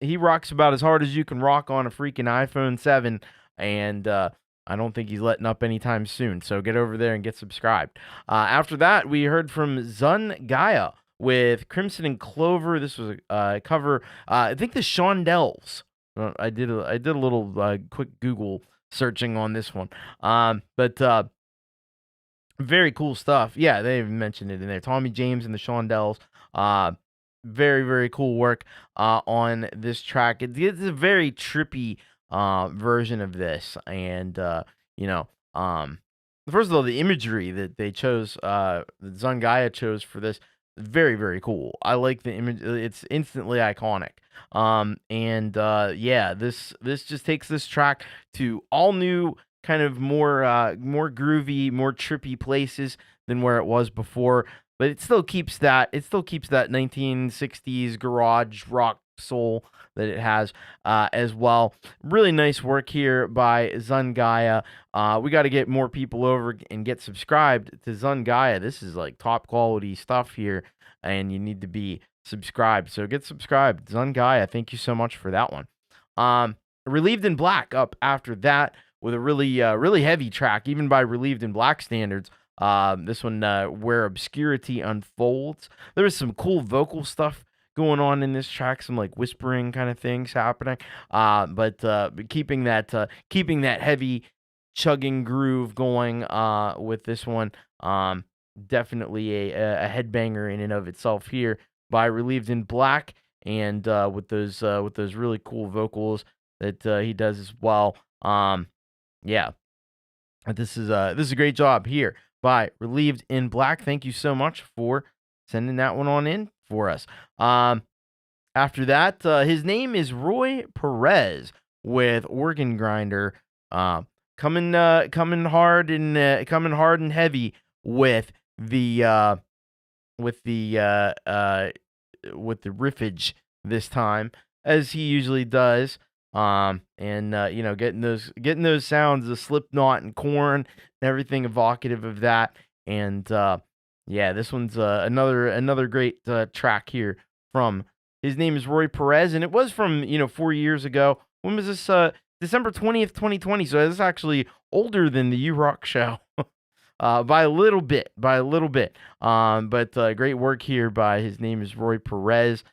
He rocks about as hard as you can rock on a freaking iPhone 7, and I don't think he's letting up anytime soon. So get over there and get subscribed. After that, we heard from Zun Gaia with Crimson and Clover. This was a cover. I think the Shondells. I did a little quick Google searching on this one. But very cool stuff. Yeah, they even mentioned it in there. Tommy James and the Shondells. Very cool work on this track. It's a very trippy version of this. And, first of all, the imagery that they chose, that Zungaya chose for this, very cool. I like the image. It's instantly iconic. This just takes this track to all new, kind of more groovy, more trippy places than where it was before. But it still keeps that 1960s garage rock soul that it has as well. Really nice work here by Zungaya. We got to get more people over and get subscribed to Zungaya. This is like top quality stuff here, and you need to be subscribed. So get subscribed. Zungaya, thank you so much for that one. Relieved in Black up after that with a really heavy track, even by Relieved in Black standards. This one, Where Obscurity Unfolds. There was some cool vocal stuff going on in this track, some like whispering kind of things happening. But keeping that heavy chugging groove going with this one. Definitely a headbanger in and of itself here by Relieved in Black, and with those really cool vocals that he does as well. This is a great job here by Relieved in Black. Thank you so much for sending that one on in for us. After that, his name is Roy Perez with Organ Grinder, coming hard and heavy with the riffage this time, as he usually does. Getting those sounds of Slipknot and Korn and everything evocative of that. And this one's another great track here from his name is Roy Perez, and it was from 4 years ago. When was this? December 20th, 2020. So it's actually older than the U-Rock show. By a little bit. But great work here by his name is Roy Perez.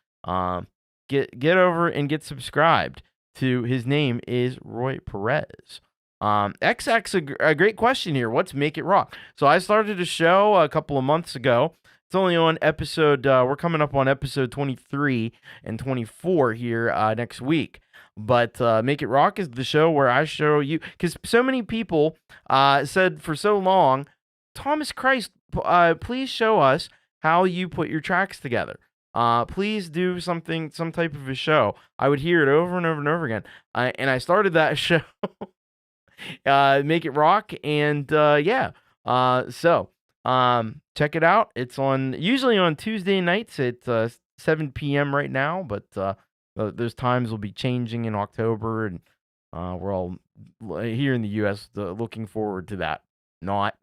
Get over and get subscribed to his name is Roy Perez. XX, a great question here. What's Make It Rock? So I started a show a couple of months ago. It's only on episode, we're coming up on episode 23 and 24 here next week. But Make It Rock is the show where I show you, because so many people said for so long, Thomas Christ, please show us how you put your tracks together. Please do some type of a show. I would hear it over and over and over again. And I started that show, Make It Rock, and so check it out. It's usually on Tuesday nights at 7 p.m. right now, but those times will be changing in October, and we're all here in the U.S. Looking forward to that. Not.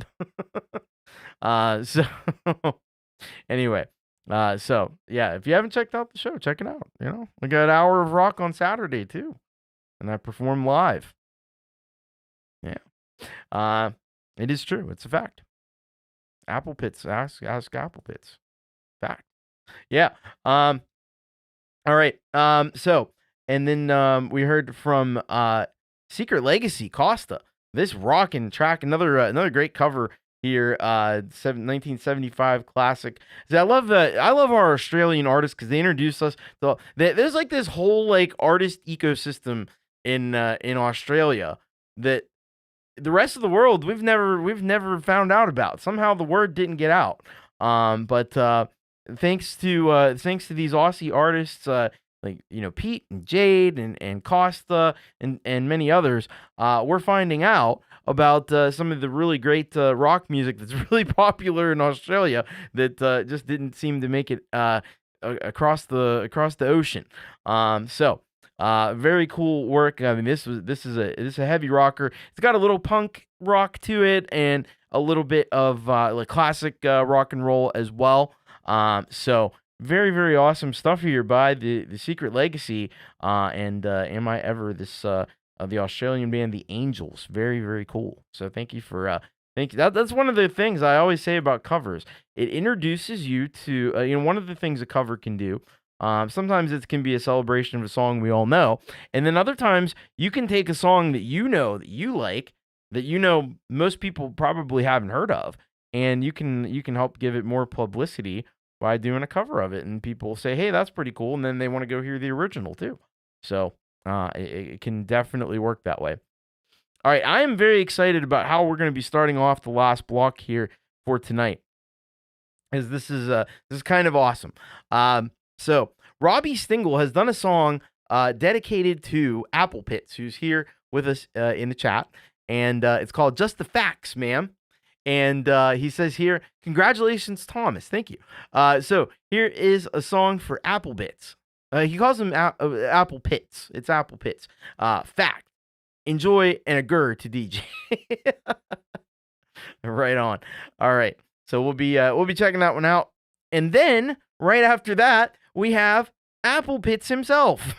So anyway, so yeah, if you haven't checked out the show, check it out. We got an hour of rock on Saturday too, and I perform live. Yeah, it is true. It's a fact. Apple Pits, ask Apple Pits. Fact. Yeah. All right. So, and then we heard from Secret Legacy Costa. This rockin' track, another great cover here. 1975 classic. See, I love our Australian artists because they introduce us. There's like this whole like artist ecosystem in Australia that the rest of the world we've never found out about. Somehow the word didn't get out. But thanks to these Aussie artists, like Pete and Jade and Costa and many others, we're finding out about some of the really great rock music that's really popular in Australia that just didn't seem to make it across the ocean. So very cool work. I mean, this is a heavy rocker. It's got a little punk rock to it and a little bit of like classic rock and roll as well. So very, very awesome stuff here by the Secret Legacy and Am I Ever, this the Australian band The Angels. Very, very cool. So thank you for that's one of the things I always say about covers. It introduces you to one of the things a cover can do. Sometimes it can be a celebration of a song we all know, and then other times you can take a song that that you like, that most people probably haven't heard of, and you can help give it more publicity by doing a cover of it, and people say, hey, that's pretty cool, and then they want to go hear the original too. So it can definitely work that way. All right, I am very excited about how we're going to be starting off the last block here for tonight, as this is kind of awesome. So Robbie Stingle has done a song dedicated to Apple Pits, who's here with us in the chat, and it's called Just the Facts, Ma'am. And he says here, congratulations, Thomas. Thank you. So here is a song for Apple Bits. He calls them Apple Pits. It's Apple Pits. Fact. Enjoy and a grr to DJ. Right on. All right. So we'll be checking that one out. And then right after that, we have Apple Pits himself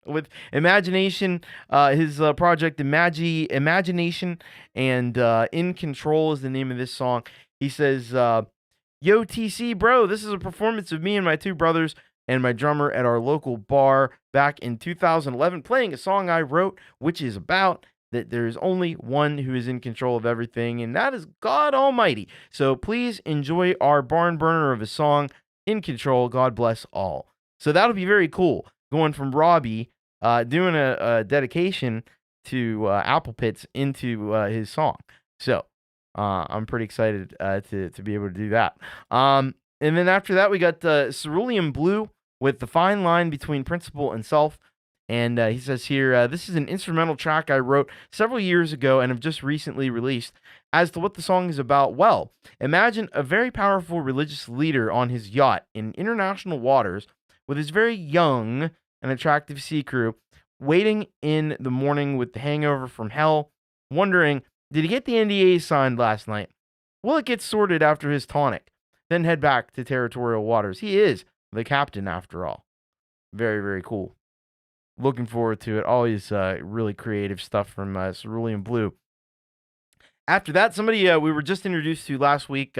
with Imagination, his project Imagination, and In Control is the name of this song. He says, yo, TC, bro, this is a performance of me and my two brothers and my drummer at our local bar back in 2011, playing a song I wrote, which is about that there is only one who is in control of everything, and that is God Almighty. So please enjoy our barn burner of a song, In Control, God Bless All. So that'll be very cool, going from Robbie doing a dedication to Apple Pits into his song. So I'm pretty excited to be able to do that. And then after that, we got Cerulean Blue with The Fine Line Between Principle and Self. And he says here, this is an instrumental track I wrote several years ago and have just recently released. As to what the song is about, well, imagine a very powerful religious leader on his yacht in international waters with his very young and attractive sea crew, waiting in the morning with the hangover from hell, wondering, did he get the NDA signed last night? Will it get sorted after his tonic? Then head back to territorial waters. He is the captain, after all. Very, very cool. Looking forward to it. Always really creative stuff from Cerulean Blue. After that, somebody we were just introduced to last week,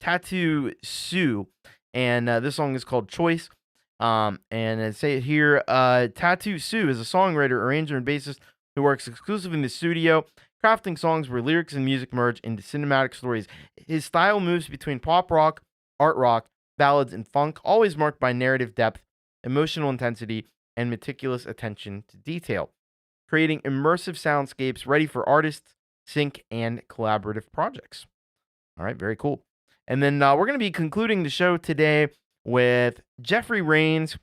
Tattoo Sue, and this song is called Choice. And I say it here, Tattoo Sue is a songwriter, arranger, and bassist who works exclusively in the studio, crafting songs where lyrics and music merge into cinematic stories. His style moves between pop rock, art rock, ballads, and funk, always marked by narrative depth, emotional intensity, and meticulous attention to detail, creating immersive soundscapes ready for artists, sync, and collaborative projects. All right, very cool. And then we're going to be concluding the show today with Jeffrey Rains.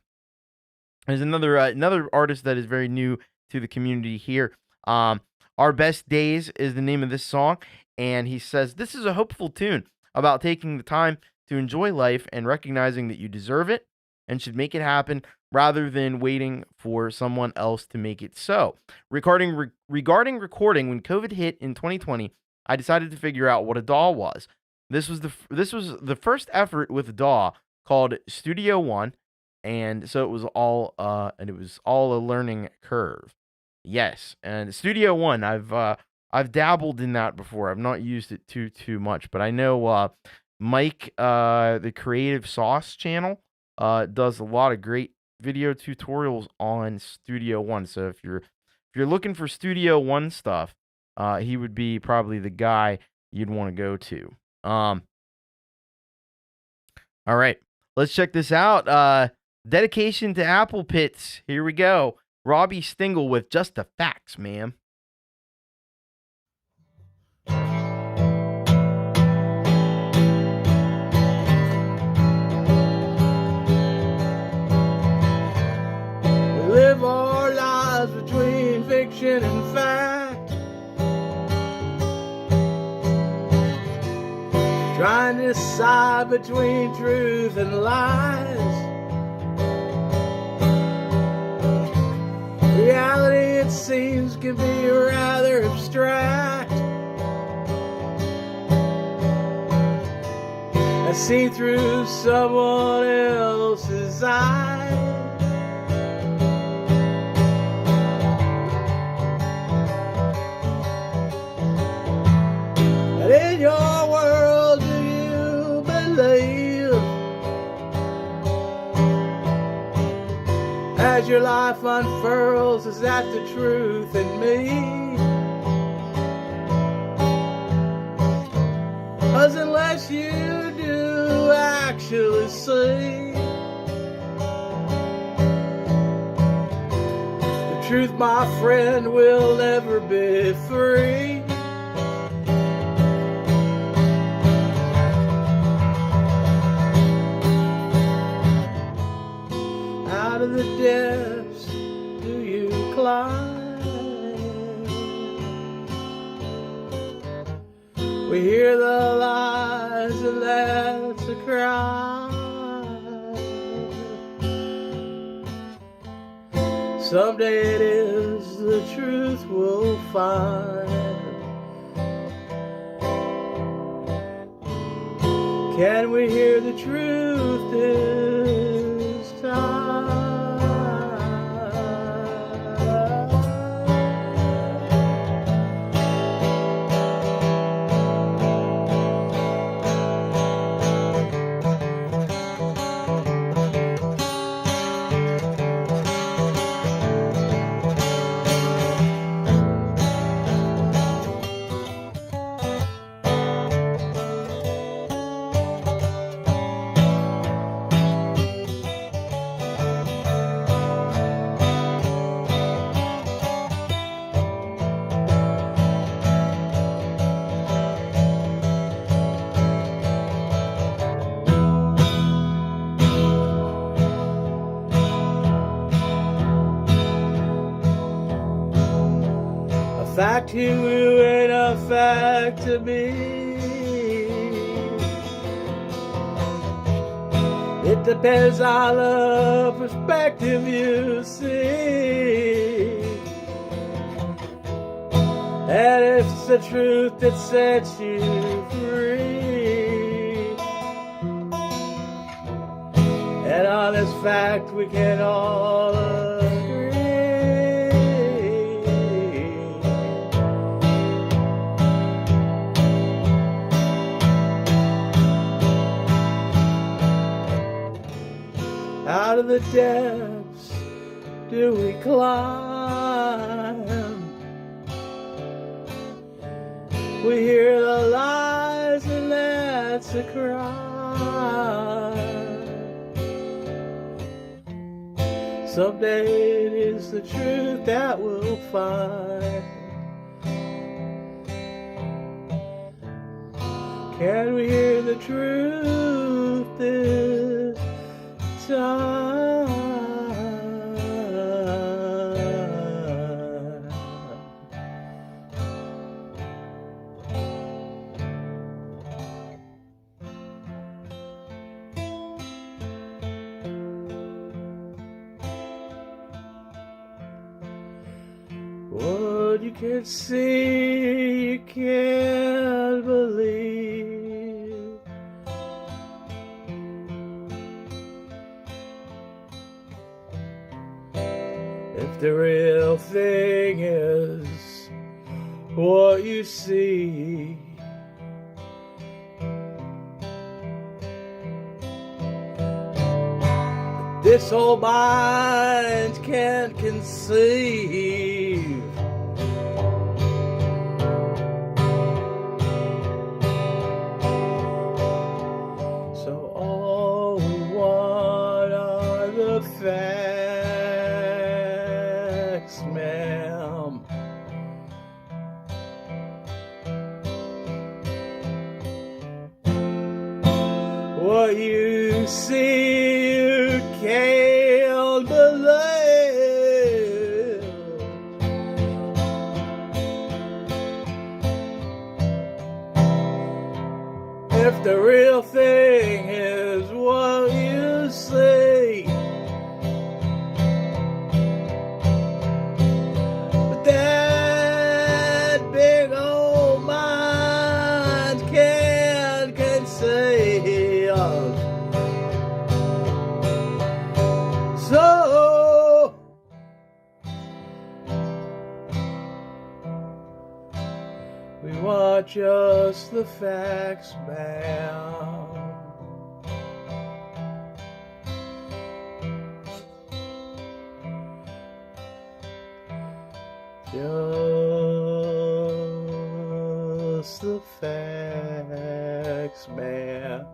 There's another artist that is very new to the community here. Our Best Days is the name of this song, and he says, this is a hopeful tune about taking the time to enjoy life and recognizing that you deserve it and should make it happen rather than waiting for someone else to make it so. Regarding recording, when COVID hit in 2020, I decided to figure out what a DAW was. This was the first effort with a DAW called Studio One, and so it was all a learning curve. Yes, and Studio One, I've dabbled in that before. I've not used it too much, but I know Mike, the Creative Sauce channel, does a lot of great video tutorials on Studio One. So if you're looking for Studio One stuff, he would be probably the guy you'd want to go to. All right, let's check this out. Dedication to Apple Pits. Here we go. Robbie Stingle with Just the Facts, man. We live our lives between fiction and fact, trying to decide between truth and lies. Reality, it seems, can be rather abstract. I see through someone else's eyes. And in your world, do you believe? As your life unfurls, is that the truth in me? 'Cause unless you do actually see the truth, my friend, will never be free. Out of the depths do you climb? We hear the lies and that's a cry. Someday it is the truth we'll find. Can we hear the truth this time? Fact to you ain't a fact to me. It depends on the perspective you see. And it's the truth that sets you free. And on this fact we can all agree. Out of the depths do we climb? We hear the lies and that's a cry. Someday it is the truth that we'll find. Can we hear the truth this time? What you can't see, you can't believe. If the real thing is what you see, this whole mind can't conceive. So all we want are the facts, ma'am. What you see, you can't believe. If the real thing is what you see, but that big old mind can't conceive. So we want just the facts, ma'am. Just the facts, ma'am.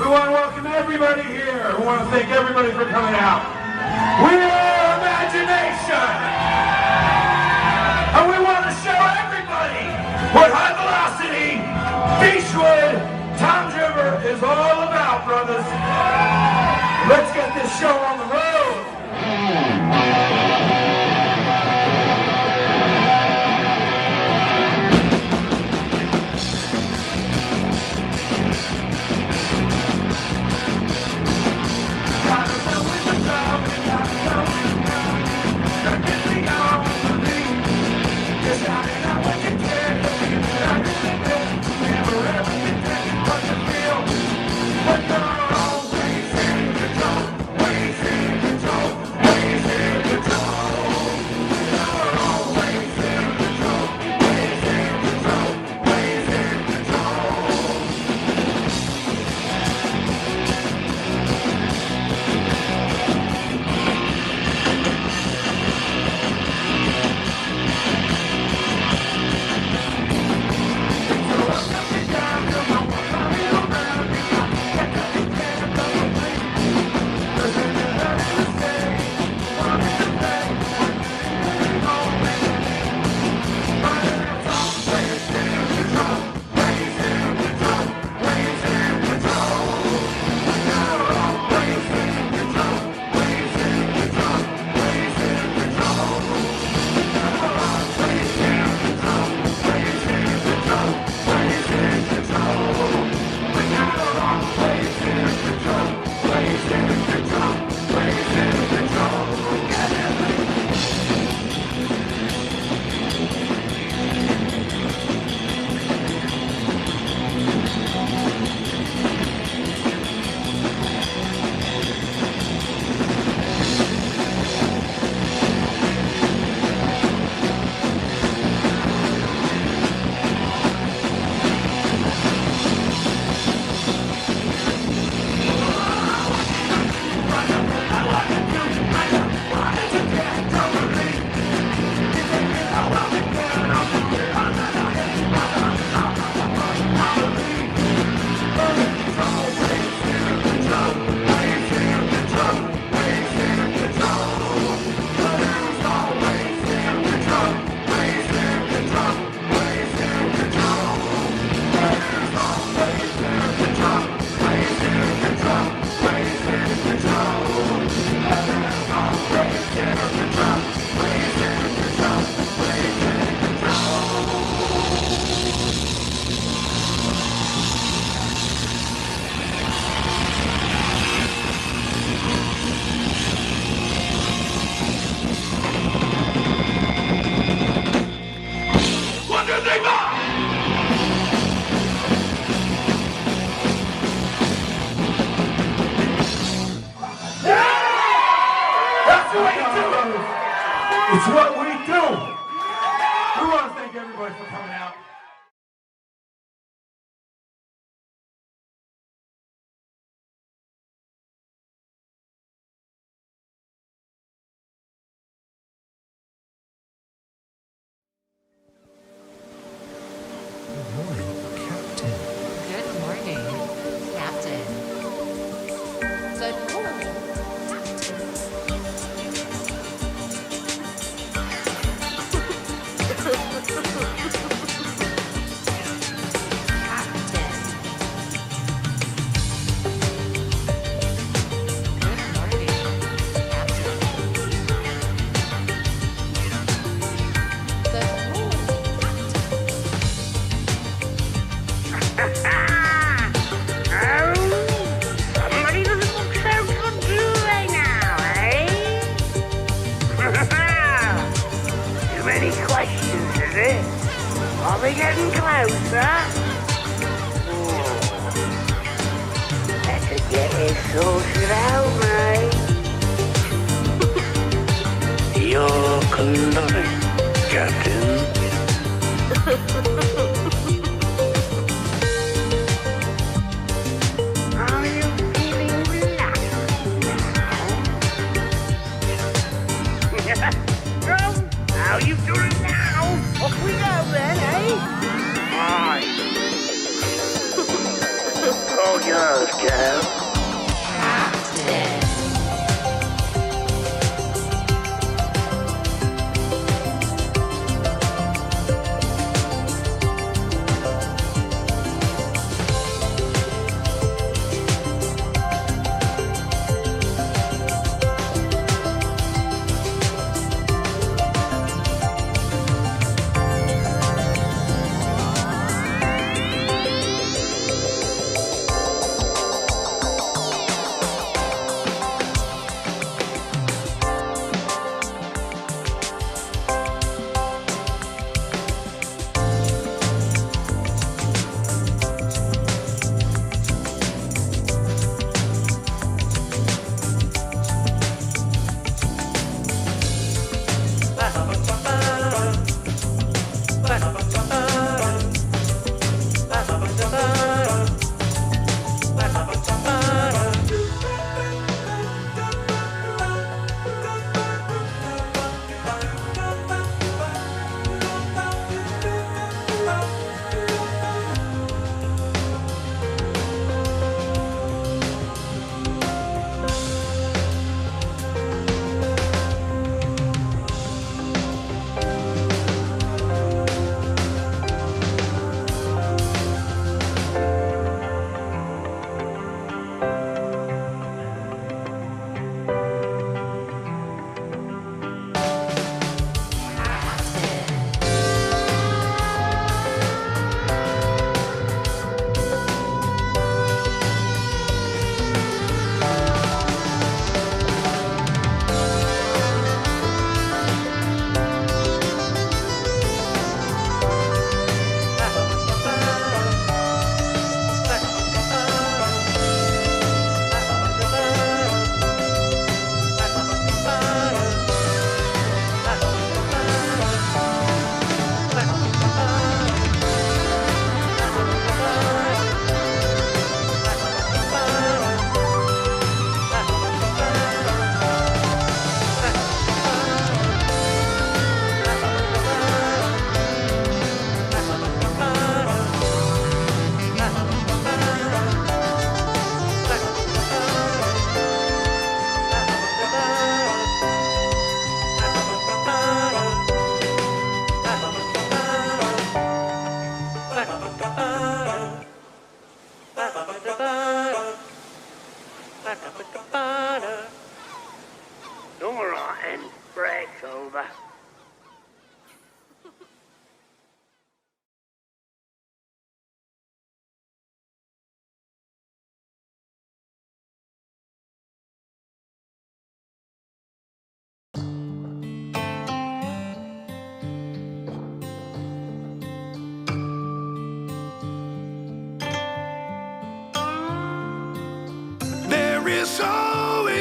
We want to welcome everybody here. We want to thank everybody for coming out. We are Imagination! And we want to show everybody what high velocity, Beachwood, Tom's River is all about, brothers. Let's get this show on the road. But no, we That's what we do. It's what we do. We want to thank everybody for coming out. Good morning, Captain. Good morning, Somebody doesn't look so good, do they now, eh? Too many questions, is it? Are we getting closer? Better get it sorted out, mate. You're clubbing, Captain. Are you feeling relaxed now? Well, how you doing now? Off we go then, eh? Aye. All yours, girl.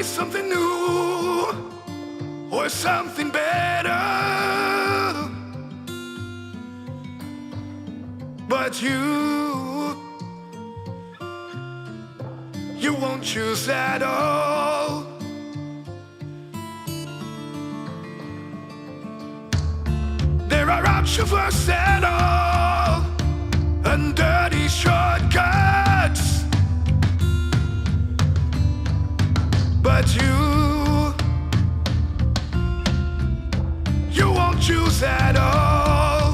be something new or something better. But you won't choose at all. There are options for settle and dirty shortcuts. But you won't choose at all.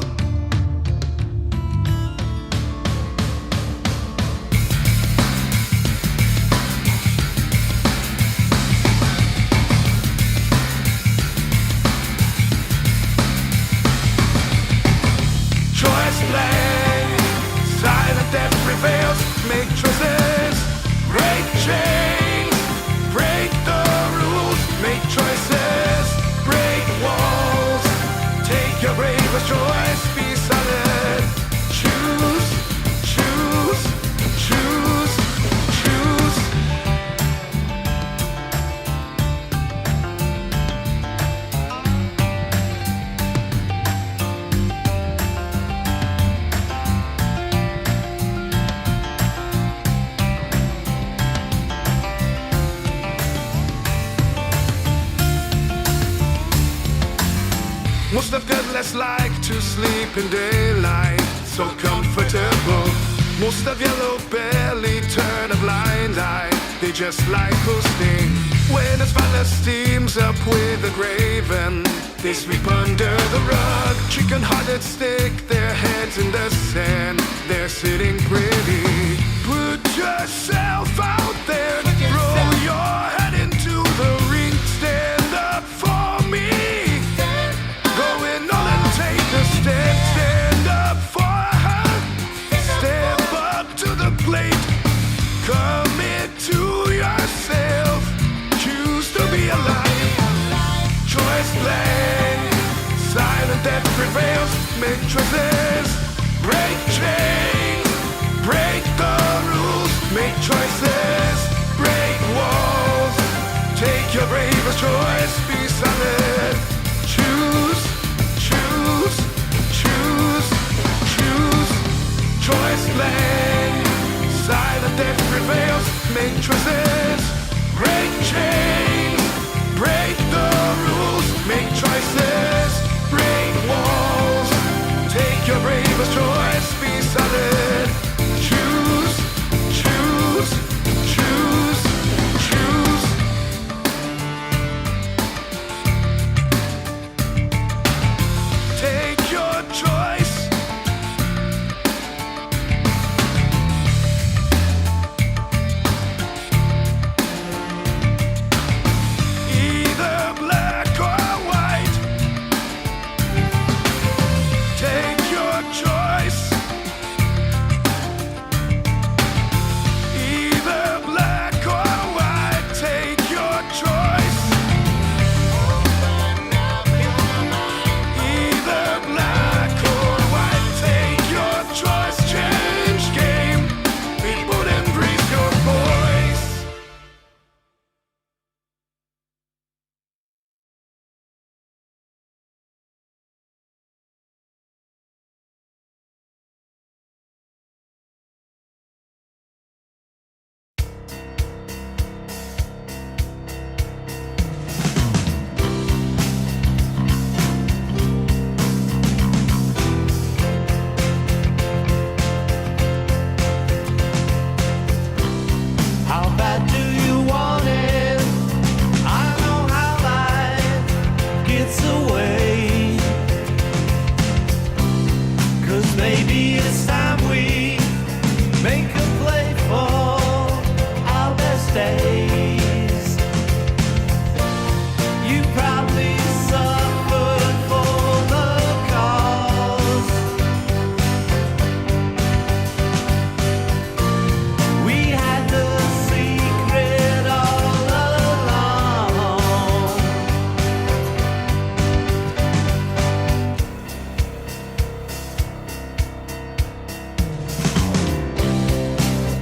Choice blank, silent death prevails. Make choices, break chains, break the rules. Make choices, break walls. Take your bravest choice, be solid. Choose, choose, choose, choose. Most of us like to sleep in daylight, so comfortable. Most of yellow barely turn a blind eye, they just like coasting. When his father steams up with the graven, they sweep under the rug. Chicken-hearted stick their heads in the sand, they're sitting pretty. Put yourself out there, throw your head into the ring. Stand up for me. Stand up for her. Step up to the plate. Commit to yourself. Choose to be alive. Choice blank. Silent death prevails. Make choices. Break chains. Break the rules. Make choices. Break walls. Take your bravest choice. Be solid. Choose. Choose. Choice blank, silent death prevails. Make choices, break chains, break the rules. Make choices, break walls. Take your bravest choice, be solid. Choose, choose, choose, choose. Take your choice.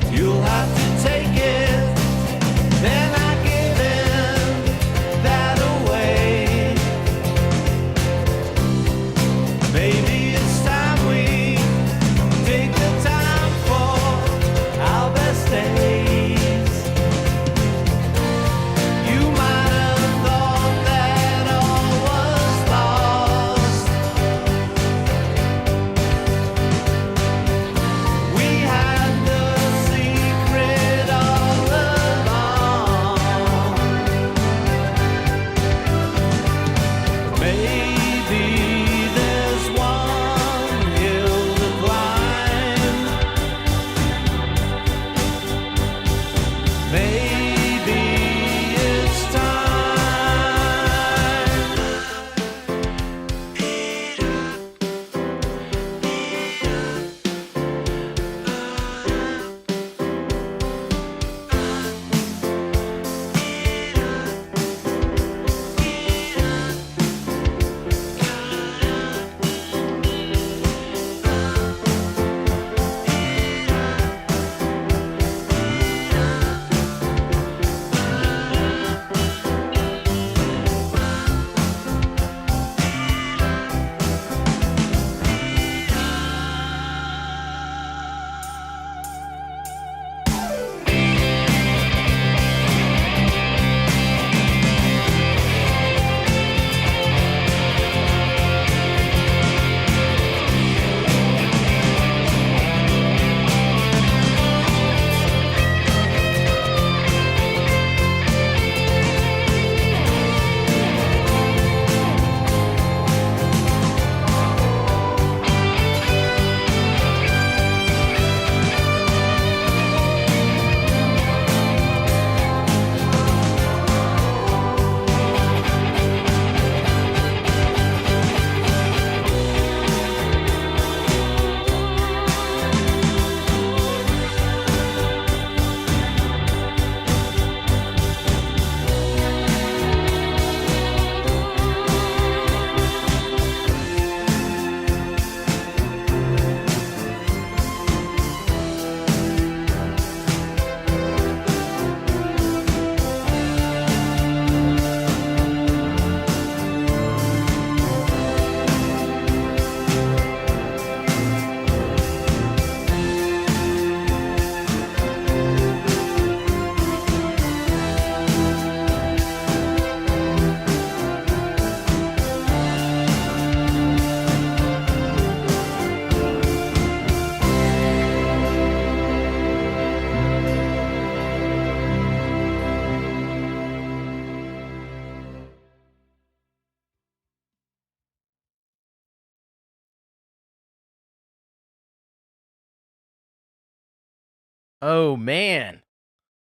You'll have Oh man,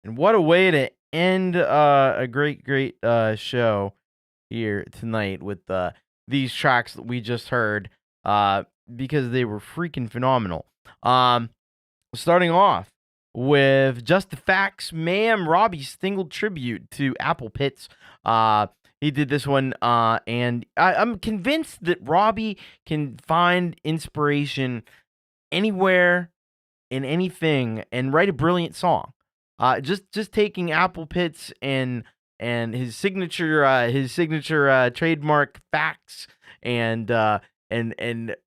and what a way to end a great show here tonight with these tracks that we just heard, because they were freaking phenomenal. Starting off with Just the Facts, Ma'am, Robbie Stingle tribute to Apple Pits. He did this one, and I'm convinced that Robbie can find inspiration anywhere in anything and write a brilliant song. Just taking Apple Pits and his signature trademark facts and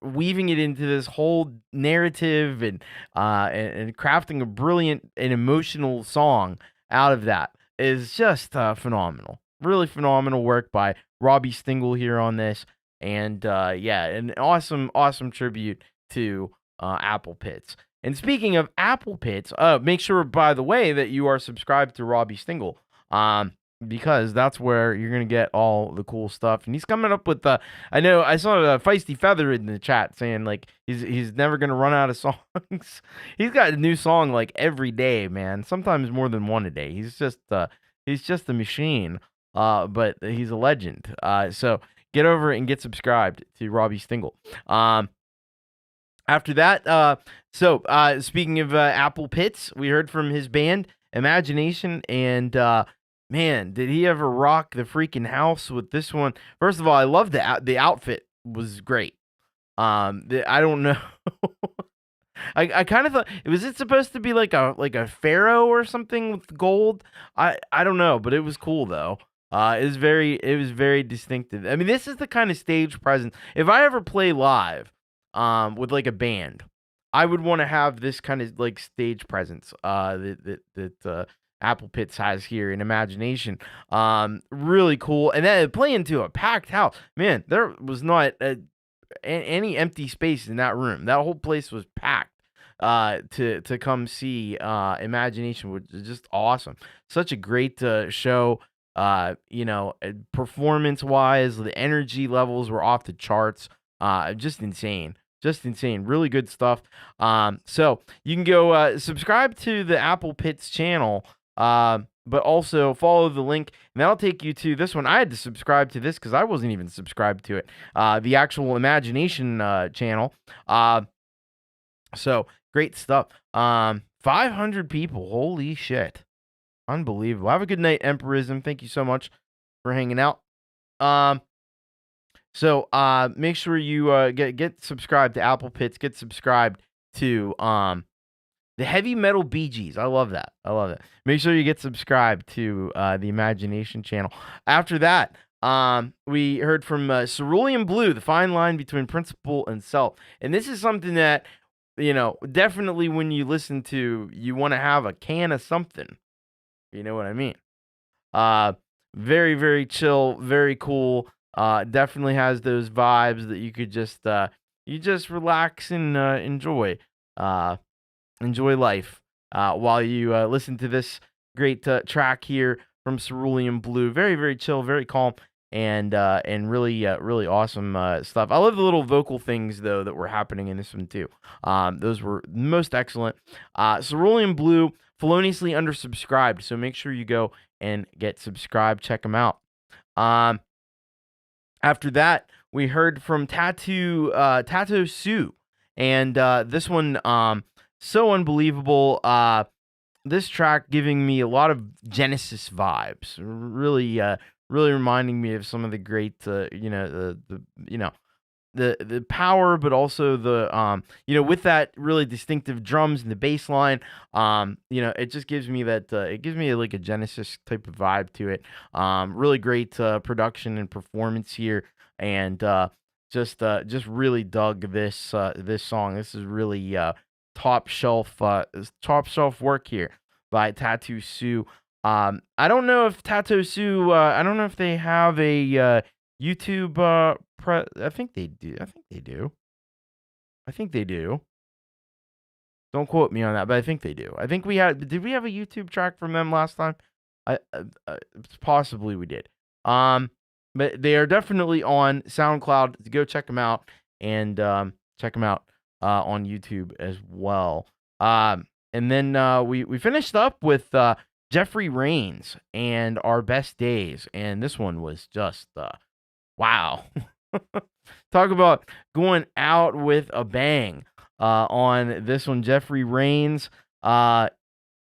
weaving it into this whole narrative and crafting a brilliant and emotional song out of that is just phenomenal. Really phenomenal work by Robbie Stingle here on this, and an awesome tribute to Apple Pits. And speaking of Apple Pits, make sure, by the way, that you are subscribed to Robbie Stingle, because that's where you're going to get all the cool stuff. And he's coming up with I know I saw a Feisty Feather in the chat saying, like, he's never going to run out of songs. He's got a new song, like, every day, man. Sometimes more than one a day. He's just a machine, but he's a legend. So get over and get subscribed to Robbie Stingle. After that, speaking of Apple Pits, we heard from his band, Imagination, and man, did he ever rock the freaking house with this one. First of all, I love the outfit was great. I don't know. I kind of thought, was it supposed to be like a pharaoh or something with gold? I don't know, but it was cool though. It was very distinctive. I mean, this is the kind of stage presence. If I ever play live, with like a band, I would want to have this kind of like stage presence that Apple Pits has here in Imagination. Really cool. And then playing to a packed house. Man, there was not any empty space in that room. That whole place was packed to come see Imagination, which is just awesome. Such a great show. Performance wise, the energy levels were off the charts. Just insane. Really good stuff. So you can go subscribe to the Apple Pits channel, but also follow the link, and that'll take you to this one. I had to subscribe to this because I wasn't even subscribed to it. The actual Imagination channel. So great stuff. 500 people. Holy shit. Unbelievable. Have a good night, Emperism. Thank you so much for hanging out. So make sure you get subscribed to Apple Pits. Get subscribed to the Heavy Metal Bee Gees. I love that. Make sure you get subscribed to the Imagination channel. After that, we heard from Cerulean Blue, The Fine Line Between Principle and Self. And this is something that, definitely when you listen to, you want to have a can of something. You know what I mean? Very, very chill, very cool. Definitely has those vibes that you could just relax and enjoy life while you listen to this great track here from Cerulean Blue. Very, very chill, very calm, and really awesome stuff. I love the little vocal things though that were happening in this one too. Those were most excellent. Cerulean Blue, feloniously undersubscribed, so make sure you go and get subscribed. Check them out. After that, we heard from Tattoo Sue, and this one, so unbelievable. This track giving me a lot of Genesis vibes, really reminding me of some of the great, the power, but also the with that really distinctive drums and the bass line, it just gives me that it gives me like a Genesis type of vibe to it. Really great production and performance here, and just really dug this song. This is really top shelf work here by Tattoo Sue. I don't know if Tattoo Sue, I don't know if they have a YouTube I think they do. Don't quote me on that, but I think they do. I think did we have a YouTube track from them last time? Possibly we did. But they are definitely on SoundCloud. Go check them out, and check them out on YouTube as well. And then we finished up with Jeffrey Rains and Our Best Days. And this one was just, wow. Talk about going out with a bang on this one, Jeffrey Rains.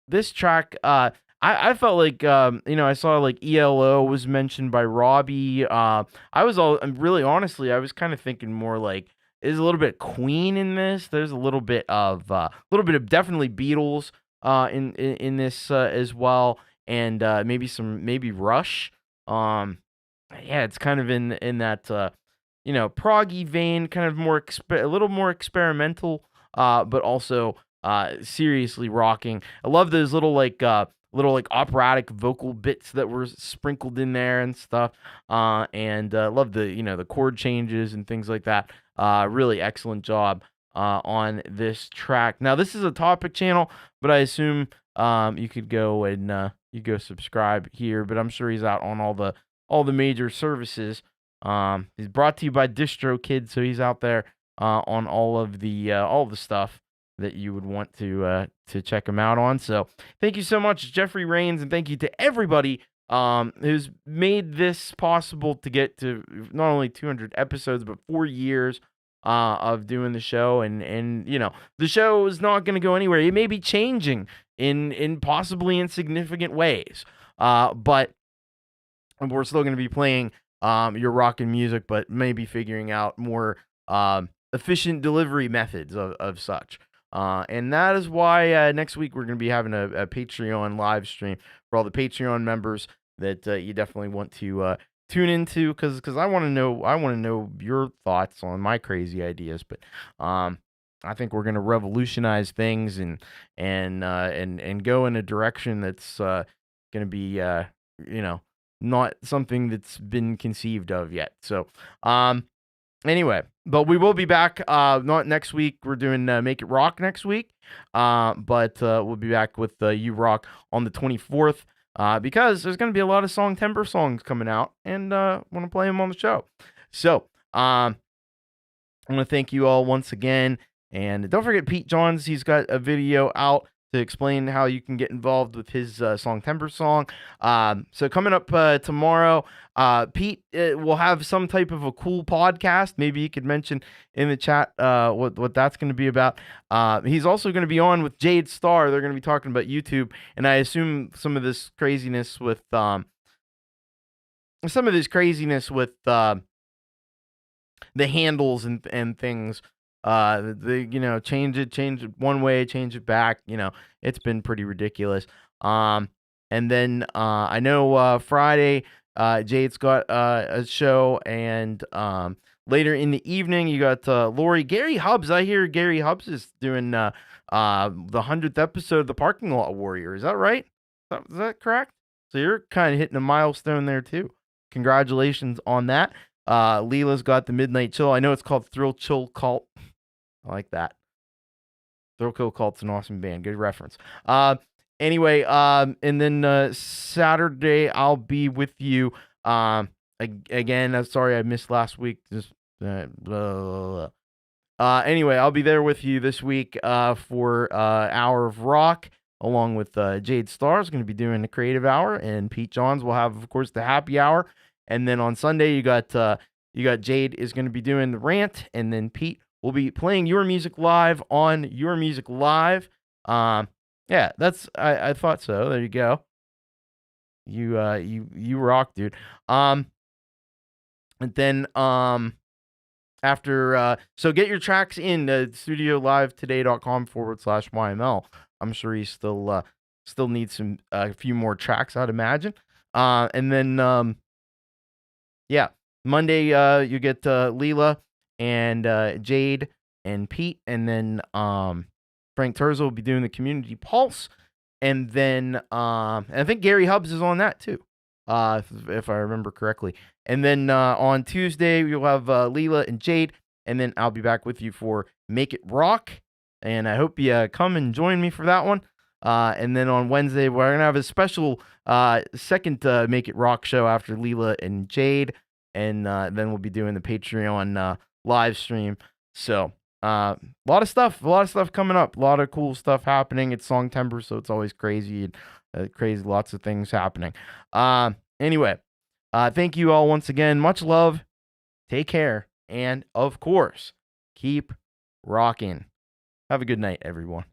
This track, I felt like, I saw like ELO was mentioned by Robbie. Really honestly, I was kind of thinking more like, there's a little bit of Queen in this. There's a little bit of definitely Beatles in this as well, and maybe Rush. It's kind of in that proggy vein, kind of more a little more experimental, but also seriously rocking. I love those little operatic vocal bits that were sprinkled in there and stuff. And love the chord changes and things like that. Really excellent job on this track. Now this is a topic channel, but I assume you could go and you go subscribe here. But I'm sure he's out on all the major services. He's brought to you by DistroKid, so he's out there on all the stuff that you would want to check him out on. So thank you so much, Jeffrey Rains, and thank you to everybody who's made this possible to get to not only 200 episodes, but 4 years of doing the show. And the show is not going to go anywhere. It may be changing in possibly insignificant ways, but we're still going to be playing your rockin' music, but maybe figuring out more efficient delivery methods of such. And that is why next week we're going to be having a Patreon live stream for all the Patreon members that you definitely want to tune into, because I want to know your thoughts on my crazy ideas. But I think we're going to revolutionize things and go in a direction that's going to be not something that's been conceived of yet. So anyway, but we will be back not next week. We're doing Make It Rock next week, but we'll be back with You Rock on the 24th because there's going to be a lot of Song Timber songs coming out, and I want to play them on the show. So I want to thank you all once again, and don't forget Pete Johns. He's got a video out to explain how you can get involved with his Song Timber song. So coming up tomorrow, Pete will have some type of a cool podcast. Maybe you could mention in the chat what that's going to be about. He's also going to be on with Jade Starr. They're going to be talking about YouTube, and I assume some of this craziness with the handles and things. Change it one way, change it back. It's been pretty ridiculous. And then I know Friday, Jade's got a show, and later in the evening you got Lori. Gary Hubbs. I hear Gary Hubbs is doing the 100th episode of the Parking Lot Warrior. Is that right? Is that correct? So you're kind of hitting a milestone there too. Congratulations on that. Leela's got the Midnight Chill. I know it's called Thrill Chill Cult. I like that. Thrill Kill Cult's an awesome band. Good reference. Anyway, and then Saturday I'll be with you. Again, I'm sorry I missed last week. Just anyway, I'll be there with you this week for Hour of Rock, along with Jade Starr is going to be doing the Creative Hour, and Pete Johns will have, of course, the Happy Hour. And then on Sunday you got Jade is going to be doing the Rant, and then Pete will be playing your music live on Your Music Live. Yeah, that's I thought so. There you go. You rock, dude. And then after so get your tracks in studiolive today.com/YML. I'm sure he still needs a few more tracks, I'd imagine. And then yeah, Monday you get Leela and Jade and Pete, and then Frank Terzo will be doing the Community Pulse, and then and I think Gary Hubbs is on that too, if I remember correctly. And then on Tuesday you'll have Leela and Jade, and then I'll be back with you for Make It Rock, and I hope you come and join me for that one. And then on Wednesday we're gonna have a special second Make It Rock show after Leela and Jade, and then we'll be doing the Patreon live stream. So A lot of stuff coming up. A lot of cool stuff happening. It's Songtember, so it's always crazy and crazy. Lots of things happening. Anyway, thank you all once again. Much love. Take care. And of course, keep rocking. Have a good night, everyone.